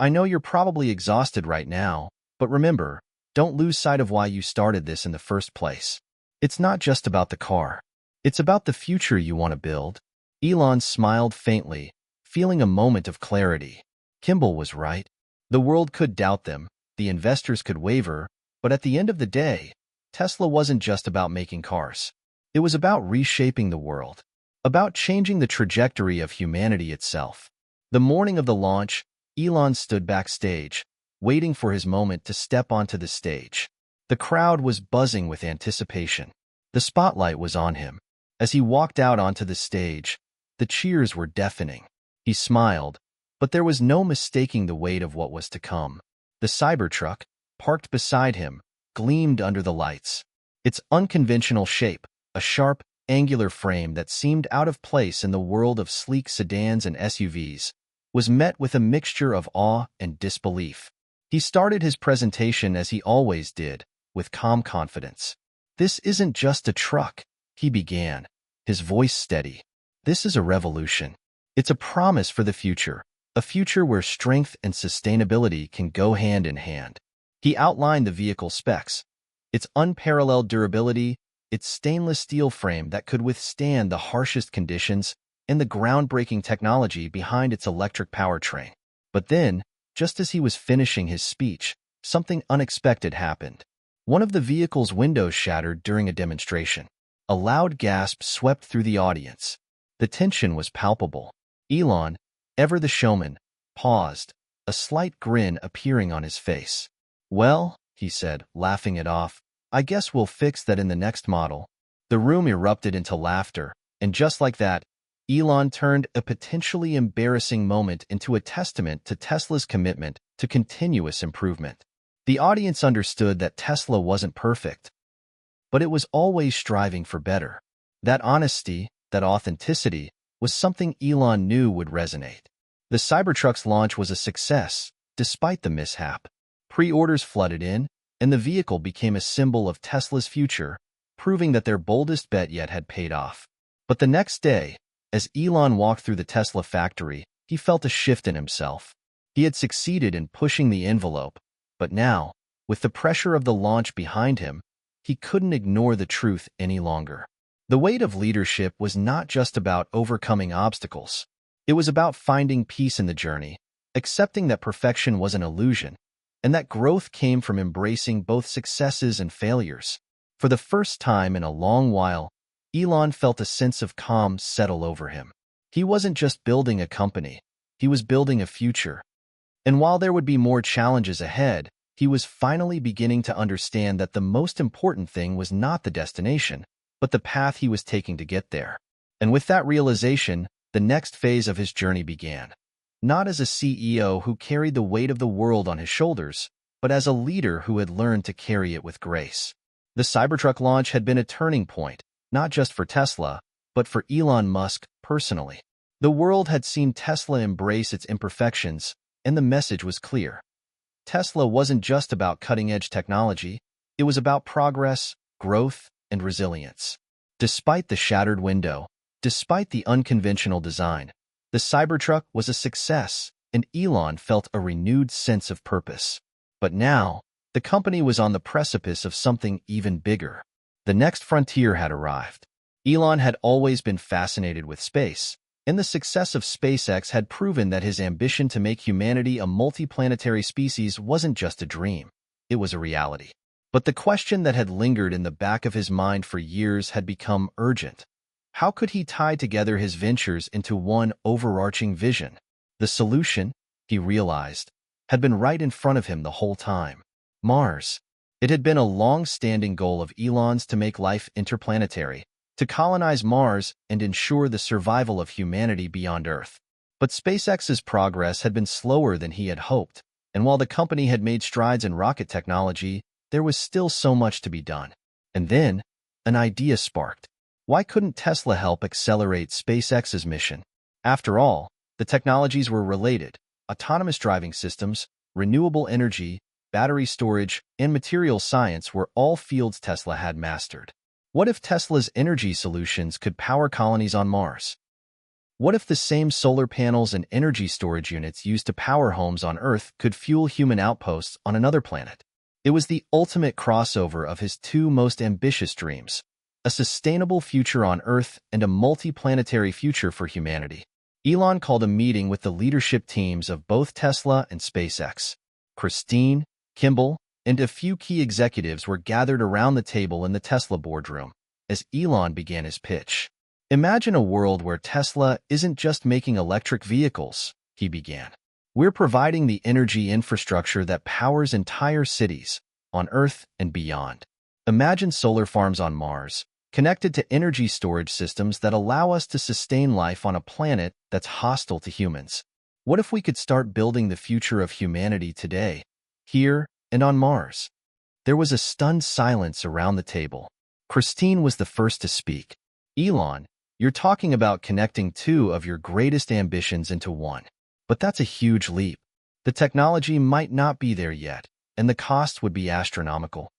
I know you're probably exhausted right now, but remember, don't lose sight of why you started this in the first place. It's not just about the car. It's about the future you want to build. Elon smiled faintly, feeling a moment of clarity. Kimball was right. The world could doubt them, the investors could waver, but at the end of the day, Tesla wasn't just about making cars. It was about reshaping the world, about changing the trajectory of humanity itself. The morning of the launch, Elon stood backstage, waiting for his moment to step onto the stage. The crowd was buzzing with anticipation. The spotlight was on him. As he walked out onto the stage, the cheers were deafening. He smiled, but there was no mistaking the weight of what was to come. The Cybertruck, parked beside him, gleamed under the lights. Its unconventional shape, a sharp, angular frame that seemed out of place in the world of sleek sedans and SUVs, was met with a mixture of awe and disbelief. He started his presentation as he always did, with calm confidence. This isn't just a truck, he began, his voice steady. This is a revolution. It's a promise for the future, a future where strength and sustainability can go hand in hand. He outlined the vehicle specs, its unparalleled durability, its stainless steel frame that could withstand the harshest conditions, and the groundbreaking technology behind its electric powertrain. But then, just as he was finishing his speech, something unexpected happened. One of the vehicle's windows shattered during a demonstration. A loud gasp swept through the audience. The tension was palpable. Elon, ever the showman, paused, a slight grin appearing on his face. Well, he said, laughing it off, I guess we'll fix that in the next model. The room erupted into laughter, and just like that, Elon turned a potentially embarrassing moment into a testament to Tesla's commitment to continuous improvement. The audience understood that Tesla wasn't perfect, but it was always striving for better. That honesty, that authenticity, was something Elon knew would resonate. The Cybertruck's launch was a success, despite the mishap. Pre-orders flooded in, and the vehicle became a symbol of Tesla's future, proving that their boldest bet yet had paid off. But the next day, as Elon walked through the Tesla factory, he felt a shift in himself. He had succeeded in pushing the envelope, but now, with the pressure of the launch behind him, he couldn't ignore the truth any longer. The weight of leadership was not just about overcoming obstacles. It was about finding peace in the journey, accepting that perfection was an illusion, and that growth came from embracing both successes and failures. For the first time in a long while, Elon felt a sense of calm settle over him. He wasn't just building a company, he was building a future. And while there would be more challenges ahead, he was finally beginning to understand that the most important thing was not the destination, but the path he was taking to get there. And with that realization, the next phase of his journey began. Not as a CEO who carried the weight of the world on his shoulders, but as a leader who had learned to carry it with grace. The Cybertruck launch had been a turning point, not just for Tesla, but for Elon Musk personally. The world had seen Tesla embrace its imperfections, and the message was clear. Tesla wasn't just about cutting-edge technology, it was about progress, growth, and resilience. Despite the shattered window, despite the unconventional design, the Cybertruck was a success, and Elon felt a renewed sense of purpose. But now, the company was on the precipice of something even bigger. The next frontier had arrived. Elon had always been fascinated with space, and the success of SpaceX had proven that his ambition to make humanity a multiplanetary species wasn't just a dream. It was a reality. But the question that had lingered in the back of his mind for years had become urgent. How could he tie together his ventures into one overarching vision? The solution, he realized, had been right in front of him the whole time. Mars. It had been a long-standing goal of Elon's to make life interplanetary, to colonize Mars and ensure the survival of humanity beyond Earth. But SpaceX's progress had been slower than he had hoped, and while the company had made strides in rocket technology, there was still so much to be done. And then, an idea sparked. Why couldn't Tesla help accelerate SpaceX's mission? After all, the technologies were related. Autonomous driving systems, renewable energy, battery storage, and material science were all fields Tesla had mastered. What if Tesla's energy solutions could power colonies on Mars? What if the same solar panels and energy storage units used to power homes on Earth could fuel human outposts on another planet? It was the ultimate crossover of his two most ambitious dreams, a sustainable future on Earth and a multiplanetary future for humanity. Elon called a meeting with the leadership teams of both Tesla and SpaceX. Christine, Kimball, and a few key executives were gathered around the table in the Tesla boardroom as Elon began his pitch. Imagine a world where Tesla isn't just making electric vehicles, he began. We're providing the energy infrastructure that powers entire cities, on Earth and beyond. Imagine solar farms on Mars, connected to energy storage systems that allow us to sustain life on a planet that's hostile to humans. What if we could start building the future of humanity today, here and on Mars? There was a stunned silence around the table. Christine was the first to speak. Elon, you're talking about connecting two of your greatest ambitions into one. But that's a huge leap. The technology might not be there yet, and the cost would be astronomical.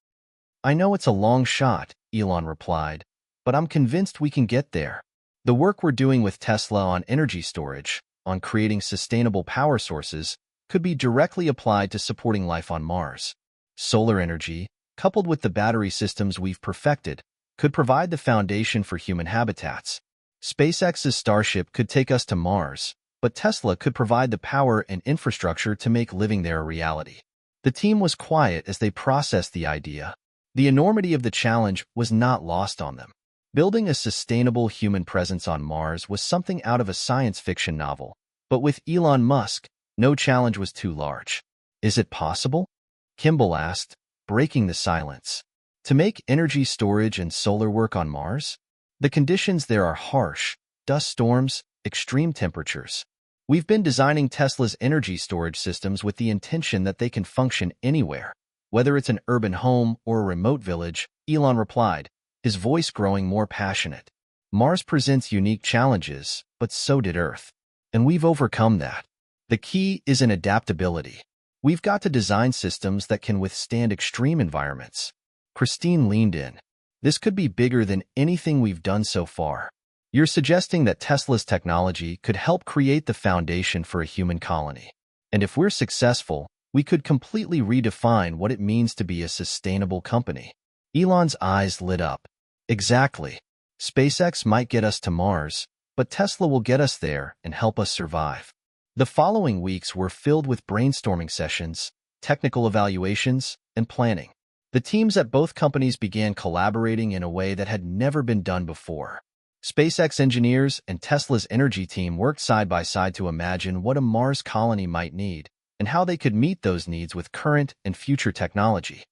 I know it's a long shot, Elon replied, but I'm convinced we can get there. The work we're doing with Tesla on energy storage, on creating sustainable power sources, could be directly applied to supporting life on Mars. Solar energy, coupled with the battery systems we've perfected, could provide the foundation for human habitats. SpaceX's Starship could take us to Mars, but Tesla could provide the power and infrastructure to make living there a reality. The team was quiet as they processed the idea. The enormity of the challenge was not lost on them. Building a sustainable human presence on Mars was something out of a science fiction novel, but with Elon Musk, no challenge was too large. Is it possible? Kimball asked, breaking the silence. To make energy storage and solar work on Mars? The conditions there are harsh, dust storms, extreme temperatures. We've been designing Tesla's energy storage systems with the intention that they can function anywhere. Whether it's an urban home or a remote village, Elon replied, his voice growing more passionate. Mars presents unique challenges, but so did Earth. And we've overcome that. The key is in adaptability. We've got to design systems that can withstand extreme environments. Christine leaned in. This could be bigger than anything we've done so far. You're suggesting that Tesla's technology could help create the foundation for a human colony. And if we're successful, we could completely redefine what it means to be a sustainable company. Elon's eyes lit up. Exactly. SpaceX might get us to Mars, but Tesla will get us there and help us survive. The following weeks were filled with brainstorming sessions, technical evaluations, and planning. The teams at both companies began collaborating in a way that had never been done before. SpaceX engineers and Tesla's energy team worked side by side to imagine what a Mars colony might need and how they could meet those needs with current and future technology.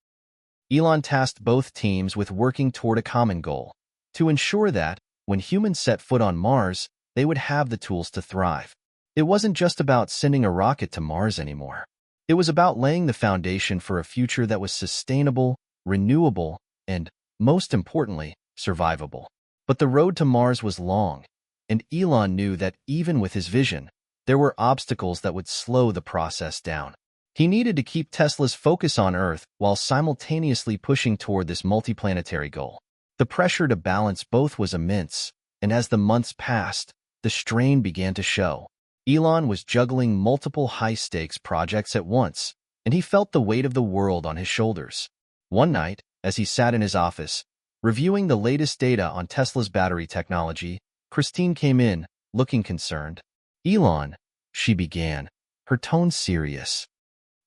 Elon tasked both teams with working toward a common goal, to ensure that, when humans set foot on Mars, they would have the tools to thrive. It wasn't just about sending a rocket to Mars anymore. It was about laying the foundation for a future that was sustainable, renewable, and, most importantly, survivable. But the road to Mars was long, and Elon knew that even with his vision, there were obstacles that would slow the process down. He needed to keep Tesla's focus on Earth while simultaneously pushing toward this multiplanetary goal. The pressure to balance both was immense, and as the months passed, the strain began to show. Elon was juggling multiple high-stakes projects at once, and he felt the weight of the world on his shoulders. One night, as he sat in his office, reviewing the latest data on Tesla's battery technology, Christine came in, looking concerned. "Elon," she began, her tone serious.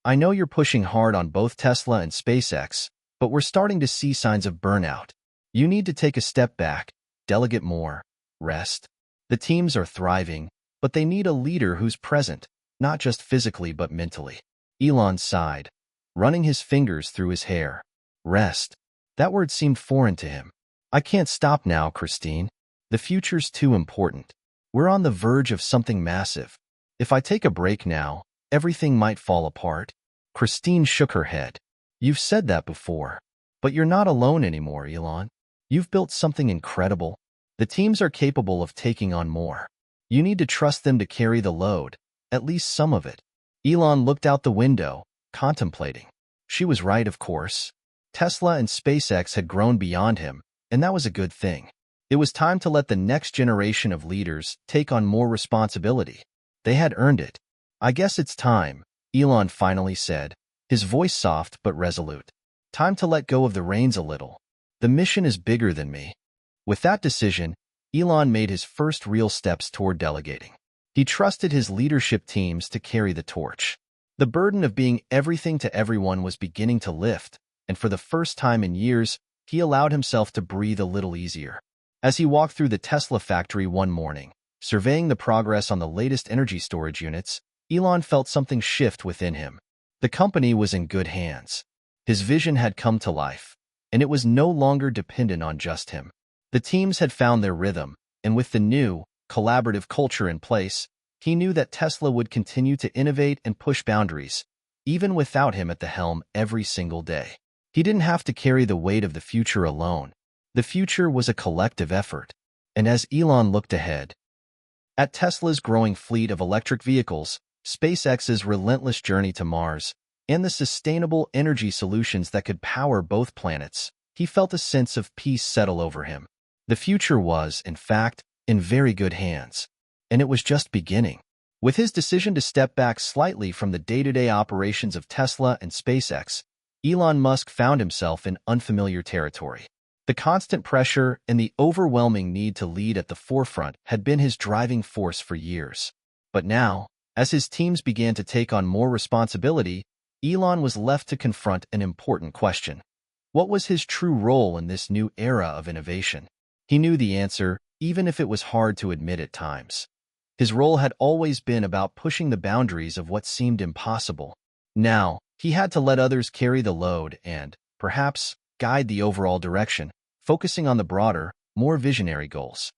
"I know you're pushing hard on both Tesla and SpaceX, but we're starting to see signs of burnout. You need to take a step back, delegate more, rest. The teams are thriving, but they need a leader who's present, not just physically but mentally." Elon sighed, running his fingers through his hair. Rest. That word seemed foreign to him. "I can't stop now, Christine. The future's too important. We're on the verge of something massive. If I take a break now, everything might fall apart." Christine shook her head. "You've said that before. But you're not alone anymore, Elon. You've built something incredible. The teams are capable of taking on more. You need to trust them to carry the load, at least some of it." Elon looked out the window, contemplating. She was right, of course. Tesla and SpaceX had grown beyond him, and that was a good thing. It was time to let the next generation of leaders take on more responsibility. They had earned it. "I guess it's time," Elon finally said, his voice soft but resolute. "Time to let go of the reins a little. The mission is bigger than me." With that decision, Elon made his first real steps toward delegating. He trusted his leadership teams to carry the torch. The burden of being everything to everyone was beginning to lift, and for the first time in years, he allowed himself to breathe a little easier. As he walked through the Tesla factory one morning, surveying the progress on the latest energy storage units, Elon felt something shift within him. The company was in good hands. His vision had come to life, and it was no longer dependent on just him. The teams had found their rhythm, and with the new, collaborative culture in place, he knew that Tesla would continue to innovate and push boundaries, even without him at the helm every single day. He didn't have to carry the weight of the future alone. The future was a collective effort. And as Elon looked ahead, at Tesla's growing fleet of electric vehicles, SpaceX's relentless journey to Mars, and the sustainable energy solutions that could power both planets, he felt a sense of peace settle over him. The future was, in fact, in very good hands. And it was just beginning. With his decision to step back slightly from the day-to-day operations of Tesla and SpaceX, Elon Musk found himself in unfamiliar territory. The constant pressure and the overwhelming need to lead at the forefront had been his driving force for years. But now, as his teams began to take on more responsibility, Elon was left to confront an important question. What was his true role in this new era of innovation? He knew the answer, even if it was hard to admit at times. His role had always been about pushing the boundaries of what seemed impossible. Now, he had to let others carry the load and, perhaps, guide the overall direction, focusing on the broader, more visionary goals.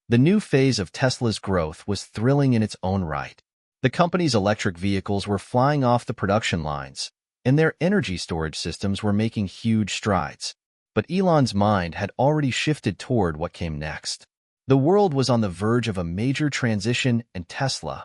The new phase of Tesla's growth was thrilling in its own right. The company's electric vehicles were flying off the production lines, and their energy storage systems were making huge strides. But Elon's mind had already shifted toward what came next. The world was on the verge of a major transition, and Tesla,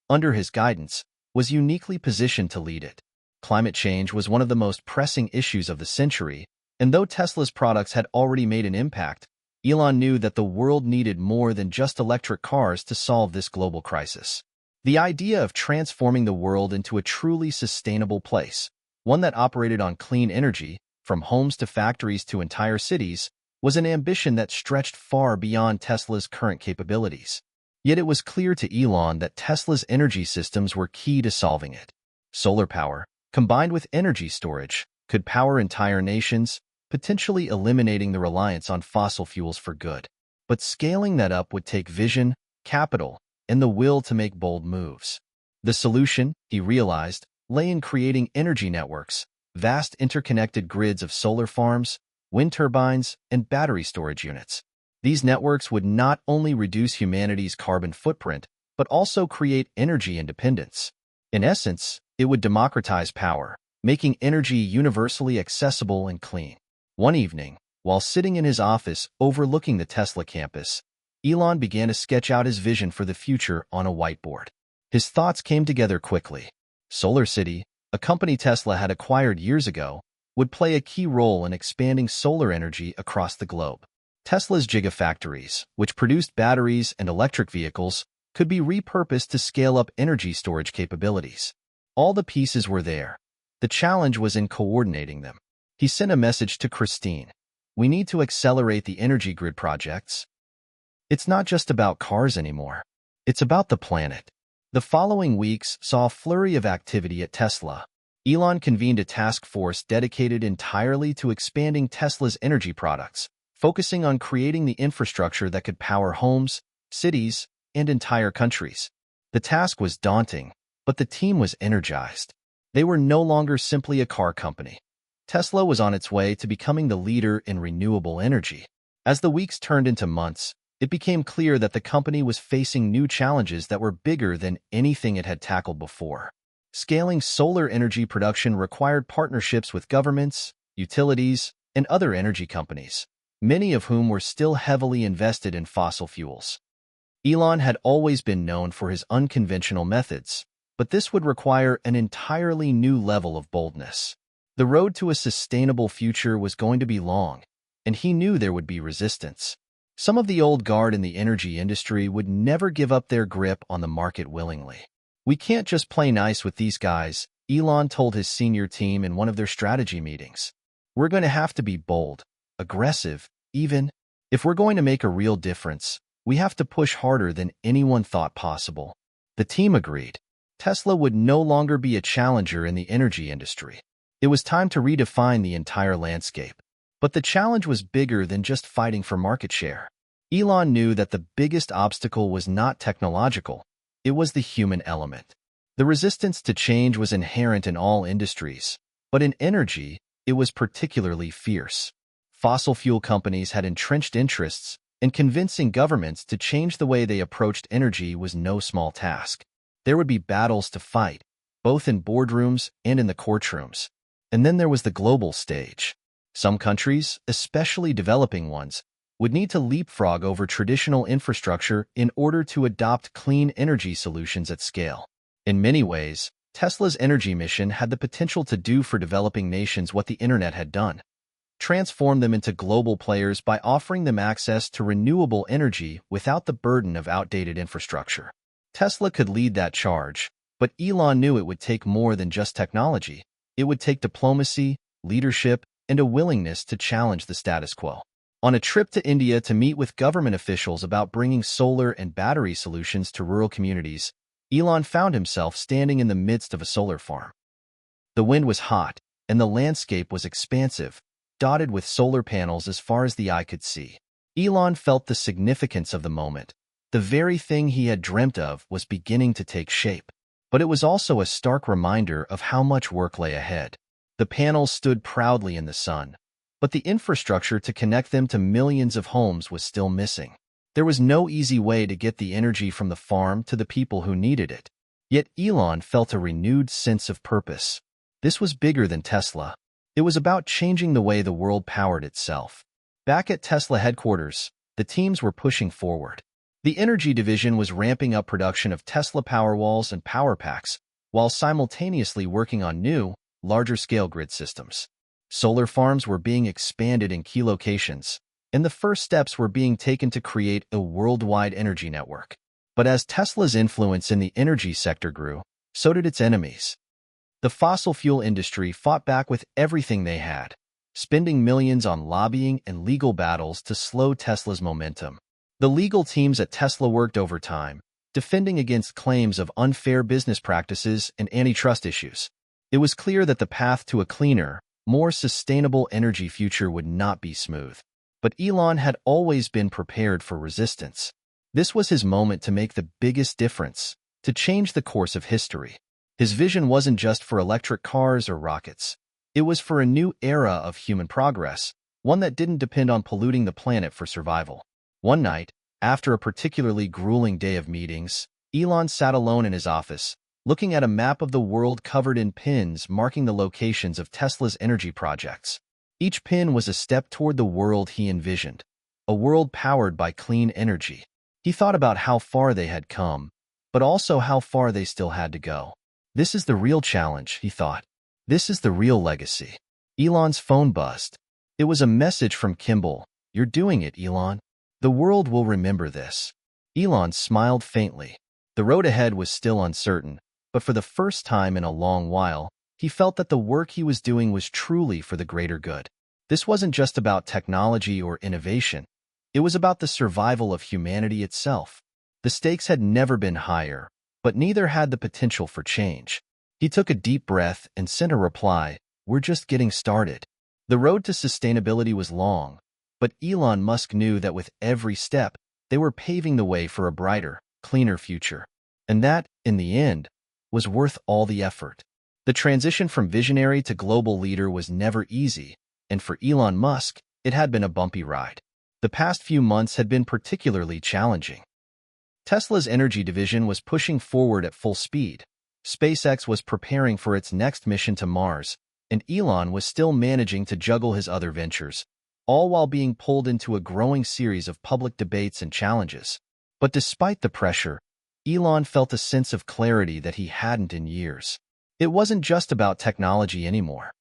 under his guidance, was uniquely positioned to lead it. Climate change was one of the most pressing issues of the century, and though Tesla's products had already made an impact, Elon knew that the world needed more than just electric cars to solve this global crisis. The idea of transforming the world into a truly sustainable place, one that operated on clean energy, from homes to factories to entire cities, was an ambition that stretched far beyond Tesla's current capabilities. Yet it was clear to Elon that Tesla's energy systems were key to solving it. Solar power, combined with energy storage, could power entire nations, potentially eliminating the reliance on fossil fuels for good. But scaling that up would take vision, capital, and the will to make bold moves. The solution, he realized, lay in creating energy networks, vast interconnected grids of solar farms, wind turbines, and battery storage units. These networks would not only reduce humanity's carbon footprint, but also create energy independence. In essence, it would democratize power, making energy universally accessible and clean. One evening, while sitting in his office overlooking the Tesla campus, Elon began to sketch out his vision for the future on a whiteboard. His thoughts came together quickly. Solar City, a company Tesla had acquired years ago, would play a key role in expanding solar energy across the globe. Tesla's gigafactories, which produced batteries and electric vehicles, could be repurposed to scale up energy storage capabilities. All the pieces were there. The challenge was in coordinating them. He sent a message to Christine. We need to accelerate the energy grid projects. It's not just about cars anymore. It's about the planet. The following weeks saw a flurry of activity at Tesla. Elon convened a task force dedicated entirely to expanding Tesla's energy products, focusing on creating the infrastructure that could power homes, cities, and entire countries. The task was daunting, but the team was energized. They were no longer simply a car company. Tesla was on its way to becoming the leader in renewable energy. As the weeks turned into months, it became clear that the company was facing new challenges that were bigger than anything it had tackled before. Scaling solar energy production required partnerships with governments, utilities, and other energy companies, many of whom were still heavily invested in fossil fuels. Elon had always been known for his unconventional methods, but this would require an entirely new level of boldness. The road to a sustainable future was going to be long, and he knew there would be resistance. Some of the old guard in the energy industry would never give up their grip on the market willingly. We can't just play nice with these guys, Elon told his senior team in one of their strategy meetings. We're going to have to be bold, aggressive, even. If we're going to make a real difference, we have to push harder than anyone thought possible. The team agreed. Tesla would no longer be a challenger in the energy industry. It was time to redefine the entire landscape. But the challenge was bigger than just fighting for market share. Elon knew that the biggest obstacle was not technological, it was the human element. The resistance to change was inherent in all industries, but in energy, it was particularly fierce. Fossil fuel companies had entrenched interests, and convincing governments to change the way they approached energy was no small task. There would be battles to fight, both in boardrooms and in the courtrooms. And then there was the global stage. Some countries, especially developing ones, would need to leapfrog over traditional infrastructure in order to adopt clean energy solutions at scale. In many ways, Tesla's energy mission had the potential to do for developing nations what the internet had done. Transform them into global players by offering them access to renewable energy without the burden of outdated infrastructure. Tesla could lead that charge, but Elon knew it would take more than just technology. It would take diplomacy, leadership, and a willingness to challenge the status quo. On a trip to India to meet with government officials about bringing solar and battery solutions to rural communities, Elon found himself standing in the midst of a solar farm. The wind was hot, and the landscape was expansive, dotted with solar panels as far as the eye could see. Elon felt the significance of the moment. The very thing he had dreamt of was beginning to take shape. But it was also a stark reminder of how much work lay ahead. The panels stood proudly in the sun, but the infrastructure to connect them to millions of homes was still missing. There was no easy way to get the energy from the farm to the people who needed it. Yet Elon felt a renewed sense of purpose. This was bigger than Tesla. It was about changing the way the world powered itself. Back at Tesla headquarters, the teams were pushing forward. The energy division was ramping up production of Tesla Powerwalls and Power Packs, while simultaneously working on new, larger-scale grid systems. Solar farms were being expanded in key locations, and the first steps were being taken to create a worldwide energy network. But as Tesla's influence in the energy sector grew, so did its enemies. The fossil fuel industry fought back with everything they had, spending millions on lobbying and legal battles to slow Tesla's momentum. The legal teams at Tesla worked overtime, defending against claims of unfair business practices and antitrust issues. It was clear that the path to a cleaner, more sustainable energy future would not be smooth. But Elon had always been prepared for resistance. This was his moment to make the biggest difference, to change the course of history. His vision wasn't just for electric cars or rockets. It was for a new era of human progress, one that didn't depend on polluting the planet for survival. One night, after a particularly grueling day of meetings, Elon sat alone in his office, looking at a map of the world covered in pins marking the locations of Tesla's energy projects. Each pin was a step toward the world he envisioned, a world powered by clean energy. He thought about how far they had come, but also how far they still had to go. This is the real challenge, he thought. This is the real legacy. Elon's phone buzzed. It was a message from Kimball. "You're doing it, Elon. The world will remember this." Elon smiled faintly. The road ahead was still uncertain, but for the first time in a long while, he felt that the work he was doing was truly for the greater good. This wasn't just about technology or innovation. It was about the survival of humanity itself. The stakes had never been higher, but neither had the potential for change. He took a deep breath and sent a reply, "We're just getting started." The road to sustainability was long, but Elon Musk knew that with every step, they were paving the way for a brighter, cleaner future. And that, in the end, was worth all the effort. The transition from visionary to global leader was never easy, and for Elon Musk, it had been a bumpy ride. The past few months had been particularly challenging. Tesla's energy division was pushing forward at full speed. SpaceX was preparing for its next mission to Mars, and Elon was still managing to juggle his other ventures, all while being pulled into a growing series of public debates and challenges. But despite the pressure, Elon felt a sense of clarity that he hadn't in years. It wasn't just about technology anymore.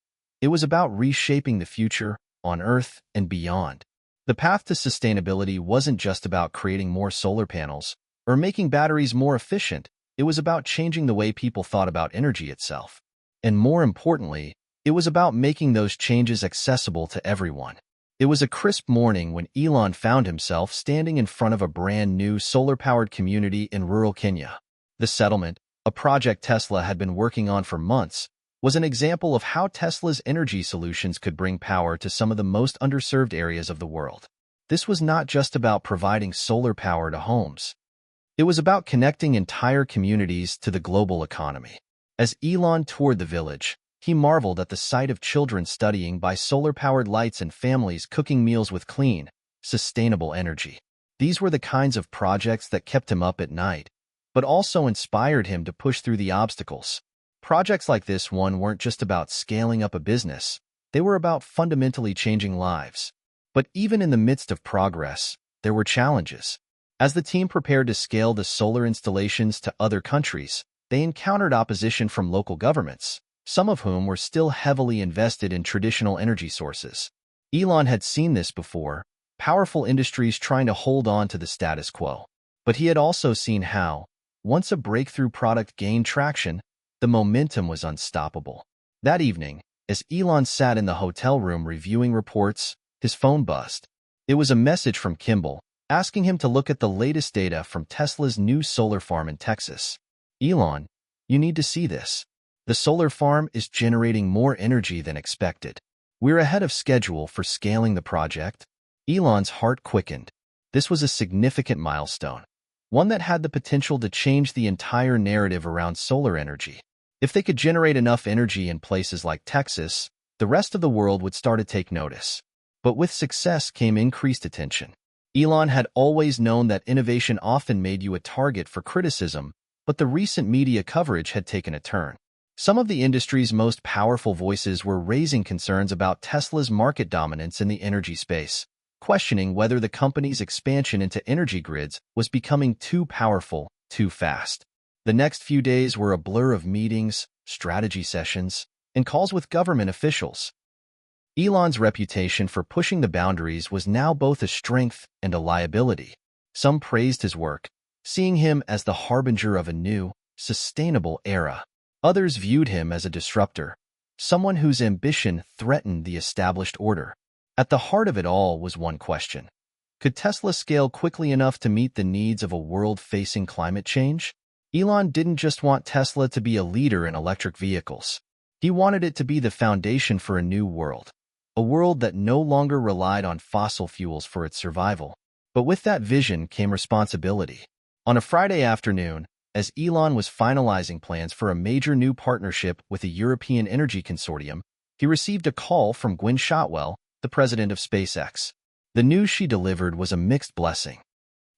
It was about reshaping the future, on Earth and beyond. The path to sustainability wasn't just about creating more solar panels or making batteries more efficient. It was about changing the way people thought about energy itself. And more importantly, it was about making those changes accessible to everyone. It was a crisp morning when Elon found himself standing in front of a brand new solar-powered community in rural Kenya. The settlement, a project Tesla had been working on for months, was an example of how Tesla's energy solutions could bring power to some of the most underserved areas of the world. This was not just about providing solar power to homes. It was about connecting entire communities to the global economy. As Elon toured the village, he marveled at the sight of children studying by solar-powered lights and families cooking meals with clean, sustainable energy. These were the kinds of projects that kept him up at night, but also inspired him to push through the obstacles. Projects like this one weren't just about scaling up a business. They were about fundamentally changing lives. But even in the midst of progress, there were challenges. As the team prepared to scale the solar installations to other countries, they encountered opposition from local governments, some of whom were still heavily invested in traditional energy sources. Elon had seen this before, powerful industries trying to hold on to the status quo. But he had also seen how, once a breakthrough product gained traction, the momentum was unstoppable. That evening, as Elon sat in the hotel room reviewing reports, his phone buzzed. It was a message from Kimball, asking him to look at the latest data from Tesla's new solar farm in Texas. "Elon, you need to see this. The solar farm is generating more energy than expected. We're ahead of schedule for scaling the project." Elon's heart quickened. This was a significant milestone, one that had the potential to change the entire narrative around solar energy. If they could generate enough energy in places like Texas, the rest of the world would start to take notice. But with success came increased attention. Elon had always known that innovation often made you a target for criticism, but the recent media coverage had taken a turn. Some of the industry's most powerful voices were raising concerns about Tesla's market dominance in the energy space, questioning whether the company's expansion into energy grids was becoming too powerful, too fast. The next few days were a blur of meetings, strategy sessions, and calls with government officials. Elon's reputation for pushing the boundaries was now both a strength and a liability. Some praised his work, seeing him as the harbinger of a new, sustainable era. Others viewed him as a disruptor, someone whose ambition threatened the established order. At the heart of it all was one question. Could Tesla scale quickly enough to meet the needs of a world facing climate change? Elon didn't just want Tesla to be a leader in electric vehicles. He wanted it to be the foundation for a new world, a world that no longer relied on fossil fuels for its survival. But with that vision came responsibility. On a Friday afternoon, as Elon was finalizing plans for a major new partnership with a European energy consortium, he received a call from Gwynne Shotwell, the president of SpaceX. The news she delivered was a mixed blessing.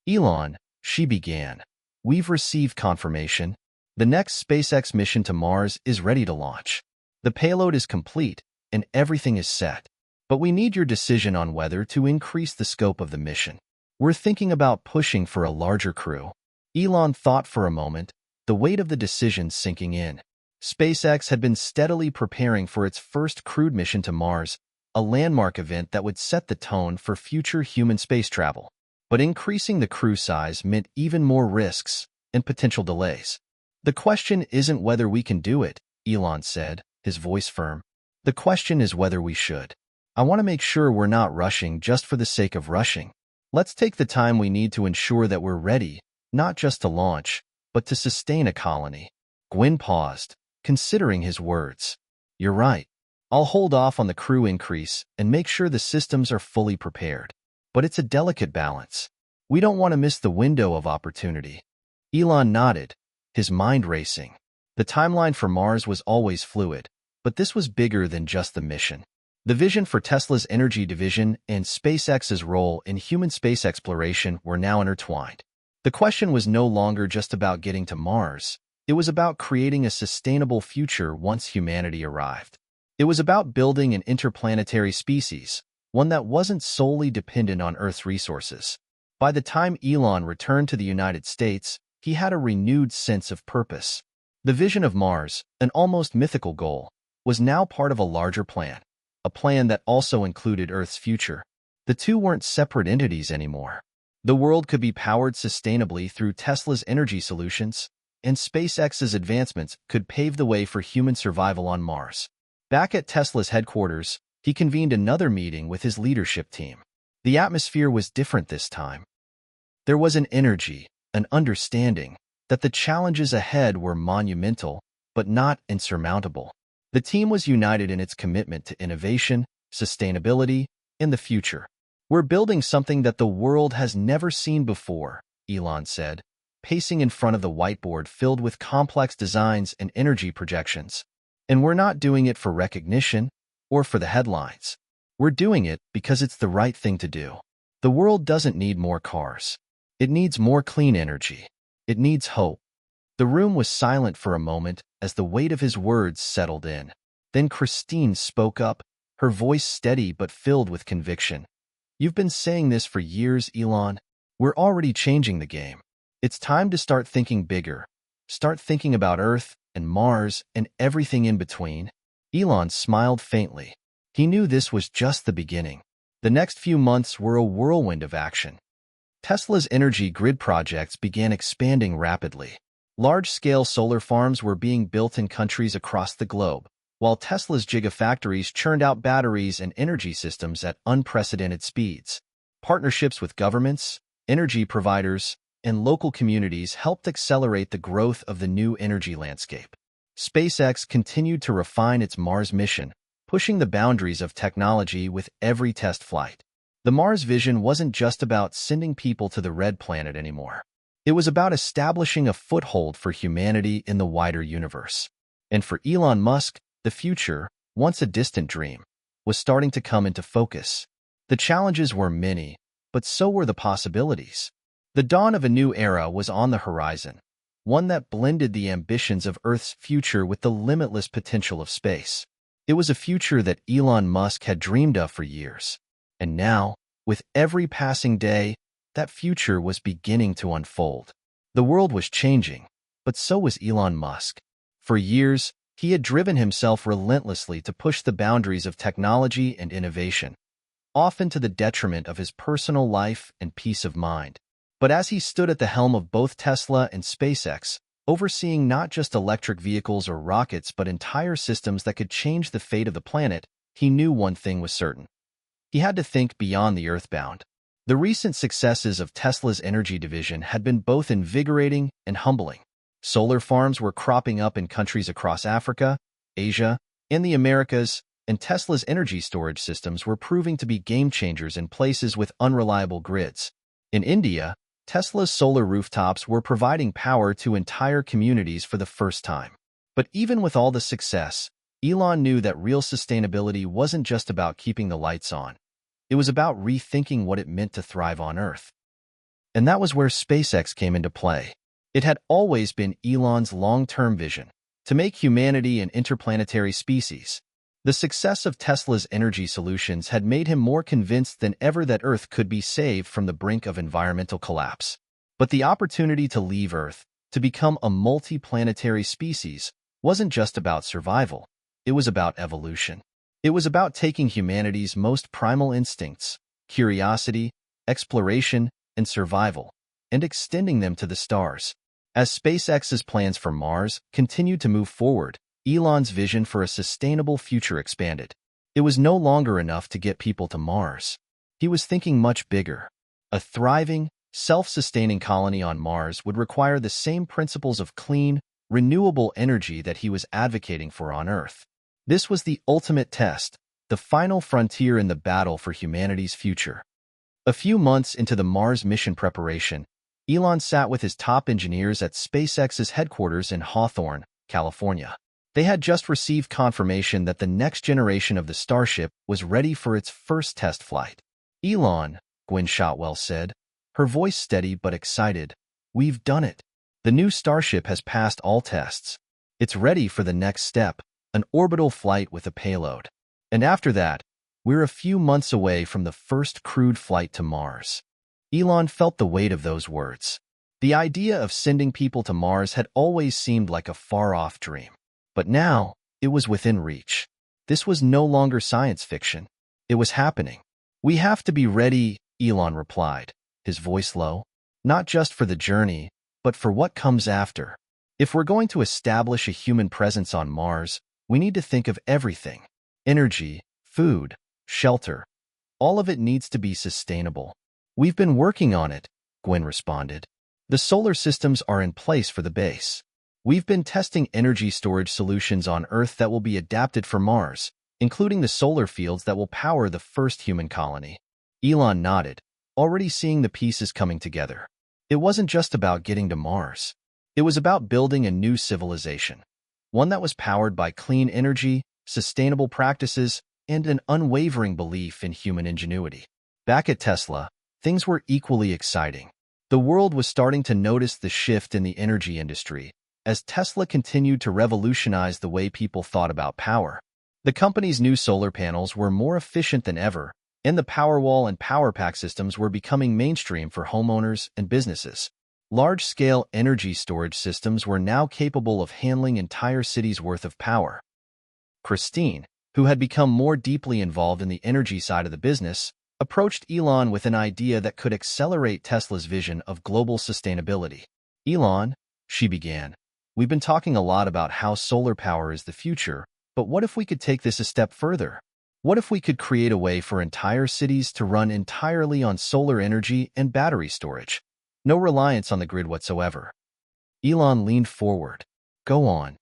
"Elon," she began, "we've received confirmation. The next SpaceX mission to Mars is ready to launch. The payload is complete, and everything is set. But we need your decision on whether to increase the scope of the mission. We're thinking about pushing for a larger crew." Elon thought for a moment, the weight of the decision sinking in. SpaceX had been steadily preparing for its first crewed mission to Mars, a landmark event that would set the tone for future human space travel. But increasing the crew size meant even more risks and potential delays. "The question isn't whether we can do it," Elon said, his voice firm. "The question is whether we should. I want to make sure we're not rushing just for the sake of rushing. Let's take the time we need to ensure that we're ready, not just to launch, but to sustain a colony." Gwyn paused, considering his words. "You're right. I'll hold off on the crew increase and make sure the systems are fully prepared. But it's a delicate balance. We don't want to miss the window of opportunity." Elon nodded, his mind racing. The timeline for Mars was always fluid, but this was bigger than just the mission. The vision for Tesla's energy division and SpaceX's role in human space exploration were now intertwined. The question was no longer just about getting to Mars. It was about creating a sustainable future once humanity arrived. It was about building an interplanetary species, one that wasn't solely dependent on Earth's resources. By the time Elon returned to the United States, he had a renewed sense of purpose. The vision of Mars, an almost mythical goal, was now part of a larger plan, a plan that also included Earth's future. The two weren't separate entities anymore. The world could be powered sustainably through Tesla's energy solutions, and SpaceX's advancements could pave the way for human survival on Mars. Back at Tesla's headquarters, he convened another meeting with his leadership team. The atmosphere was different this time. There was an energy, an understanding, that the challenges ahead were monumental, but not insurmountable. The team was united in its commitment to innovation, sustainability, and the future. "We're building something that the world has never seen before," Elon said, pacing in front of the whiteboard filled with complex designs and energy projections. "And we're not doing it for recognition or for the headlines. We're doing it because it's the right thing to do. The world doesn't need more cars. It needs more clean energy. It needs hope." The room was silent for a moment as the weight of his words settled in. Then Christine spoke up, her voice steady but filled with conviction. "You've been saying this for years, Elon. We're already changing the game. It's time to start thinking bigger. Start thinking about Earth and Mars and everything in between." Elon smiled faintly. He knew this was just the beginning. The next few months were a whirlwind of action. Tesla's energy grid projects began expanding rapidly. Large-scale solar farms were being built in countries across the globe, while Tesla's gigafactories churned out batteries and energy systems at unprecedented speeds. Partnerships with governments, energy providers, and local communities helped accelerate the growth of the new energy landscape. SpaceX continued to refine its Mars mission, pushing the boundaries of technology with every test flight. The Mars vision wasn't just about sending people to the red planet anymore. It was about establishing a foothold for humanity in the wider universe. And for Elon Musk, the future, once a distant dream, was starting to come into focus. The challenges were many, but so were the possibilities. The dawn of a new era was on the horizon, one that blended the ambitions of Earth's future with the limitless potential of space. It was a future that Elon Musk had dreamed of for years. And now, with every passing day, that future was beginning to unfold. The world was changing, but so was Elon Musk. For years, he had driven himself relentlessly to push the boundaries of technology and innovation, often to the detriment of his personal life and peace of mind. But as he stood at the helm of both Tesla and SpaceX, overseeing not just electric vehicles or rockets but entire systems that could change the fate of the planet, he knew one thing was certain. He had to think beyond the earthbound. The recent successes of Tesla's energy division had been both invigorating and humbling. Solar farms were cropping up in countries across Africa, Asia, and the Americas, and Tesla's energy storage systems were proving to be game-changers in places with unreliable grids. In India, Tesla's solar rooftops were providing power to entire communities for the first time. But even with all the success, Elon knew that real sustainability wasn't just about keeping the lights on. It was about rethinking what it meant to thrive on Earth. And that was where SpaceX came into play. It had always been Elon's long-term vision, to make humanity an interplanetary species. The success of Tesla's energy solutions had made him more convinced than ever that Earth could be saved from the brink of environmental collapse. But the opportunity to leave Earth, to become a multi-planetary species, wasn't just about survival. It was about evolution. It was about taking humanity's most primal instincts, curiosity, exploration, and survival, and extending them to the stars. As SpaceX's plans for Mars continued to move forward, Elon's vision for a sustainable future expanded. It was no longer enough to get people to Mars. He was thinking much bigger. A thriving, self-sustaining colony on Mars would require the same principles of clean, renewable energy that he was advocating for on Earth. This was the ultimate test, the final frontier in the battle for humanity's future. A few months into the Mars mission preparation, Elon sat with his top engineers at SpaceX's headquarters in Hawthorne, California. They had just received confirmation that the next generation of the Starship was ready for its first test flight. "Elon," Gwen Shotwell said, her voice steady but excited, "we've done it. The new Starship has passed all tests. It's ready for the next step, an orbital flight with a payload. And after that, we're a few months away from the first crewed flight to Mars." Elon felt the weight of those words. The idea of sending people to Mars had always seemed like a far-off dream. But now, it was within reach. This was no longer science fiction. It was happening. "We have to be ready," Elon replied, his voice low. "Not just for the journey, but for what comes after. If we're going to establish a human presence on Mars, we need to think of everything. Energy, food, shelter. All of it needs to be sustainable." "We've been working on it," Gwen responded. "The solar systems are in place for the base. We've been testing energy storage solutions on Earth that will be adapted for Mars, including the solar fields that will power the first human colony." Elon nodded, already seeing the pieces coming together. It wasn't just about getting to Mars. It was about building a new civilization, one that was powered by clean energy, sustainable practices, and an unwavering belief in human ingenuity. Back at Tesla, things were equally exciting. The world was starting to notice the shift in the energy industry as Tesla continued to revolutionize the way people thought about power. The company's new solar panels were more efficient than ever, and the Powerwall and PowerPack systems were becoming mainstream for homeowners and businesses. Large-scale energy storage systems were now capable of handling entire cities' worth of power. Christine, who had become more deeply involved in the energy side of the business, approached Elon with an idea that could accelerate Tesla's vision of global sustainability. "Elon," she began, "we've been talking a lot about how solar power is the future, but what if we could take this a step further? What if we could create a way for entire cities to run entirely on solar energy and battery storage? No reliance on the grid whatsoever." Elon leaned forward. "Go on.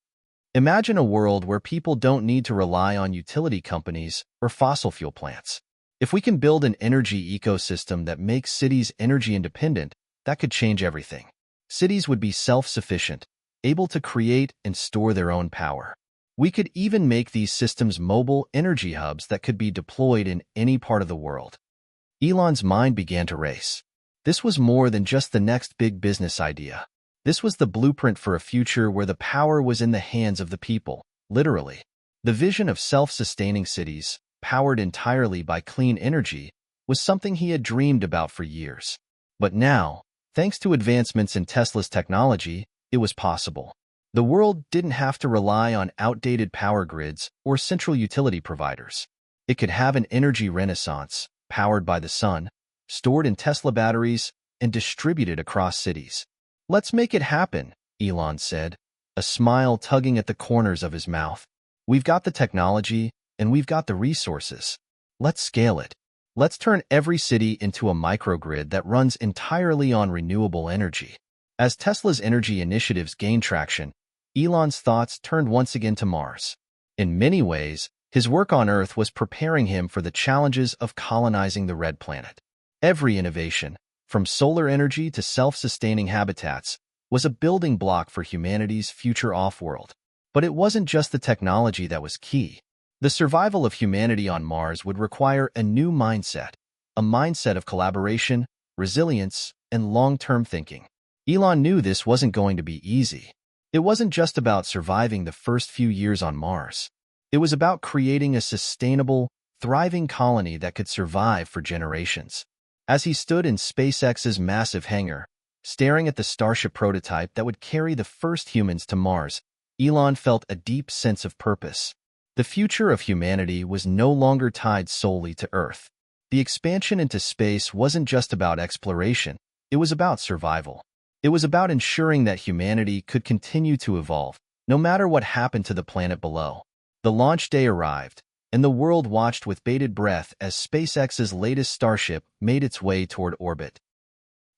Imagine a world where people don't need to rely on utility companies or fossil fuel plants. If we can build an energy ecosystem that makes cities energy independent, that could change everything. Cities would be self-sufficient, able to create and store their own power. We could even make these systems mobile energy hubs that could be deployed in any part of the world." Elon's mind began to race. This was more than just the next big business idea. This was the blueprint for a future where the power was in the hands of the people, literally. The vision of self-sustaining cities, powered entirely by clean energy, was something he had dreamed about for years. But now, thanks to advancements in Tesla's technology, it was possible. The world didn't have to rely on outdated power grids or central utility providers. It could have an energy renaissance, powered by the sun, stored in Tesla batteries, and distributed across cities. "Let's make it happen," Elon said, a smile tugging at the corners of his mouth. "We've got the technology, and we've got the resources. Let's scale it. Let's turn every city into a microgrid that runs entirely on renewable energy." As Tesla's energy initiatives gained traction, Elon's thoughts turned once again to Mars. In many ways, his work on Earth was preparing him for the challenges of colonizing the Red Planet. Every innovation, from solar energy to self-sustaining habitats, was a building block for humanity's future off-world. But it wasn't just the technology that was key. The survival of humanity on Mars would require a new mindset, a mindset of collaboration, resilience, and long-term thinking. Elon knew this wasn't going to be easy. It wasn't just about surviving the first few years on Mars. It was about creating a sustainable, thriving colony that could survive for generations. As he stood in SpaceX's massive hangar, staring at the Starship prototype that would carry the first humans to Mars, Elon felt a deep sense of purpose. The future of humanity was no longer tied solely to Earth. The expansion into space wasn't just about exploration, it was about survival. It was about ensuring that humanity could continue to evolve, no matter what happened to the planet below. The launch day arrived, and the world watched with bated breath as SpaceX's latest Starship made its way toward orbit.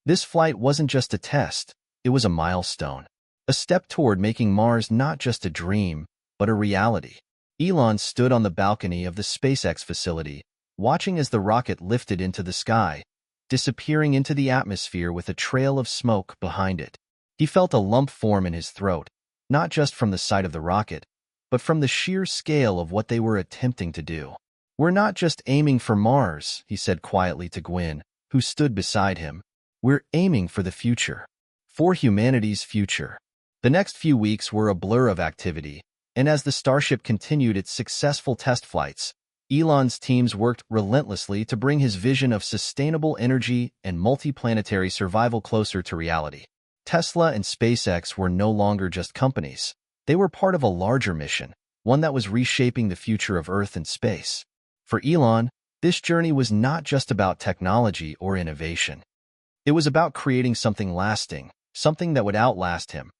This flight wasn't just a test, it was a milestone, a step toward making Mars not just a dream, but a reality. Elon stood on the balcony of the SpaceX facility, watching as the rocket lifted into the sky, disappearing into the atmosphere with a trail of smoke behind it. He felt a lump form in his throat, not just from the sight of the rocket, but from the sheer scale of what they were attempting to do. "We're not just aiming for Mars," he said quietly to Gwyn, who stood beside him. "We're aiming for the future. For humanity's future." The next few weeks were a blur of activity, and as the Starship continued its successful test flights, Elon's teams worked relentlessly to bring his vision of sustainable energy and multiplanetary survival closer to reality. Tesla and SpaceX were no longer just companies. They were part of a larger mission, one that was reshaping the future of Earth and space. For Elon, this journey was not just about technology or innovation. It was about creating something lasting, something that would outlast him.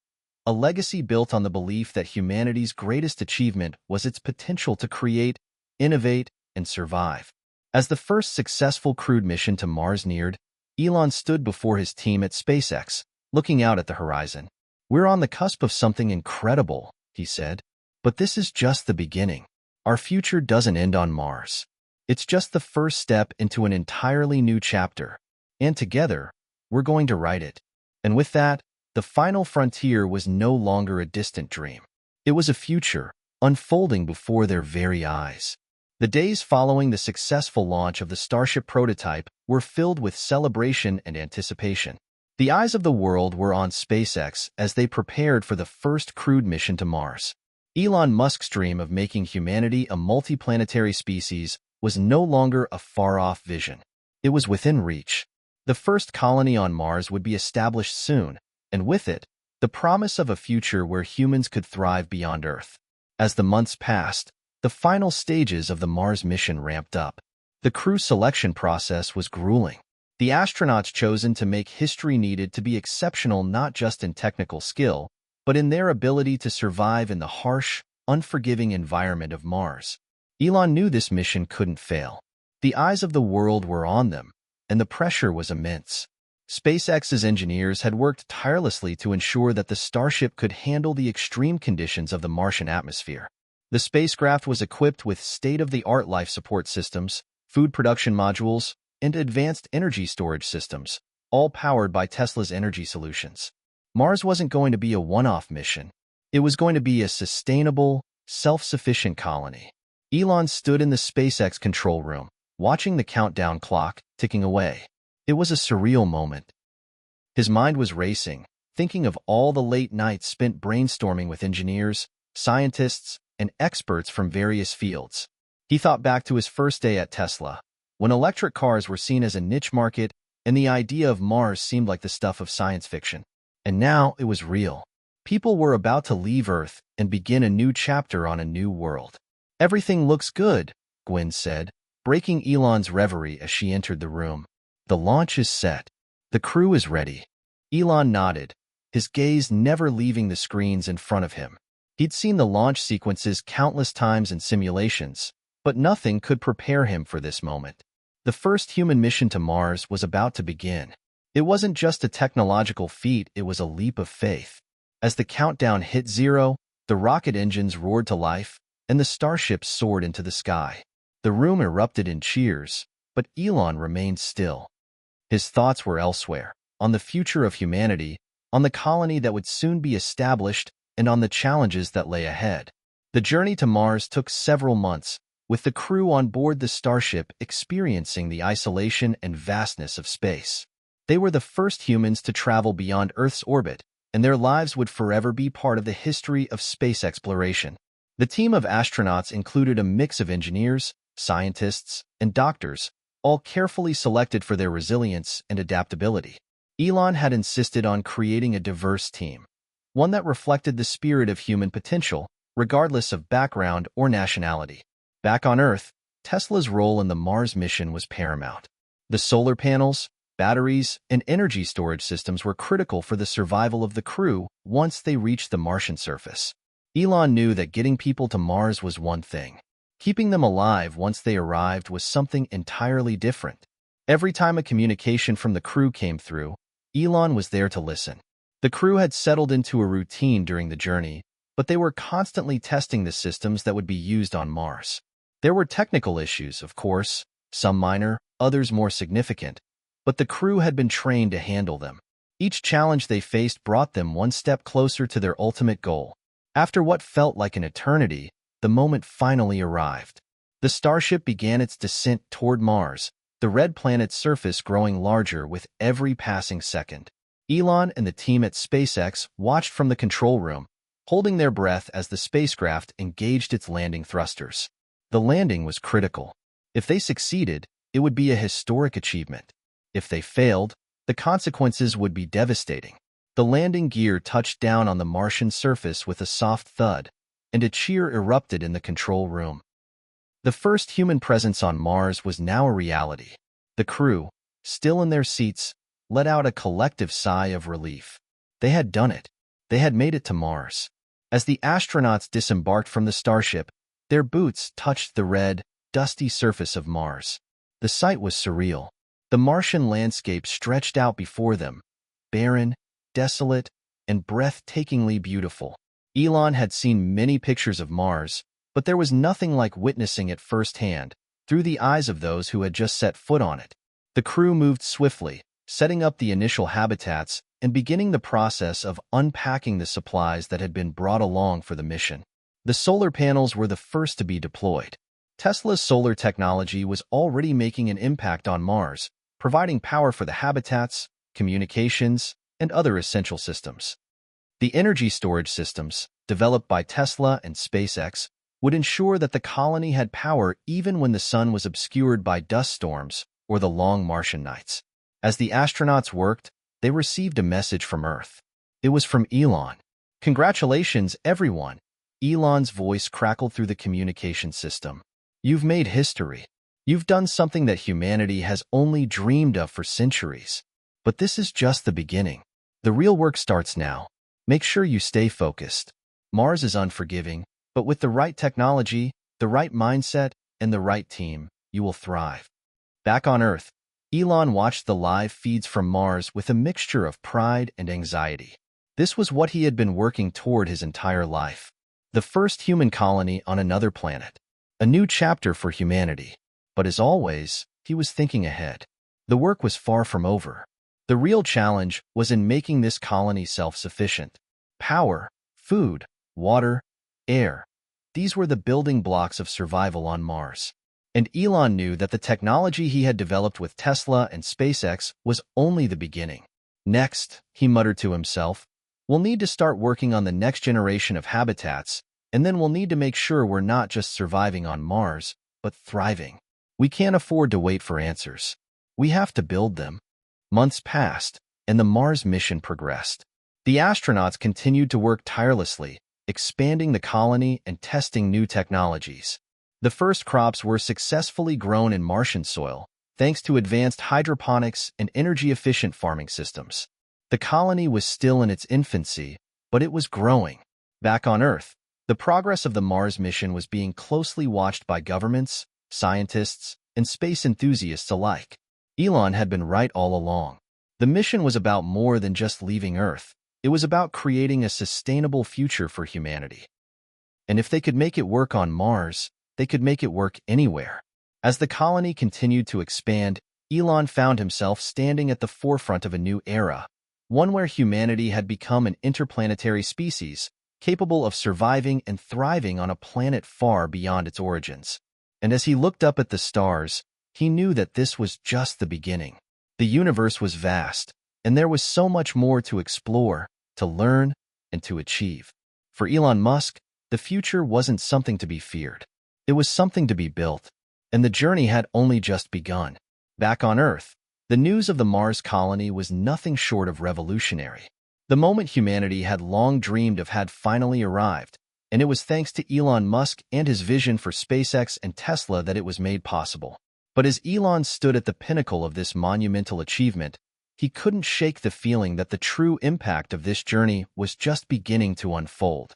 A legacy built on the belief that humanity's greatest achievement was its potential to create, innovate, and survive. As the first successful crewed mission to Mars neared, Elon stood before his team at SpaceX, looking out at the horizon. "We're on the cusp of something incredible," he said. "But this is just the beginning. Our future doesn't end on Mars. It's just the first step into an entirely new chapter. And together, we're going to write it." And with that, the final frontier was no longer a distant dream. It was a future, unfolding before their very eyes. The days following the successful launch of the Starship prototype were filled with celebration and anticipation. The eyes of the world were on SpaceX as they prepared for the first crewed mission to Mars. Elon Musk's dream of making humanity a multiplanetary species was no longer a far-off vision. It was within reach. The first colony on Mars would be established soon, and with it, the promise of a future where humans could thrive beyond Earth. As the months passed, the final stages of the Mars mission ramped up. The crew selection process was grueling. The astronauts chosen to make history needed to be exceptional not just in technical skill, but in their ability to survive in the harsh, unforgiving environment of Mars. Elon knew this mission couldn't fail. The eyes of the world were on them, and the pressure was immense. SpaceX's engineers had worked tirelessly to ensure that the Starship could handle the extreme conditions of the Martian atmosphere. The spacecraft was equipped with state-of-the-art life support systems, food production modules, and advanced energy storage systems, all powered by Tesla's energy solutions. Mars wasn't going to be a one-off mission. It was going to be a sustainable, self-sufficient colony. Elon stood in the SpaceX control room, watching the countdown clock ticking away. It was a surreal moment. His mind was racing, thinking of all the late nights spent brainstorming with engineers, scientists, and experts from various fields. He thought back to his first day at Tesla, when electric cars were seen as a niche market and the idea of Mars seemed like the stuff of science fiction. And now it was real. People were about to leave Earth and begin a new chapter on a new world. "Everything looks good," Gwyn said, breaking Elon's reverie as she entered the room. "The launch is set. The crew is ready." Elon nodded, his gaze never leaving the screens in front of him. He'd seen the launch sequences countless times in simulations, but nothing could prepare him for this moment. The first human mission to Mars was about to begin. It wasn't just a technological feat, it was a leap of faith. As the countdown hit zero, the rocket engines roared to life, and the Starship soared into the sky. The room erupted in cheers, but Elon remained still. His thoughts were elsewhere, on the future of humanity, on the colony that would soon be established, and on the challenges that lay ahead. The journey to Mars took several months, with the crew on board the starship experiencing the isolation and vastness of space. They were the first humans to travel beyond Earth's orbit, and their lives would forever be part of the history of space exploration. The team of astronauts included a mix of engineers, scientists, and doctors, all carefully selected for their resilience and adaptability. Elon had insisted on creating a diverse team, one that reflected the spirit of human potential, regardless of background or nationality. Back on Earth, Tesla's role in the Mars mission was paramount. The solar panels, batteries, and energy storage systems were critical for the survival of the crew once they reached the Martian surface. Elon knew that getting people to Mars was one thing. Keeping them alive once they arrived was something entirely different. Every time a communication from the crew came through, Elon was there to listen. The crew had settled into a routine during the journey, but they were constantly testing the systems that would be used on Mars. There were technical issues, of course, some minor, others more significant, but the crew had been trained to handle them. Each challenge they faced brought them one step closer to their ultimate goal. After what felt like an eternity, the moment finally arrived. The starship began its descent toward Mars, the red planet's surface growing larger with every passing second. Elon and the team at SpaceX watched from the control room, holding their breath as the spacecraft engaged its landing thrusters. The landing was critical. If they succeeded, it would be a historic achievement. If they failed, the consequences would be devastating. The landing gear touched down on the Martian surface with a soft thud, and a cheer erupted in the control room. The first human presence on Mars was now a reality. The crew, still in their seats, let out a collective sigh of relief. They had done it. They had made it to Mars. As the astronauts disembarked from the starship, their boots touched the red, dusty surface of Mars. The sight was surreal. The Martian landscape stretched out before them, barren, desolate, and breathtakingly beautiful. Elon had seen many pictures of Mars, but there was nothing like witnessing it firsthand, through the eyes of those who had just set foot on it. The crew moved swiftly, setting up the initial habitats and beginning the process of unpacking the supplies that had been brought along for the mission. The solar panels were the first to be deployed. Tesla's solar technology was already making an impact on Mars, providing power for the habitats, communications, and other essential systems. The energy storage systems, developed by Tesla and SpaceX, would ensure that the colony had power even when the sun was obscured by dust storms or the long Martian nights. As the astronauts worked, they received a message from Earth. It was from Elon. "Congratulations, everyone." Elon's voice crackled through the communication system. "You've made history. You've done something that humanity has only dreamed of for centuries. But this is just the beginning. The real work starts now. Make sure you stay focused. Mars is unforgiving, but with the right technology, the right mindset, and the right team, you will thrive." Back on Earth, Elon watched the live feeds from Mars with a mixture of pride and anxiety. This was what he had been working toward his entire life. The first human colony on another planet. A new chapter for humanity. But as always, he was thinking ahead. The work was far from over. The real challenge was in making this colony self-sufficient. Power, food, water, air. These were the building blocks of survival on Mars. And Elon knew that the technology he had developed with Tesla and SpaceX was only the beginning. Next, he muttered to himself, we'll need to start working on the next generation of habitats, and then we'll need to make sure we're not just surviving on Mars, but thriving. We can't afford to wait for answers. We have to build them. Months passed, and the Mars mission progressed. The astronauts continued to work tirelessly, expanding the colony and testing new technologies. The first crops were successfully grown in Martian soil, thanks to advanced hydroponics and energy-efficient farming systems. The colony was still in its infancy, but it was growing. Back on Earth, the progress of the Mars mission was being closely watched by governments, scientists, and space enthusiasts alike. Elon had been right all along. The mission was about more than just leaving Earth. It was about creating a sustainable future for humanity. And if they could make it work on Mars, they could make it work anywhere. As the colony continued to expand, Elon found himself standing at the forefront of a new era, one where humanity had become an interplanetary species, capable of surviving and thriving on a planet far beyond its origins. And as he looked up at the stars, he knew that this was just the beginning. The universe was vast, and there was so much more to explore, to learn, and to achieve. For Elon Musk, the future wasn't something to be feared. It was something to be built, and the journey had only just begun. Back on Earth, the news of the Mars colony was nothing short of revolutionary. The moment humanity had long dreamed of had finally arrived, and it was thanks to Elon Musk and his vision for SpaceX and Tesla that it was made possible. But as Elon stood at the pinnacle of this monumental achievement, he couldn't shake the feeling that the true impact of this journey was just beginning to unfold.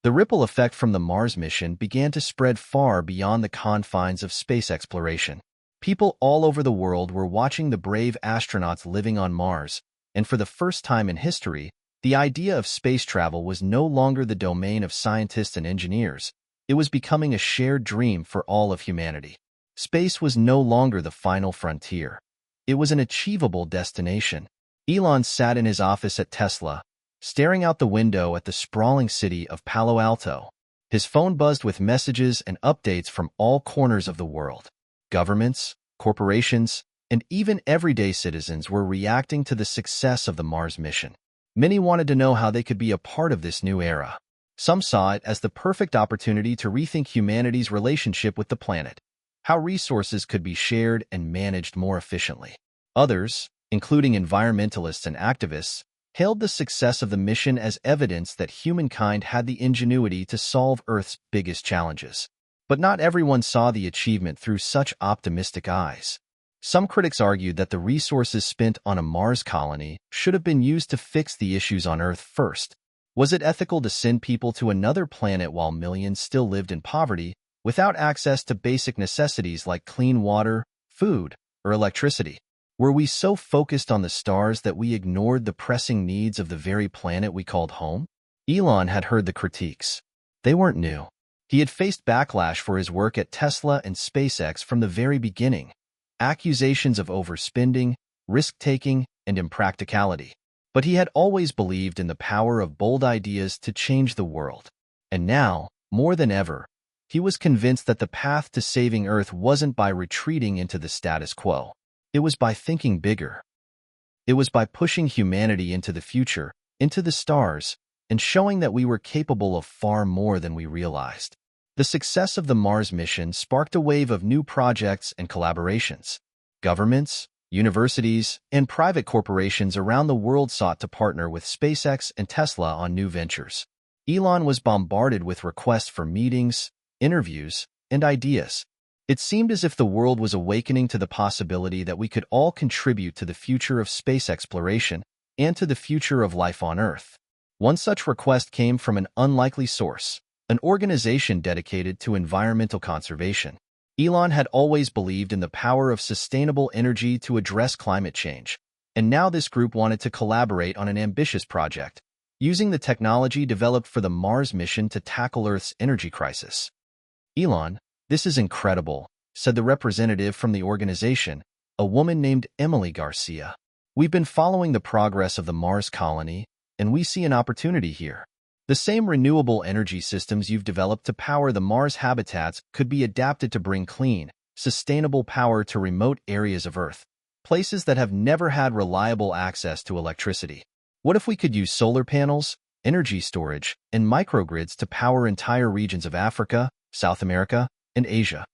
The ripple effect from the Mars mission began to spread far beyond the confines of space exploration. People all over the world were watching the brave astronauts living on Mars, and for the first time in history, the idea of space travel was no longer the domain of scientists and engineers. It was becoming a shared dream for all of humanity. Space was no longer the final frontier. It was an achievable destination. Elon sat in his office at Tesla, staring out the window at the sprawling city of Palo Alto. His phone buzzed with messages and updates from all corners of the world. Governments, corporations, and even everyday citizens were reacting to the success of the Mars mission. Many wanted to know how they could be a part of this new era. Some saw it as the perfect opportunity to rethink humanity's relationship with the planet, how resources could be shared and managed more efficiently. Others, including environmentalists and activists, hailed the success of the mission as evidence that humankind had the ingenuity to solve Earth's biggest challenges. But not everyone saw the achievement through such optimistic eyes. Some critics argued that the resources spent on a Mars colony should have been used to fix the issues on Earth first. Was it ethical to send people to another planet while millions still lived in poverty, without access to basic necessities like clean water, food, or electricity? Were we so focused on the stars that we ignored the pressing needs of the very planet we called home? Elon had heard the critiques. They weren't new. He had faced backlash for his work at Tesla and SpaceX from the very beginning. Accusations of overspending, risk-taking, and impracticality. But he had always believed in the power of bold ideas to change the world. And now, more than ever, he was convinced that the path to saving Earth wasn't by retreating into the status quo. It was by thinking bigger. It was by pushing humanity into the future, into the stars, and showing that we were capable of far more than we realized. The success of the Mars mission sparked a wave of new projects and collaborations. Governments, universities, and private corporations around the world sought to partner with SpaceX and Tesla on new ventures. Elon was bombarded with requests for meetings, interviews, and ideas. It seemed as if the world was awakening to the possibility that we could all contribute to the future of space exploration and to the future of life on Earth. One such request came from an unlikely source, an organization dedicated to environmental conservation. Elon had always believed in the power of sustainable energy to address climate change, and now this group wanted to collaborate on an ambitious project, using the technology developed for the Mars mission to tackle Earth's energy crisis. Elon, this is incredible, said the representative from the organization, a woman named Emily Garcia. We've been following the progress of the Mars colony, and we see an opportunity here. The same renewable energy systems you've developed to power the Mars habitats could be adapted to bring clean, sustainable power to remote areas of Earth, places that have never had reliable access to electricity. What if we could use solar panels, energy storage, and microgrids to power entire regions of Africa, South America, and Asia?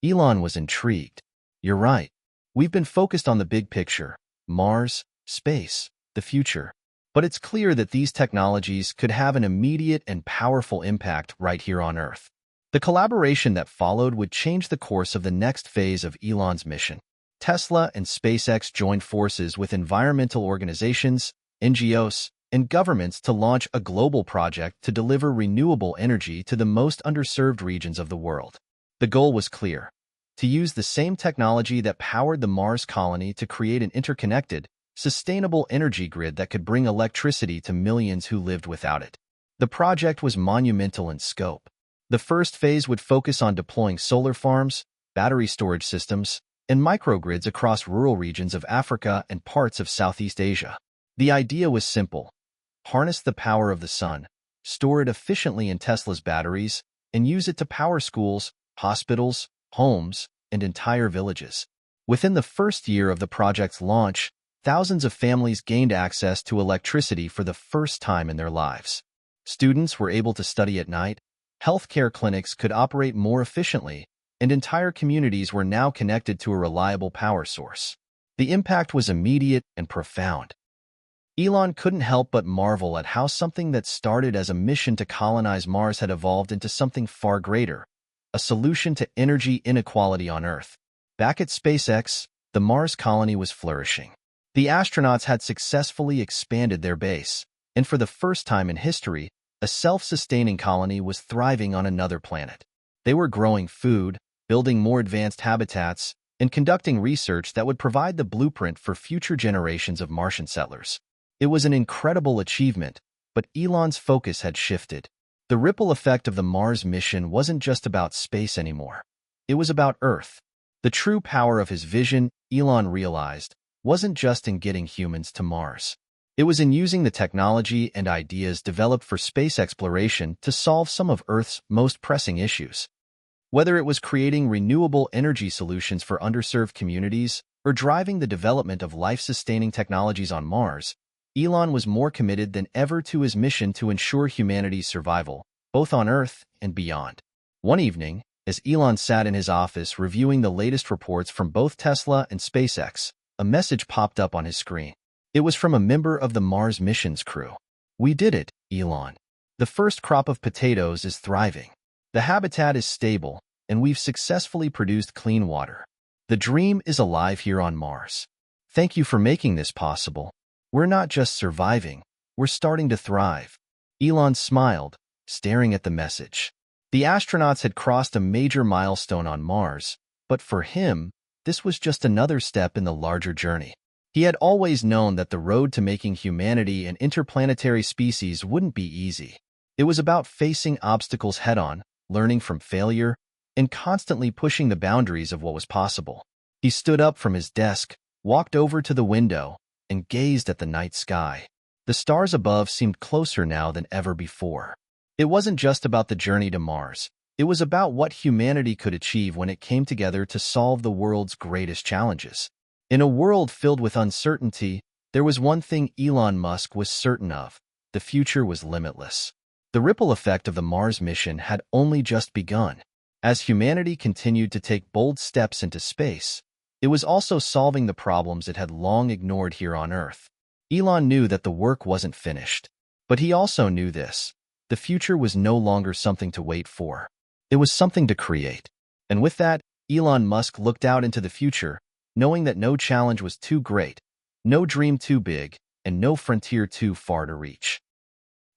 Elon was intrigued. You're right. We've been focused on the big picture, Mars, space, the future. But it's clear that these technologies could have an immediate and powerful impact right here on Earth. The collaboration that followed would change the course of the next phase of Elon's mission. Tesla and SpaceX joined forces with environmental organizations, NGOs, and governments to launch a global project to deliver renewable energy to the most underserved regions of the world. The goal was clear: to use the same technology that powered the Mars colony to create an interconnected, sustainable energy grid that could bring electricity to millions who lived without it. The project was monumental in scope. The first phase would focus on deploying solar farms, battery storage systems, and microgrids across rural regions of Africa and parts of Southeast Asia. The idea was simple: harness the power of the sun, store it efficiently in Tesla's batteries, and use it to power schools, hospitals, homes, and entire villages. Within the first year of the project's launch, thousands of families gained access to electricity for the first time in their lives. Students were able to study at night, healthcare clinics could operate more efficiently, and entire communities were now connected to a reliable power source. The impact was immediate and profound. Elon couldn't help but marvel at how something that started as a mission to colonize Mars had evolved into something far greater, a solution to energy inequality on Earth. Back at SpaceX, the Mars colony was flourishing. The astronauts had successfully expanded their base, and for the first time in history, a self-sustaining colony was thriving on another planet. They were growing food, building more advanced habitats, and conducting research that would provide the blueprint for future generations of Martian settlers. It was an incredible achievement, but Elon's focus had shifted. The ripple effect of the Mars mission wasn't just about space anymore. It was about Earth. The true power of his vision, Elon realized, wasn't just in getting humans to Mars. It was in using the technology and ideas developed for space exploration to solve some of Earth's most pressing issues. Whether it was creating renewable energy solutions for underserved communities or driving the development of life-sustaining technologies on Mars, Elon was more committed than ever to his mission to ensure humanity's survival, both on Earth and beyond. One evening, as Elon sat in his office reviewing the latest reports from both Tesla and SpaceX, a message popped up on his screen. It was from a member of the Mars mission's crew. "We did it, Elon. The first crop of potatoes is thriving. The habitat is stable, and we've successfully produced clean water. The dream is alive here on Mars. Thank you for making this possible. We're not just surviving, we're starting to thrive." Elon smiled, staring at the message. The astronauts had crossed a major milestone on Mars, but for him, this was just another step in the larger journey. He had always known that the road to making humanity an interplanetary species wouldn't be easy. It was about facing obstacles head-on, learning from failure, and constantly pushing the boundaries of what was possible. He stood up from his desk, walked over to the window, and gazed at the night sky. The stars above seemed closer now than ever before. It wasn't just about the journey to Mars. It was about what humanity could achieve when it came together to solve the world's greatest challenges. In a world filled with uncertainty, there was one thing Elon Musk was certain of: the future was limitless. The ripple effect of the Mars mission had only just begun. As humanity continued to take bold steps into space, it was also solving the problems it had long ignored here on Earth. Elon knew that the work wasn't finished. But he also knew this: the future was no longer something to wait for. It was something to create. And with that, Elon Musk looked out into the future, knowing that no challenge was too great, no dream too big, and no frontier too far to reach.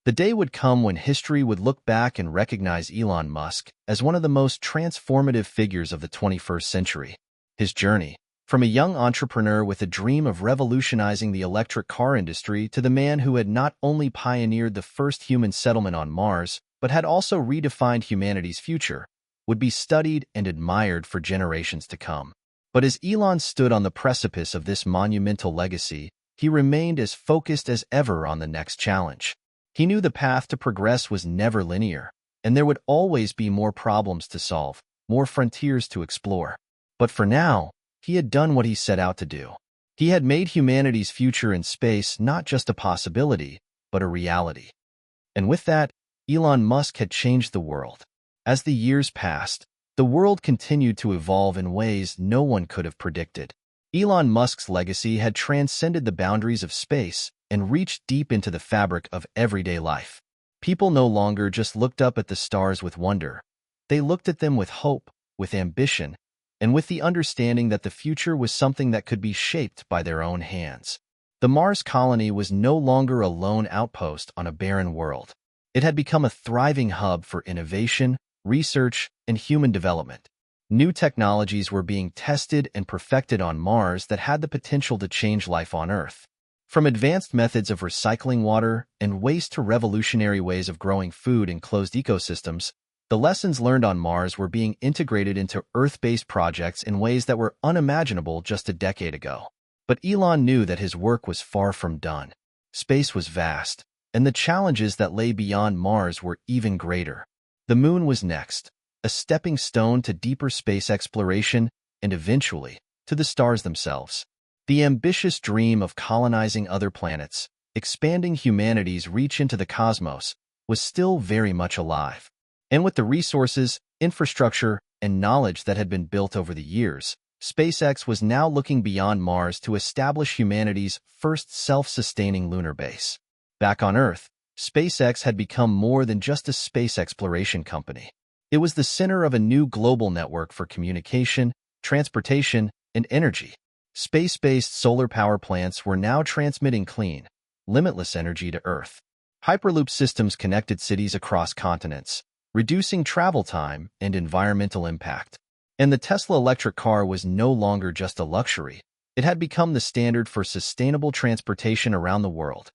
The day would come when history would look back and recognize Elon Musk as one of the most transformative figures of the 21st century. His journey, from a young entrepreneur with a dream of revolutionizing the electric car industry to the man who had not only pioneered the first human settlement on Mars, but had also redefined humanity's future, would be studied and admired for generations to come. But as Elon stood on the precipice of this monumental legacy, he remained as focused as ever on the next challenge. He knew the path to progress was never linear, and there would always be more problems to solve, more frontiers to explore. But for now, he had done what he set out to do. He had made humanity's future in space not just a possibility, but a reality. And with that, Elon Musk had changed the world. As the years passed, the world continued to evolve in ways no one could have predicted. Elon Musk's legacy had transcended the boundaries of space and reached deep into the fabric of everyday life. People no longer just looked up at the stars with wonder. They looked at them with hope, with ambition, and with the understanding that the future was something that could be shaped by their own hands. The Mars colony was no longer a lone outpost on a barren world. It had become a thriving hub for innovation, research, and human development. New technologies were being tested and perfected on Mars that had the potential to change life on Earth. From advanced methods of recycling water and waste to revolutionary ways of growing food in closed ecosystems, the lessons learned on Mars were being integrated into Earth-based projects in ways that were unimaginable just a decade ago. But Elon knew that his work was far from done. Space was vast, And the challenges that lay beyond Mars were even greater. The moon was next, a stepping stone to deeper space exploration and eventually to the stars themselves. The ambitious dream of colonizing other planets, expanding humanity's reach into the cosmos, was still very much alive. And with the resources, infrastructure, and knowledge that had been built over the years, SpaceX was now looking beyond Mars to establish humanity's first self-sustaining lunar base. Back on Earth, SpaceX had become more than just a space exploration company. It was the center of a new global network for communication, transportation, and energy. Space-based solar power plants were now transmitting clean, limitless energy to Earth. Hyperloop systems connected cities across continents, reducing travel time and environmental impact. And the Tesla electric car was no longer just a luxury. It had become the standard for sustainable transportation around the world.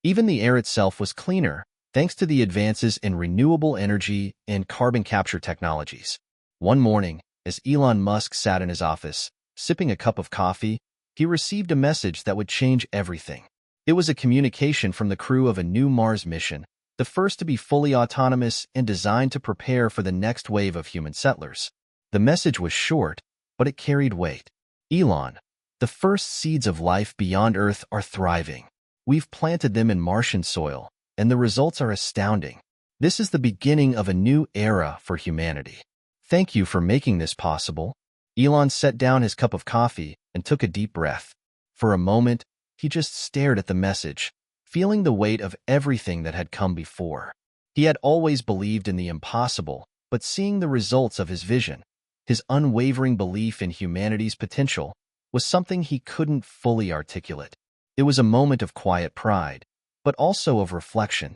Even the air itself was cleaner, thanks to the advances in renewable energy and carbon capture technologies. One morning, as Elon Musk sat in his office, sipping a cup of coffee, he received a message that would change everything. It was a communication from the crew of a new Mars mission, the first to be fully autonomous and designed to prepare for the next wave of human settlers. The message was short, but it carried weight. Elon, the first seeds of life beyond Earth are thriving. We've planted them in Martian soil, and the results are astounding. This is the beginning of a new era for humanity. Thank you for making this possible. Elon set down his cup of coffee and took a deep breath. For a moment, he just stared at the message, feeling the weight of everything that had come before. He had always believed in the impossible, but seeing the results of his vision, his unwavering belief in humanity's potential, was something he couldn't fully articulate. It was a moment of quiet pride, but also of reflection.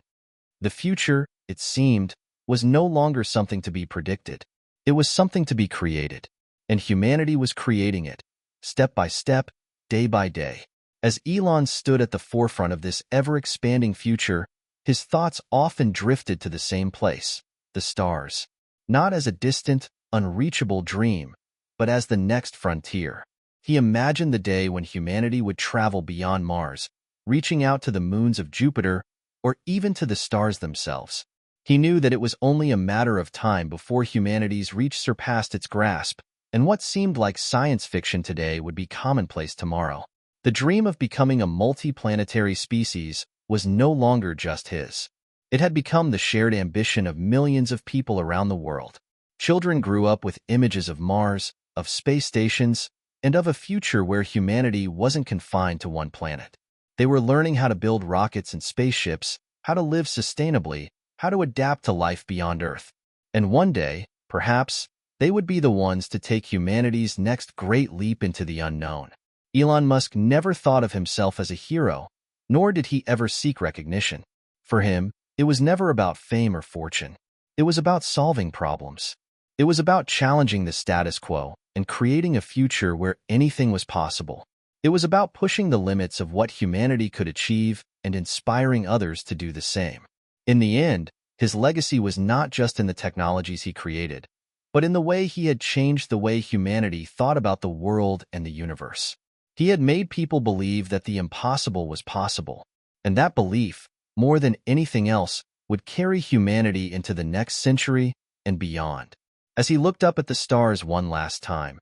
The future, it seemed, was no longer something to be predicted. It was something to be created, and humanity was creating it, step by step, day by day. As Elon stood at the forefront of this ever-expanding future, his thoughts often drifted to the same place, the stars. Not as a distant, unreachable dream, but as the next frontier. He imagined the day when humanity would travel beyond Mars, reaching out to the moons of Jupiter or even to the stars themselves. He knew that it was only a matter of time before humanity's reach surpassed its grasp, and what seemed like science fiction today would be commonplace tomorrow. The dream of becoming a multi-planetary species was no longer just his. It had become the shared ambition of millions of people around the world. Children grew up with images of Mars, of space stations, and of a future where humanity wasn't confined to one planet. They were learning how to build rockets and spaceships, how to live sustainably, how to adapt to life beyond Earth. And one day, perhaps, they would be the ones to take humanity's next great leap into the unknown. Elon Musk never thought of himself as a hero, nor did he ever seek recognition. For him, it was never about fame or fortune. It was about solving problems. It was about challenging the status quo and creating a future where anything was possible. It was about pushing the limits of what humanity could achieve and inspiring others to do the same. In the end, his legacy was not just in the technologies he created, but in the way he had changed the way humanity thought about the world and the universe. He had made people believe that the impossible was possible, and that belief, more than anything else, would carry humanity into the next century and beyond. As he looked up at the stars one last time,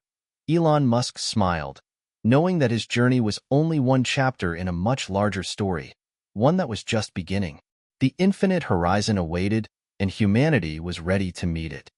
Elon Musk smiled, knowing that his journey was only one chapter in a much larger story, one that was just beginning. The infinite horizon awaited, and humanity was ready to meet it.